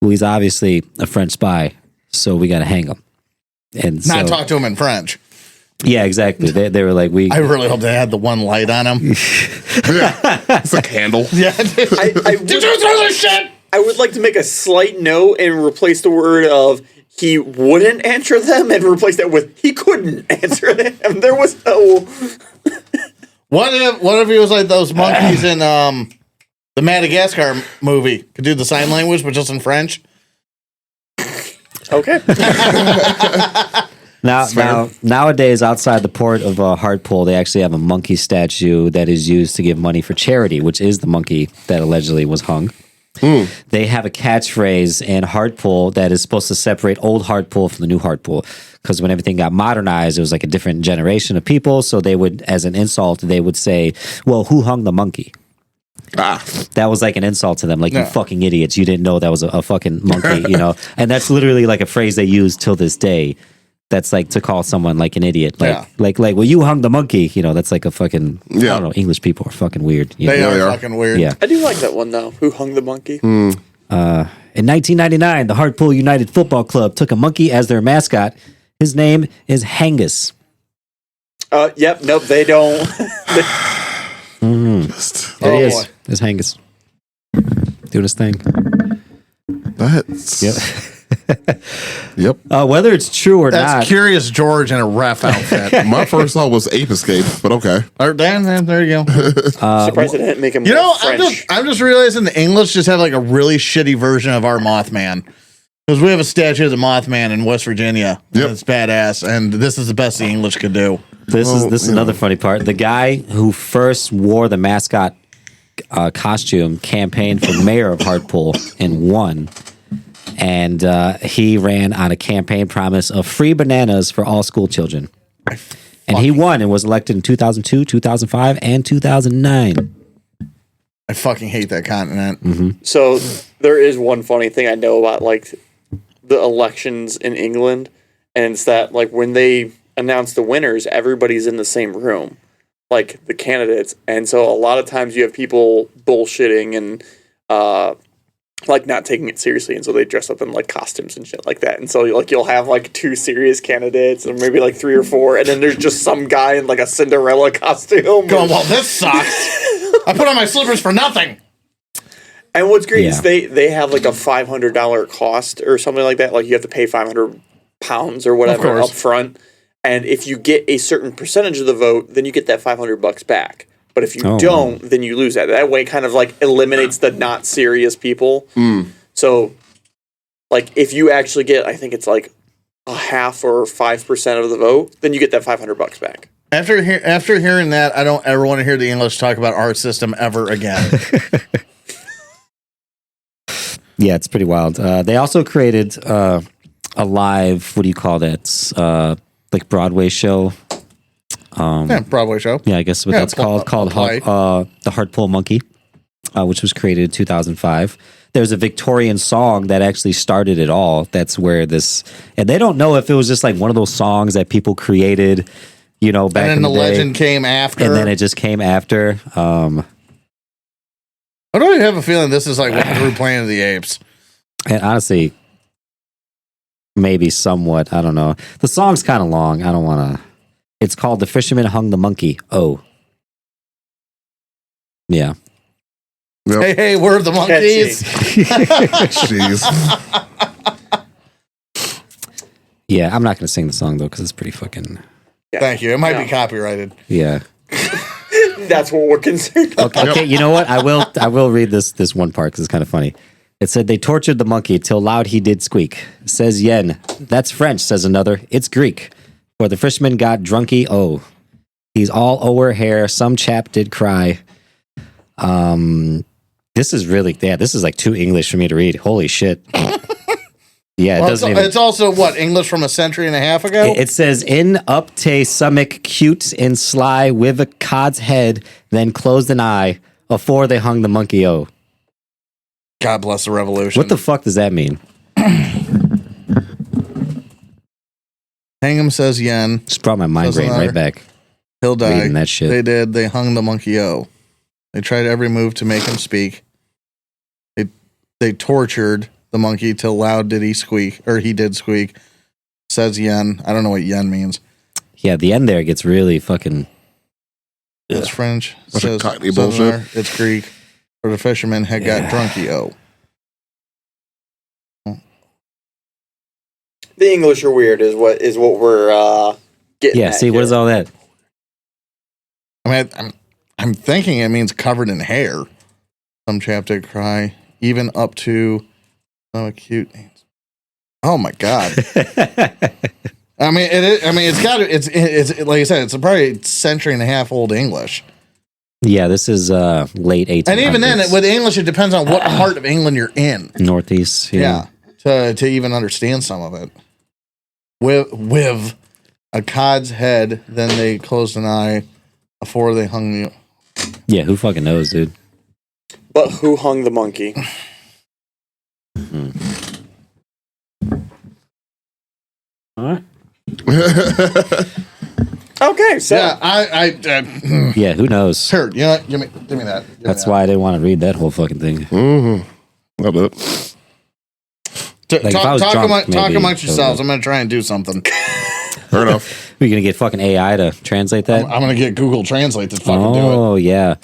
Speaker 1: "Well, he's obviously a French spy, so we got to hang him." And
Speaker 3: Not
Speaker 1: so,
Speaker 3: talk to him in French.
Speaker 1: yeah, exactly. They were like,
Speaker 3: I really hope they had the one light on him.
Speaker 2: It's a candle.
Speaker 3: Yeah.
Speaker 4: I
Speaker 3: Did you throw this shit?
Speaker 4: I would like to make a slight note and replace the word of he wouldn't answer them and replace that with he couldn't answer them. There was no.
Speaker 3: What if he was like those monkeys in the Madagascar movie? Could do the sign language, but just in French.
Speaker 4: Okay.
Speaker 1: Nowadays, outside the port of Hartpool, they actually have a monkey statue that is used to give money for charity, which is the monkey that allegedly was hung. They have a catchphrase in Hartpool that is supposed to separate old Hartpool from the new Hartpool. Because when everything got modernized, it was like a different generation of people. So they would, as an insult, they would say, well, who hung the monkey? That was like an insult to them. Like, you fucking idiots. You didn't know that was a fucking monkey, you know? And that's literally like a phrase they use till this day. That's like to call someone like an idiot.
Speaker 3: Yeah.
Speaker 1: Like, well, you hung the monkey. You know, that's like a fucking. I
Speaker 2: Yeah.
Speaker 1: don't know. English people are fucking weird. You
Speaker 3: They
Speaker 1: know?
Speaker 3: are
Speaker 2: are.
Speaker 3: fucking weird.
Speaker 1: Yeah.
Speaker 4: I do like that one though. Who hung the monkey?
Speaker 1: In 1999, the Hartpool United Football Club took a monkey as their mascot. His name is Hangus.
Speaker 4: Yep. Nope. They don't.
Speaker 1: There
Speaker 3: Oh,
Speaker 1: he is.
Speaker 3: boy.
Speaker 1: There's Hangus. Doing his thing.
Speaker 2: That's
Speaker 1: Yep.
Speaker 2: yep.
Speaker 1: Whether it's true or
Speaker 3: That's
Speaker 1: not.
Speaker 3: Curious George in a ref outfit.
Speaker 2: My first thought was Ape Escape, but okay.
Speaker 3: There you go.
Speaker 4: Surprised they didn't make him.
Speaker 3: You know,
Speaker 4: more
Speaker 3: I'm
Speaker 4: French.
Speaker 3: just realizing the English just have like a really shitty version of our Mothman. Because we have a statue of the Mothman in West Virginia.
Speaker 2: Yep.
Speaker 3: And it's badass, and this is the best the English could do.
Speaker 1: This
Speaker 2: Well,
Speaker 1: is
Speaker 2: you
Speaker 1: another
Speaker 2: know.
Speaker 1: funny part. The guy who first wore the mascot costume campaigned for mayor of Hartpool and won. And he ran on a campaign promise of free bananas for all school children. And he won and was elected in 2002, 2005, and 2009.
Speaker 3: I fucking hate that continent.
Speaker 4: So there is one funny thing I know about like the elections in England, and it's that like when they announce the winners, everybody's in the same room, like the candidates, and so a lot of times you have people bullshitting and like not taking it seriously, and so they dress up in like costumes and shit like that, and so like you'll have like 2 serious candidates and maybe like 3 or 4, and then there's just some guy in like a Cinderella costume.
Speaker 3: Going, well, this sucks. I put on my slippers for nothing.
Speaker 4: And what's great is
Speaker 1: Yeah.
Speaker 4: they have like a $500 cost or something like that. Like you have to pay £500 or whatever
Speaker 3: course.
Speaker 4: up front. And if you get a certain percentage of the vote, then you get that $500 back. But if you
Speaker 1: Oh,
Speaker 4: don't, then you lose that. That way, kind of like eliminates the not serious people. So, like if you actually get, I think it's like a half or 5% of the vote, then you get that $500 back.
Speaker 3: After hearing that, I don't ever want to hear the English talk about our system ever again.
Speaker 1: Yeah, it's pretty wild. They also created a live, what do you call that? Like Broadway show.
Speaker 3: Yeah, Broadway show.
Speaker 1: Yeah, I guess what
Speaker 3: Yeah,
Speaker 1: that's called
Speaker 3: play.
Speaker 1: the Hartpool Monkey, which was created in 2005. There's a Victorian song that actually started it all. That's where this, and they don't know if it was just like one of those songs that people created, you know, back
Speaker 3: And then
Speaker 1: in
Speaker 3: the
Speaker 1: the day,
Speaker 3: legend came after.
Speaker 1: and then it just came after.
Speaker 3: I don't have a feeling this is like what through Planet of the Apes.
Speaker 1: And honestly, maybe somewhat. I don't know. The song's kind of long. I don't want to. It's called "The Fisherman Hung the Monkey." Oh, yeah.
Speaker 3: Hey, hey, we're the monkeys.
Speaker 2: Jeez.
Speaker 1: Yeah, I'm not going to sing the song though because it's pretty fucking.
Speaker 3: Thank you. It might be
Speaker 4: Yeah.
Speaker 3: copyrighted.
Speaker 1: Yeah.
Speaker 4: That's what we're concerned about.
Speaker 1: Okay, you know what? I will read this one part because it's kind of funny. It said they tortured the monkey till loud he did squeak. Says Yen. That's French, says another. It's Greek. For the fisherman got drunky, oh. He's all o'er hair, some chap did cry. This is really, yeah, this is like too English for me to read. Holy shit. Yeah, it
Speaker 3: Well,
Speaker 1: doesn't even.
Speaker 3: it's also what, English from a century and a half ago?
Speaker 1: It says, in up te stomach cute and sly with a cod's head, then closed an eye, afore they hung the monkey, oh.
Speaker 3: God bless the revolution.
Speaker 1: What the fuck does that mean?
Speaker 3: Hang'em says yen.
Speaker 1: Just brought my
Speaker 3: Doesn't
Speaker 1: migraine right
Speaker 3: matter.
Speaker 1: back.
Speaker 3: He'll die.
Speaker 1: Reading that shit.
Speaker 3: They did. They hung the monkey o. They tried every move to make him speak. They tortured the monkey till loud did he squeak, or he did squeak. Says yen. I don't know what yen means.
Speaker 1: Yeah, the end there gets really fucking.
Speaker 3: It's French.
Speaker 2: Bunch of
Speaker 3: Says
Speaker 2: Cockney
Speaker 3: Southerner.
Speaker 2: bullshit.
Speaker 3: It's Greek. Or the fisherman had got drunky o.
Speaker 4: The English are weird, is what we're getting.
Speaker 1: Yeah,
Speaker 4: at
Speaker 1: see, what
Speaker 4: here.
Speaker 1: is all that?
Speaker 3: I mean, I'm thinking it means covered in hair. Some chap did cry, even up to cute. Oh my god! I mean, it's got it's like I said, it's probably a century and a half old English.
Speaker 1: Yeah, this is late 1800s.
Speaker 3: And even then, with English, it depends on what part of England you're in.
Speaker 1: Northeast.
Speaker 3: Yeah, to even understand some of it. With a cod's head, then they closed an eye before they hung you.
Speaker 1: Yeah, who fucking knows, dude?
Speaker 4: But who hung the monkey?
Speaker 1: All right.
Speaker 4: Okay, so
Speaker 3: Yeah,
Speaker 1: Yeah, who knows?
Speaker 3: here, you know what? Give me that. Give me
Speaker 1: That's
Speaker 3: that.
Speaker 1: why I didn't want to read that whole fucking thing.
Speaker 2: I'll do it.
Speaker 1: Like, if I was
Speaker 3: Talk
Speaker 1: drunk,
Speaker 3: talk
Speaker 1: maybe
Speaker 3: amongst
Speaker 1: it
Speaker 3: yourselves.
Speaker 1: would-
Speaker 3: I'm gonna try and do something.
Speaker 2: Fair enough.
Speaker 1: We're gonna get fucking AI to translate that.
Speaker 3: I'm gonna get Google Translate to fucking do it.
Speaker 1: Oh yeah,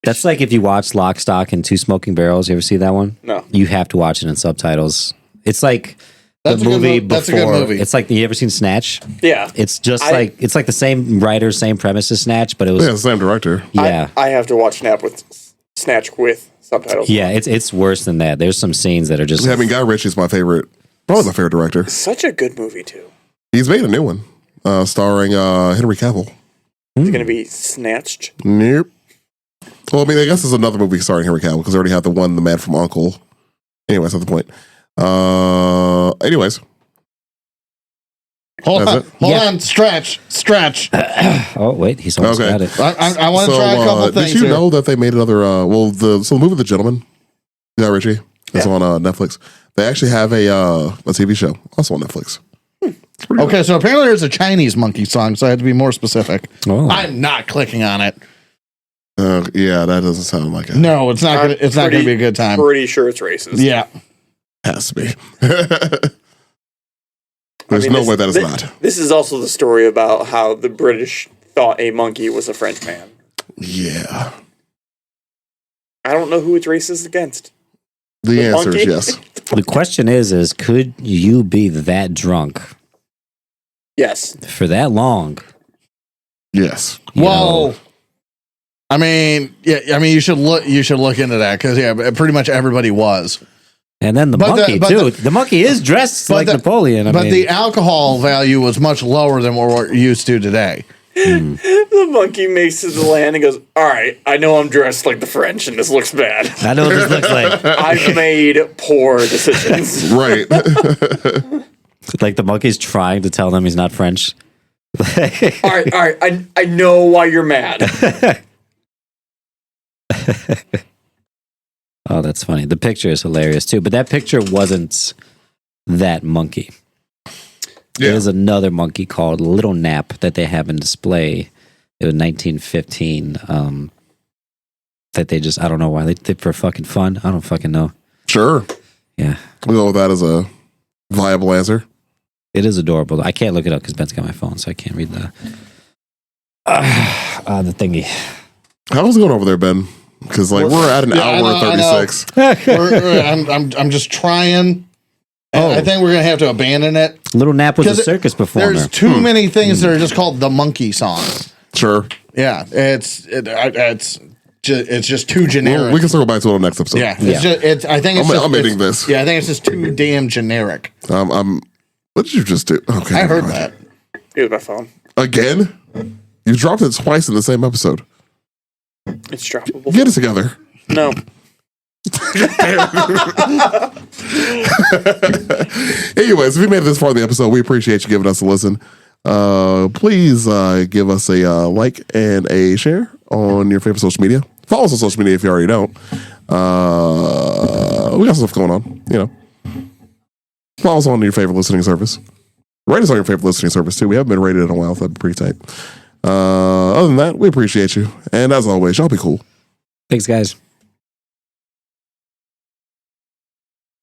Speaker 1: that's like if you watch Lock, Stock, and Two Smoking Barrels. You ever see that one?
Speaker 4: No.
Speaker 1: You have to watch it in subtitles. It's like
Speaker 3: That's
Speaker 1: the
Speaker 3: a good
Speaker 1: movie
Speaker 3: mo- that's a
Speaker 1: before.
Speaker 3: good movie.
Speaker 1: It's like, you ever seen Snatch?
Speaker 4: yeah,
Speaker 1: It's just
Speaker 4: I-
Speaker 1: it's like the same writer, same premise as Snatch, but it was
Speaker 2: Yeah, same director.
Speaker 1: yeah.
Speaker 4: I have to watch Snatch with subtitles.
Speaker 1: Yeah, it's worse than that. There's some scenes that are just
Speaker 2: I mean, Guy Ritchie's my favorite. Probably my favorite director.
Speaker 4: Such a good movie too.
Speaker 2: He's made a new one, starring Henry Cavill.
Speaker 4: It's gonna be Snatched.
Speaker 2: Nope. Well, I mean, I guess there's another movie starring Henry Cavill because I already have the one, The Man from U.N.C.L.E. Anyways, that's the point. Anyways,
Speaker 3: Hold
Speaker 2: That's
Speaker 3: on,
Speaker 2: it?
Speaker 3: hold
Speaker 1: Yeah.
Speaker 3: on. Stretch.
Speaker 1: oh wait, he's almost
Speaker 2: Okay.
Speaker 1: got it.
Speaker 3: I want to try a couple things
Speaker 2: did you
Speaker 3: here.
Speaker 2: know that they made another? The movie The Gentleman, Guy Ritchie, it's on Netflix. They actually have a TV show also on Netflix.
Speaker 3: Okay, so apparently there's a Chinese monkey song, so I had to be more specific.
Speaker 1: Oh.
Speaker 3: I'm not clicking on it.
Speaker 2: Yeah, that doesn't sound like it.
Speaker 3: No, it's not. Gonna, it's not going to
Speaker 4: Pretty-
Speaker 3: be a good time.
Speaker 4: Pretty sure it's racist.
Speaker 3: Yeah.
Speaker 2: Has to be.
Speaker 4: I
Speaker 2: There's
Speaker 4: mean,
Speaker 2: no
Speaker 4: this-
Speaker 2: way that is
Speaker 4: thi-
Speaker 2: not.
Speaker 4: This is also the story about how the British thought a monkey was a French man.
Speaker 2: Yeah.
Speaker 4: I don't know who it's racist against.
Speaker 2: The answer is
Speaker 4: monkey?
Speaker 2: yes.
Speaker 1: The question is could you be that drunk
Speaker 4: Yes.
Speaker 1: for that long?
Speaker 2: Yes.
Speaker 1: You
Speaker 3: Well,
Speaker 1: know?
Speaker 3: I mean, yeah. I mean, you should look. You should look into that because pretty much everybody was.
Speaker 1: And then the
Speaker 3: But
Speaker 1: monkey
Speaker 3: the-
Speaker 1: too. The monkey is dressed
Speaker 3: but
Speaker 1: like
Speaker 3: the-
Speaker 1: Napoleon. I
Speaker 3: But
Speaker 1: mean,
Speaker 3: the alcohol value was much lower than what we're used to today.
Speaker 4: The monkey makes it to the land and goes, all right, I know I'm dressed like the French and this looks bad.
Speaker 1: I know what this looks like.
Speaker 4: I've made poor decisions.
Speaker 2: Right.
Speaker 1: Like the monkey's trying to tell them he's not French.
Speaker 4: All right, I know why you're mad.
Speaker 1: Oh, that's funny. The picture is hilarious too. But that picture wasn't that monkey.
Speaker 2: Yeah.
Speaker 1: There's another monkey called Little Nap that they have in display. It was 1915. That they just, I don't know why. They did for fucking fun. I don't fucking know.
Speaker 2: Sure.
Speaker 1: Yeah.
Speaker 2: We'll go with that as a viable answer.
Speaker 1: It is adorable. I can't look it up because Ben's got my phone, so I can't read the thingy.
Speaker 2: How's it going over there, Ben? Because we're at an
Speaker 3: Yeah, I
Speaker 2: hour
Speaker 3: know,
Speaker 2: and
Speaker 3: I know.
Speaker 2: 36.
Speaker 3: I'm just trying.
Speaker 1: Oh.
Speaker 3: I think we're gonna have to abandon it.
Speaker 1: Little Nap was a
Speaker 3: 'Cause it-
Speaker 1: circus performer.
Speaker 3: There's too many things that are just called the monkey song.
Speaker 2: Sure.
Speaker 3: Yeah, it's just too generic.
Speaker 2: We can circle back to it on the next episode.
Speaker 3: yeah,
Speaker 1: Yeah.
Speaker 3: it's just it's. I think it's
Speaker 2: I'm
Speaker 3: just,
Speaker 2: editing
Speaker 3: it's-
Speaker 2: this.
Speaker 3: Yeah, I think it's just too damn generic.
Speaker 2: What did you just do? Okay.
Speaker 3: I
Speaker 2: never
Speaker 3: heard
Speaker 2: mind.
Speaker 3: that.
Speaker 4: Here's my phone.
Speaker 2: Again? You dropped it twice in the same episode.
Speaker 4: It's droppable.
Speaker 2: Get it together.
Speaker 4: No.
Speaker 2: Anyways, if you made it this far in the episode, we appreciate you giving us a listen. Please give us a like and a share on your favorite social media. Follow us on social media if you already don't. We got stuff going on, you know. Follow us on your favorite listening service. Rate us on your favorite listening service too. We haven't been rated in a while, so that'd be pretty tight. Other than that, we appreciate you. And as always, y'all be cool.
Speaker 1: Thanks, guys.